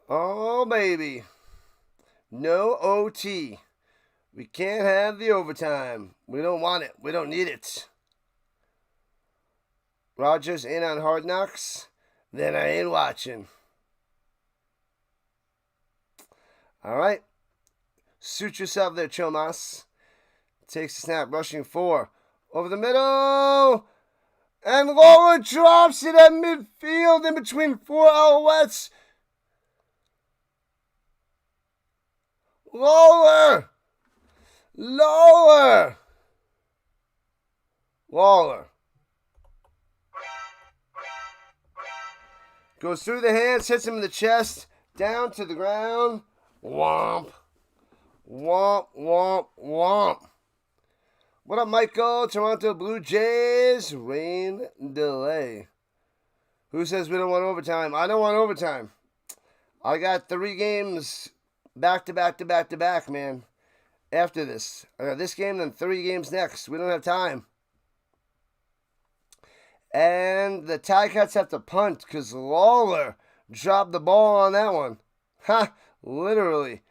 A: Oh, baby. No OT. We can't have the overtime. We don't want it. We don't need it. Rogers in on Hard Knocks? Then I ain't watching. All right. Suit yourself there, Chomas. Takes the snap, rushing 4. Over the middle. And Lower drops it at midfield in between 4 Alouettes. Lower. Waller. Goes through the hands, hits him in the chest, down to the ground. Womp. What up, Michael? Toronto Blue Jays. Rain delay. Who says we don't want overtime? I don't want overtime. I got 3 games back to back, man. After this. I got this game, then 3 games next. We don't have time. And the Ticats have to punt because Lawler dropped the ball on that one. Ha! Literally.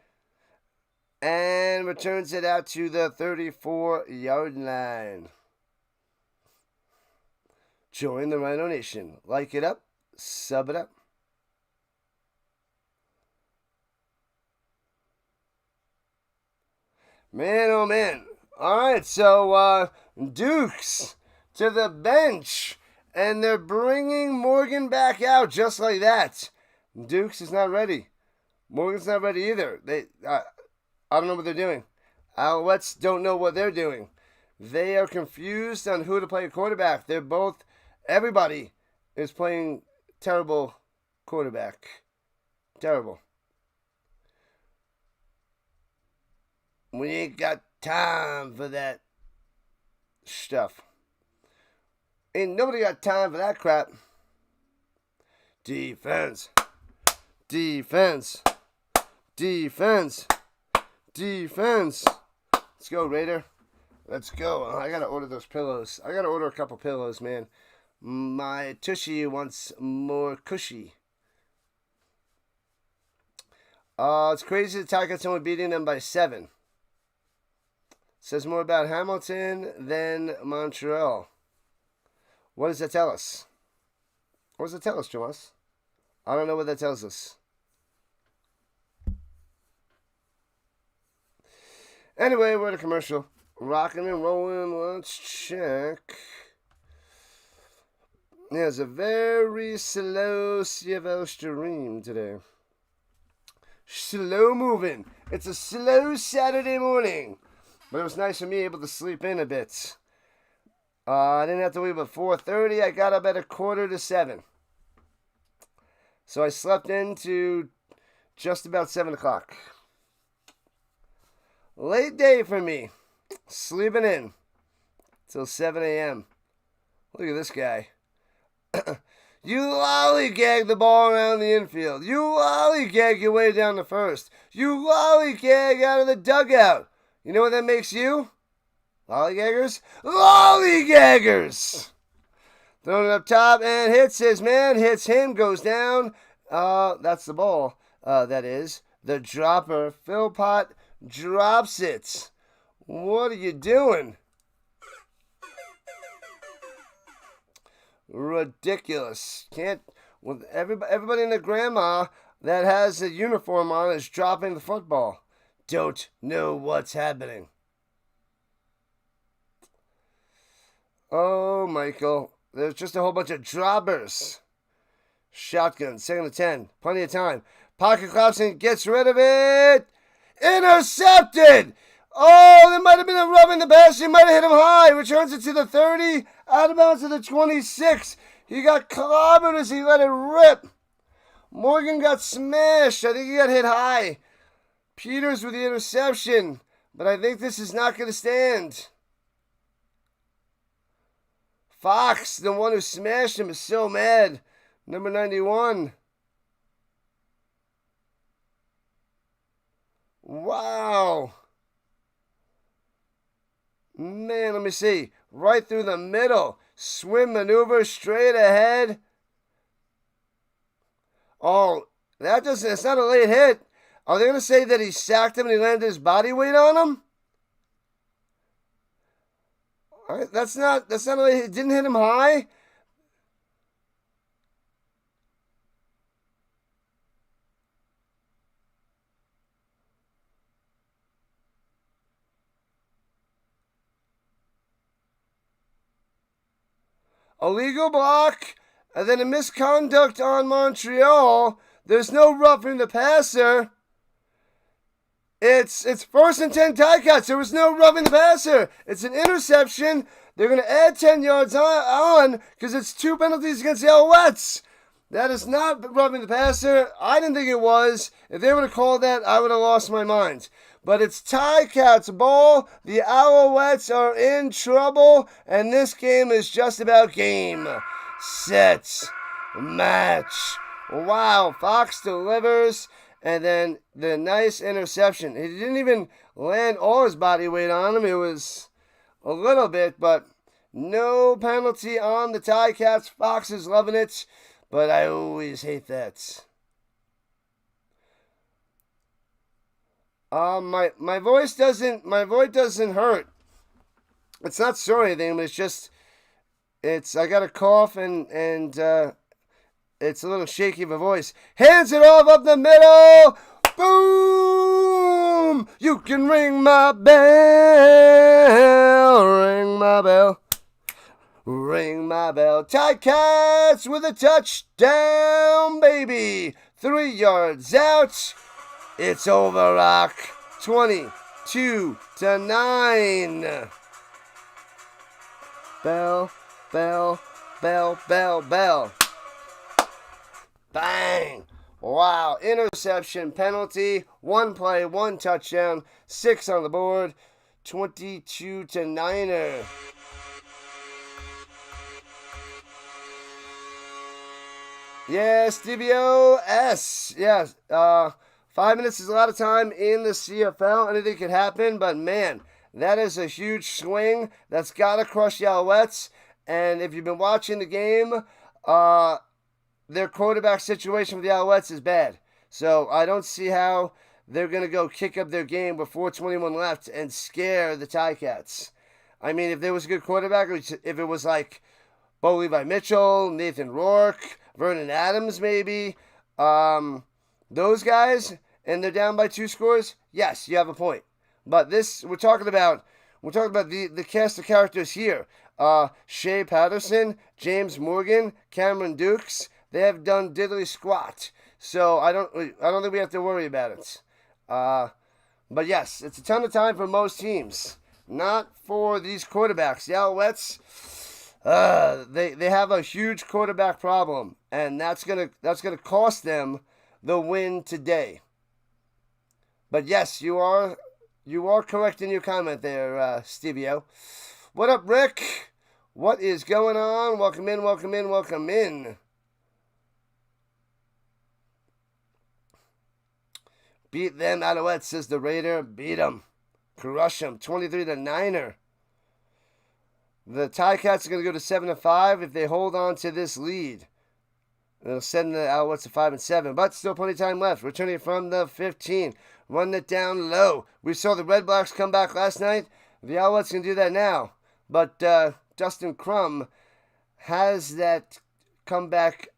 A: And returns it out to the 34-yard line. Join the RHINO Nation. Like it up. Sub it up. Man, oh man. All right, so Dukes to the bench. And they're bringing Morgan back out just like that. Dukes is not ready. Morgan's not ready either. I don't know what they're doing. Alouettes don't know what they're doing. They are confused on who to play quarterback. Everybody is playing terrible quarterback. Terrible. We ain't got time for that stuff. Ain't nobody got time for that crap. Defense. Let's go, Raider. Let's go. I gotta order those pillows. I gotta order a couple pillows, man. My tushy wants more cushy. It's crazy the Tigers only beating them by 7. Says more about Hamilton than Montreal. What does that tell us? What does that tell us, Jomas? I don't know what that tells us. Anyway, we're at a commercial. Rocking and rolling. Let's check. Yeah, it's a very slow CFL stream today. Slow moving. It's a slow Saturday morning. But it was nice for me able to sleep in a bit. I didn't have to leave at 4:30. I got up at 6:45. So I slept into just about 7 o'clock. Late day for me. Sleeping in till 7 a.m. Look at this guy. You lollygag the ball around the infield. You lollygag your way down to first. You lollygag out of the dugout. You know what that makes you? Lollygaggers? Lollygaggers! Throwing it up top and hits his man. Hits him. Goes down. That's the ball. That is. the dropper. Philpott drops it. What are you doing? Ridiculous. Can't. With everybody and their grandma that has a uniform on is dropping the football. Don't know what's happening. Oh, Michael. There's just a whole bunch of droppers. Shotgun, 2nd and 10. Plenty of time. Pocket Clapson gets rid of it. Intercepted! Oh, there might have been a rub in the pass. He might have hit him high. Returns it to the 30. Out of bounds to the 26. He got clobbered as he let it rip. Morgan got smashed. I think he got hit high. Peters with the interception. But I think this is not going to stand. Fox, the one who smashed him, is so mad. Number 91. Wow. Man, let me see. Right through the middle. Swim maneuver straight ahead. Oh, it's not a late hit. Are they going to say that he sacked him and he landed his body weight on him? All right, that's not a late hit. Didn't hit him high. Illegal block, and then a misconduct on Montreal. There's no roughing the passer. It's 1st and 10 Ticats. There was no roughing the passer. It's an interception. They're going to add 10 yards on because it's 2 penalties against the Alouettes. That is not roughing the passer. I didn't think it was. If they would have called that, I would have lost my mind. But it's Ticats ball. The Alouettes are in trouble, and this game is just about game, set, match. Wow, Fox delivers, and then the nice interception. He didn't even land all his body weight on him. It was a little bit, but no penalty on the Ticats. Fox is loving it, but I always hate that. My voice doesn't hurt. It's not sore or anything, but I got a cough and it's a little shaky of a voice. Hands it off up the middle. Boom! You can ring my bell. Ring my bell. Ring my bell. Ticats with a touchdown, baby. 3 yards out. It's over, Rock. 22-9. Bell, bell, bell, bell, bell. Bang. Wow. Interception, penalty. 1 play, 1 touchdown. 6 on the board. 22-9. Yes, DBO S. Yes. 5 minutes is a lot of time in the CFL. Anything could happen, but man, that is a huge swing. That's got to crush the Alouettes. And if you've been watching the game, their quarterback situation for the Alouettes is bad. So I don't see how they're going to go kick up their game with 4:21 left and scare the Ticats. I mean, if there was a good quarterback, if it was like Bo Levi Mitchell, Nathan Rourke, Vernon Adams maybe, those guys, and they're down by 2 scores, yes, you have a point. But this, we're talking about the cast of characters here. Shea Patterson, James Morgan, Cameron Dukes, they have done diddly squat. So I don't think we have to worry about it. But yes, it's a ton of time for most teams. Not for these quarterbacks. The Alouettes, they have a huge quarterback problem, and that's gonna cost them the win today. But yes, you are correct in your comment there, Stevie-O. What up, Rick? What is going on? Welcome in, welcome in, welcome in. Beat them, Alouettes, says the Raider. Beat them. Crush them. 23-9. The Ticats are going to go to 7-5 if they hold on to this lead. It'll send the Alouettes to 5-7, but still plenty of time left. Returning from the 15, running it down low. We saw the Red Blacks come back last night. The Alouettes can do that now, but Dustin Crum has that comeback,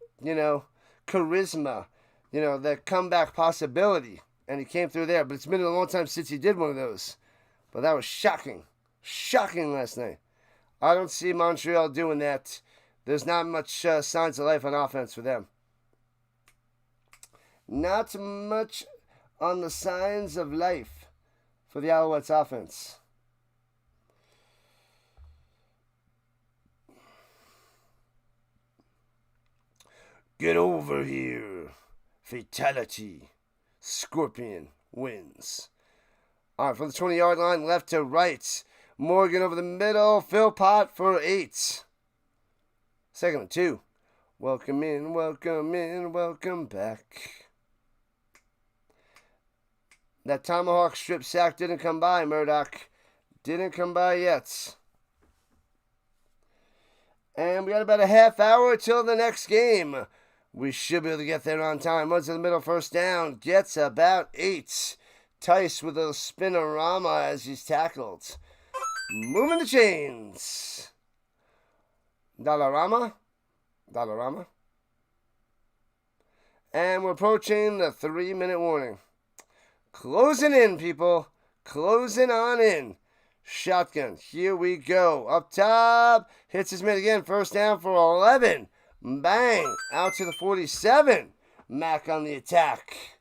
A: charisma, that comeback possibility, and he came through there. But it's been a long time since he did one of those. But that was shocking last night. I don't see Montreal doing that. There's not much signs of life on offense for them. Not much on the signs of life for the Alouettes offense. Get over here. Fatality. Scorpion wins. All right, from the 20-yard line, left to right. Morgan over the middle. Philpott for 8. 2nd and 2. Welcome in, welcome back. That tomahawk strip sack didn't come by, Murdoch. Didn't come by yet. And we got about a half hour till the next game. We should be able to get there on time. Runs in the middle, first down. Gets about 8. Tice with a spinorama as he's tackled. Moving the chains. Dollarama. And we're approaching the 3-minute warning. Closing in, people. Closing on in. Shotgun. Here we go. Up top. Hits his man again. First down for 11. Bang. Out to the 47. Mack on the attack.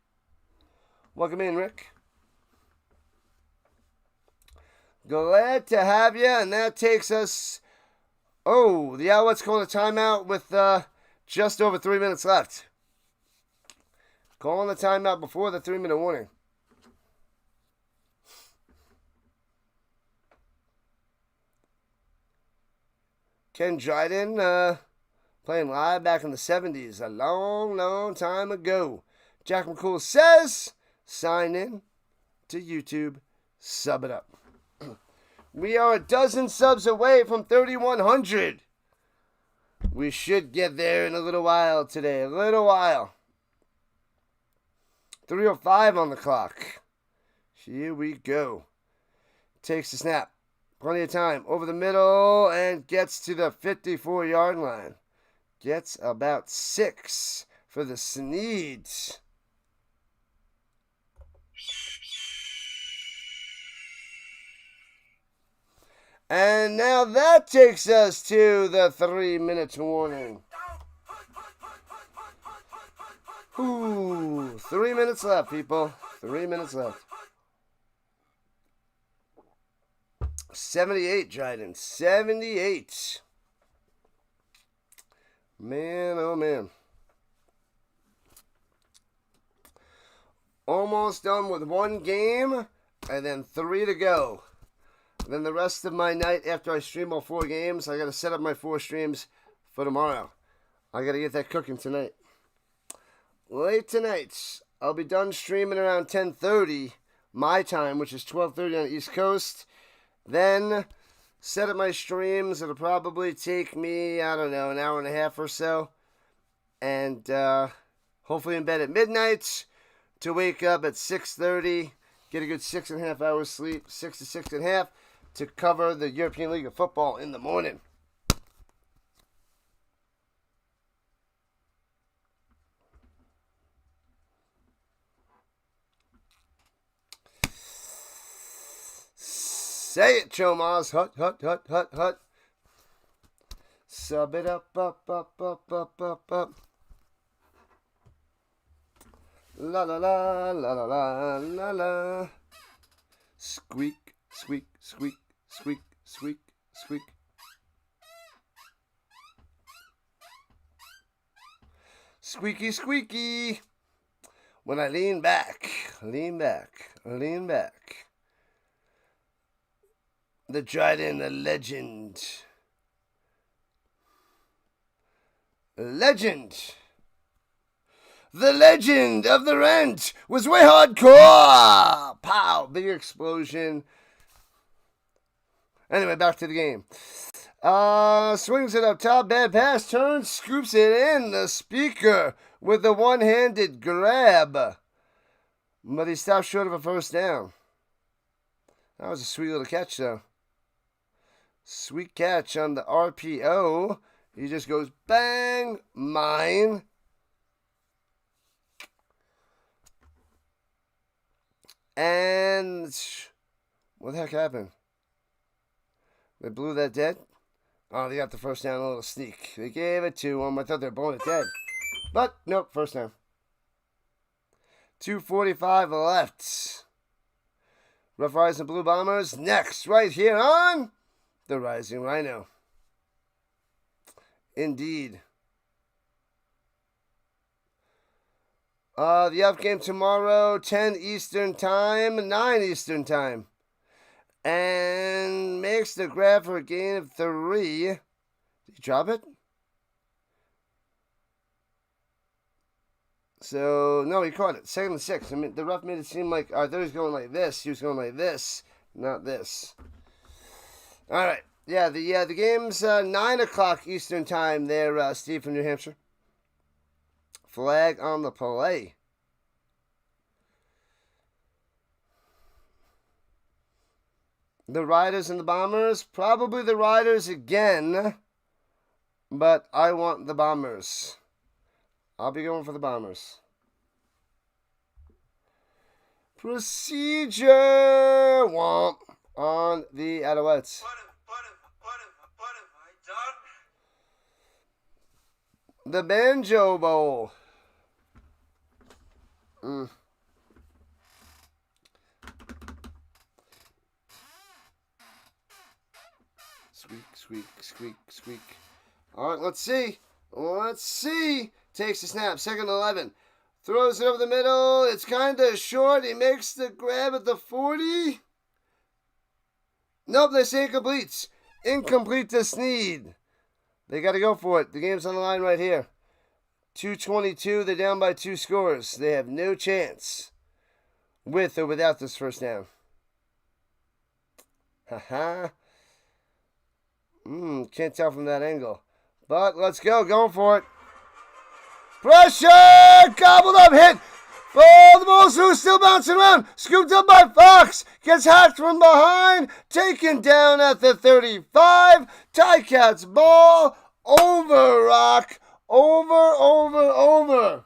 A: Welcome in, Rick. Glad to have you. And that takes us... Oh, the Alouettes calling a timeout with just over 3 minutes left. Calling the timeout before the 3-minute warning. Ken Dryden playing live back in the 70s, a long time ago. Jack McCool says, sign in to YouTube, sub it up. We are a dozen subs away from 3,100. We should get there in a little while today. A little while. 3:05 on the clock. Here we go. Takes the snap. Plenty of time. Over the middle and gets to the 54-yard line. Gets about 6 for the Sneeds. And now that takes us to the 3-minute warning. Ooh, 3 minutes left, people. 3 minutes left. 78, Dryden. 78. Man, oh man. Almost done with one game, and then 3 to go. And then the rest of my night, after I stream all 4 games, I got to set up my 4 streams for tomorrow. I got to get that cooking tonight. Late tonight, I'll be done streaming around 10:30 my time, which is 12:30 on the East Coast. Then set up my streams. It'll probably take me, I don't know, an hour and a half or so. And hopefully in bed at midnight to wake up at 6:30. Get a good 6.5 hours sleep, 6 to 6.5, to cover the European League of Football in the morning. Say it, Chomas. Hut, hut, hut, hut, hut. Sub it up, up, up, up, up, up, up. La la la, la la la, la la. Squeak, squeak, squeak, squeak, squeak, squeak. Squeaky, squeaky. When I lean back, lean back, lean back. The Dryden, the legend. Legend. The legend of the Rant was way hardcore. Pow, big explosion. Anyway, back to the game. Swings it up top, bad pass, turns, scoops it in. The speaker with the one-handed grab. But he stopped short of a first down. That was a sweet little catch, though. Sweet catch on the RPO. He just goes, bang, mine. And what the heck happened? They blew that dead? Oh, they got the first down, a little sneak. They gave it to him. I thought they were blowing it dead. But, nope, first down. 2:45 left. Rough Riders and Blue Bombers next, right here on the Rising Rhino. Indeed. The up game tomorrow, 10 Eastern Time, 9 Eastern Time. And makes the grab for a gain of 3. Did he drop it? So, no, he caught it. 2nd and 6. I mean, the ref made it seem like, I thought he was going like this. He was going like this, not this. All right. Yeah, the game's 9 o'clock Eastern Time there, Steve from New Hampshire. Flag on the play. The Riders and the Bombers. Probably the Riders again. But I want the Bombers. I'll be going for the Bombers. Procedure. Womp on the Alouettes.
B: What have I done?
A: The Banjo Bowl. Squeak, squeak, squeak, squeak. All right, let's see. Let's see. Takes the snap. 2nd and 11. Throws it over the middle. It's kind of short. He makes the grab at the 40. Nope, they say incomplete. Incomplete to Sneed. They got to go for it. The game's on the line right here. 2:22. They're down by 2 scores. They have no chance with or without this first down. Haha. Can't tell from that angle. But let's go. Going for it. Pressure! Gobbled up, hit. Oh, the ball's through, still bouncing around. Scooped up by Fox. Gets hacked from behind. Taken down at the 35. Ticats ball. Over, Rock. Over.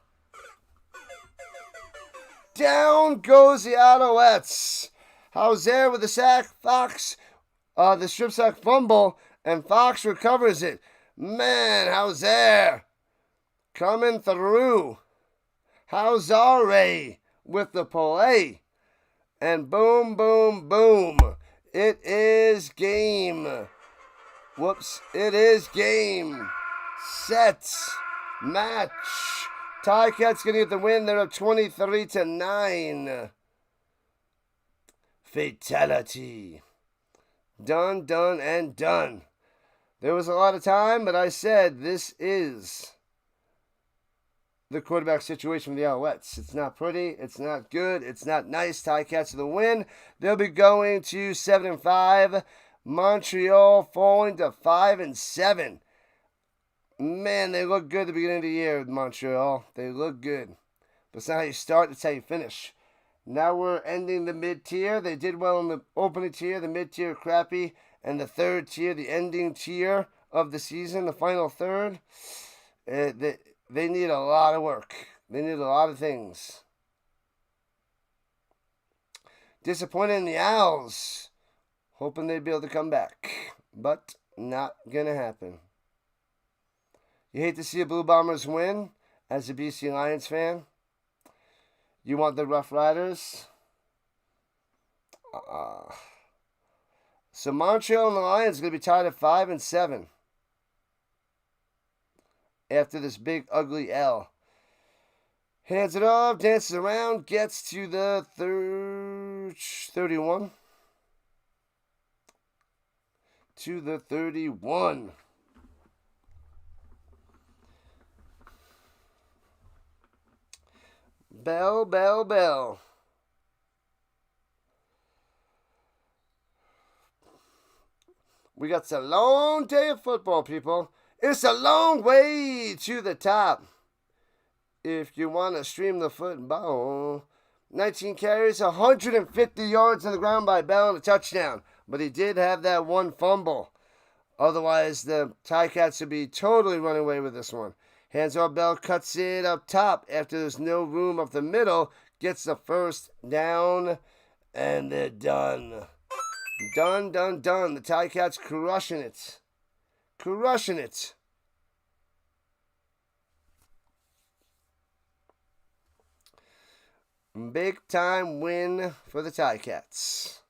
A: Down goes the Alouettes. Hauser with the sack. Fox, the strip sack fumble. And Fox recovers it. Man, Hauser coming through. Hauser with the play. And boom, boom, boom. It is game. Whoops. It is game. Set. Match. Ticats going to get the win. They're up 23-9. Fatality. Done, and done. There was a lot of time, but I said this is the quarterback situation for the Alouettes. It's not pretty. It's not good. It's not nice. Ticats to the win. They'll be going to 7-5. Montreal falling to 5-7. Man, they look good at the beginning of the year with Montreal. They look good. But it's not how you start, it's how you finish. Now we're ending the mid-tier. They did well in the opening tier, the mid-tier crappy, and the third tier, the ending tier of the season, the final third. They need a lot of work. They need a lot of things. Disappointed in the Owls. Hoping they'd be able to come back. But not going to happen. You hate to see a Blue Bombers win as a BC Lions fan. You want the Rough Riders. So Montreal and the Lions are going to be tied at 5-7. After this big ugly L. Hands it off, dances around, gets to the 31. To the 31. Bell, bell, bell. We got a long day of football, people. It's a long way to the top. If you want to stream the football, 19 carries, 150 yards on the ground by Bell and a touchdown. But he did have that one fumble. Otherwise, the Ticats would be totally running away with this one. Hands off, Bell cuts it up top after there's no room up the middle. Gets the first down, and they're done. Done. The Ticats crushing it. Crushing it. Big time win for the Ticats.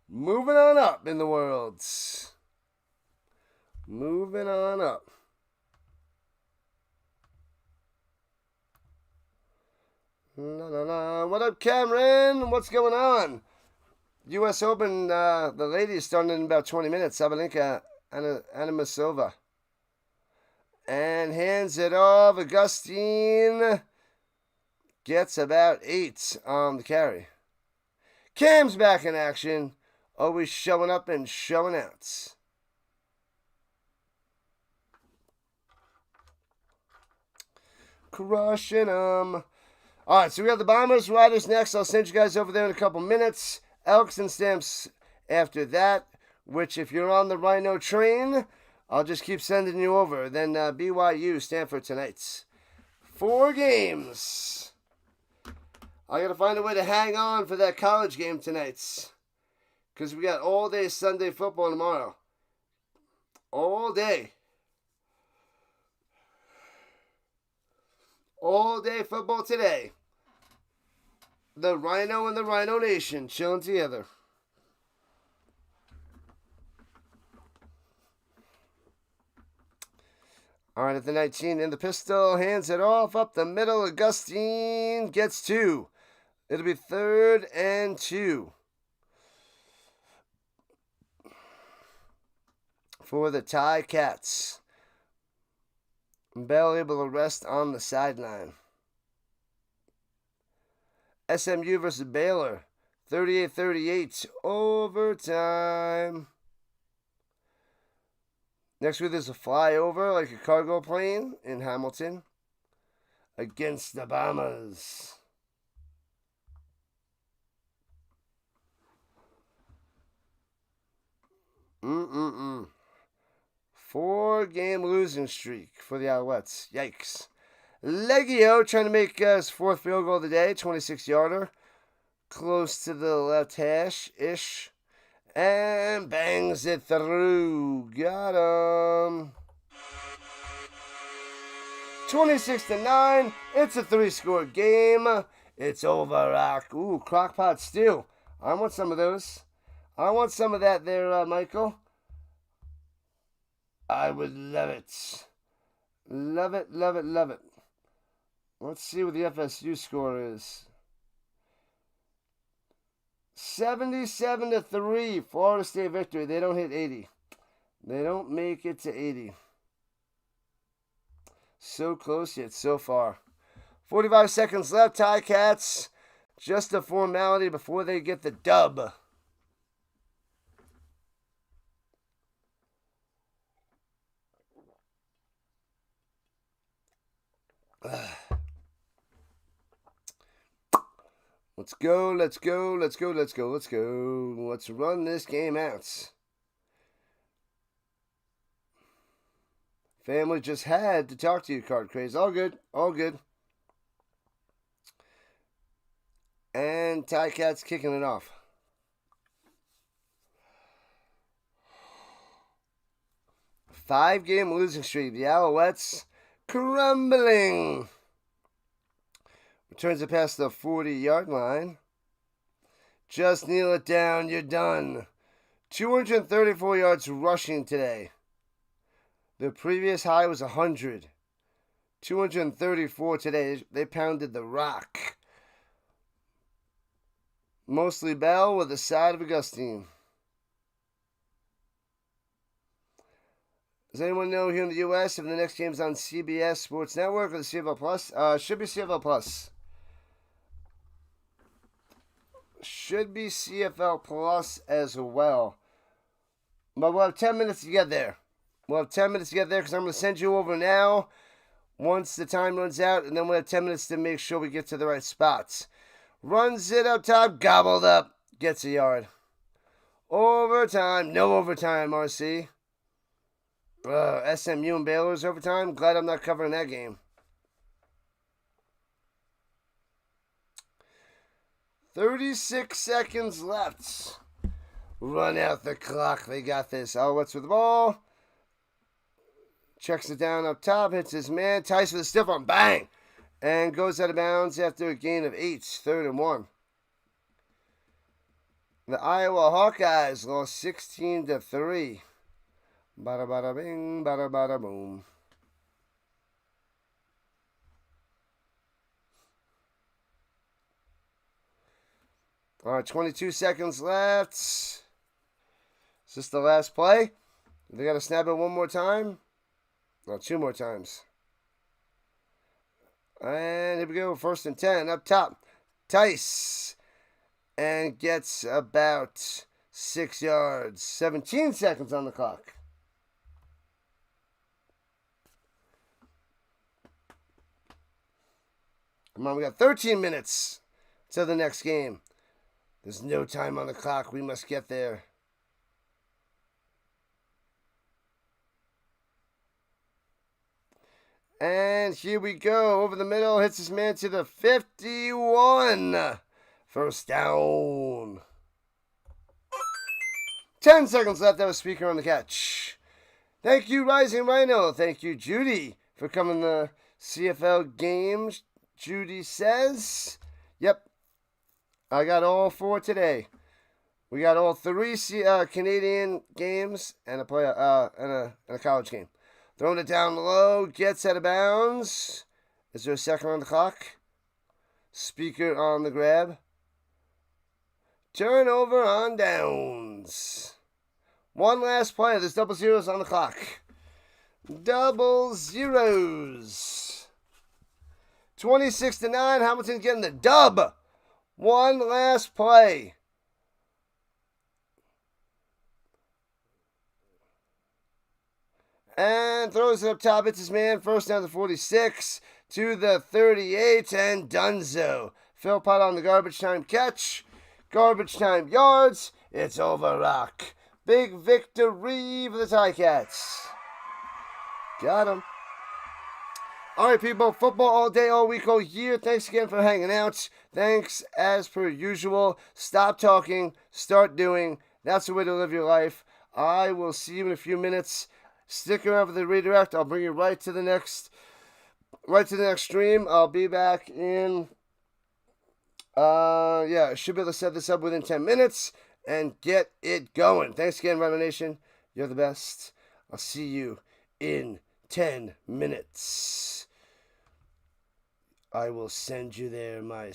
A: Moving on up in the worlds. Moving on up. What up, Cameron? What's going on? U.S. Open, the ladies starting in about 20 minutes. Sabalenka, Animasova. And hands it off. Augustine gets about 8 on the carry. Cam's back in action. Always showing up and showing out. Crushing them. All right, so we got the Bombers, Riders next. I'll send you guys over there in a couple minutes. Elks and Stamps after that, which if you're on the RHINO train, I'll just keep sending you over. Then BYU, Stanford tonight. 4 games. I got to find a way to hang on for that college game tonight. Because we got all day Sunday football tomorrow. All day. All day football today. The RHINO and the RHINO Nation chilling together. All right, at the 19 in the pistol, hands it off up the middle. Augustine gets 2. It'll be 3rd and 2 for the Ticats. Bell able to rest on the sideline. SMU versus Baylor, 38-38, overtime. Next week there's a flyover like a cargo plane in Hamilton against the Bombers. Mm-mm-mm. 4-game losing streak for the Alouettes. Yikes. Leggio trying to make his 4th field goal of the day, 26-yarder. Close to the left hash-ish. And bangs it through. Got him. 26-9. It's a 3-score game. It's over, Rock. Ooh, crockpot stew. I want some of those. I want some of that there, Michael. I would love it. Love it, love it, love it. Let's see what the FSU score is. 77-3, Florida State victory. They don't hit 80. They don't make it to 80. So close yet so far. 45 seconds left, Ticats. Just a formality before they get the dub. Let's go, let's go, let's go, let's go, let's go. Let's run this game out. Family just had to talk to you, Card Craze. All good, all good. And Ticats kicking it off. Five-game losing streak. The Alouettes crumbling. Returns it past the 40-yard line. Just kneel it down. You're done. 234 yards rushing today. The previous high was 100. 234 today. They pounded the rock. Mostly Bell with the side of Augustine. Does anyone know here in the U.S. if the next game's on CBS Sports Network or the CFL Plus? Should be CFL Plus. Should be CFL Plus as well. But we'll have 10 minutes to get there. We'll have 10 minutes to get there because I'm going to send you over now once the time runs out. And then we'll have 10 minutes to make sure we get to the right spots. Runs it up top, gobbled up. Gets a yard. Overtime. No overtime, RC. SMU and Baylor's overtime. Glad I'm not covering that game. 36 seconds left. Run out the clock. They got this. Alouettes with the ball. Checks it down up top. Hits his man. Ties with a stiff arm. Bang! And goes out of bounds after a gain of 8. 3rd and 1. The Iowa Hawkeyes lost 16-3. Bada bada bing, bada bada boom. All right, 22 seconds left. Is this the last play? They got to snap it one more time. No, 2 more times. And here we go. 1st and 10 up top. Tice. And gets about 6 yards. 17 seconds on the clock. Come on, we got 13 minutes to the next game. There's no time on the clock. We must get there. And here we go. Over the middle. Hits his man to the 51. 1st down. 10 seconds left. That was Speaker on the catch. Thank you, Rising Rhino. Thank you, Judy, for coming to CFL games. Judy says, yep, I got all 4 today. We got all 3 Canadian games and a college game. Throwing it down low, gets out of bounds. Is there a second on the clock? Speaker on the grab. Turnover on downs. One last play. There's 0 on the clock. 0. 26-9. Hamilton getting the dub. One last play. And throws it up top. It's his man. 1st down to 46. To the 38. And Dunzo. Philpott on the garbage time catch. Garbage time yards. It's over, Rock. Big victory for the Ticats. Got him. All right, people. Football all day, all week, all year. Thanks again for hanging out. Thanks as per usual. Stop talking. Start doing. That's the way to live your life. I will see you in a few minutes. Stick around for the redirect. I'll bring you right to the next stream. I'll be back in. I should be able to set this up within 10 minutes and get it going. Thanks again, RHINO Nation. You're the best. I'll see you in 10 minutes. I will send you there, my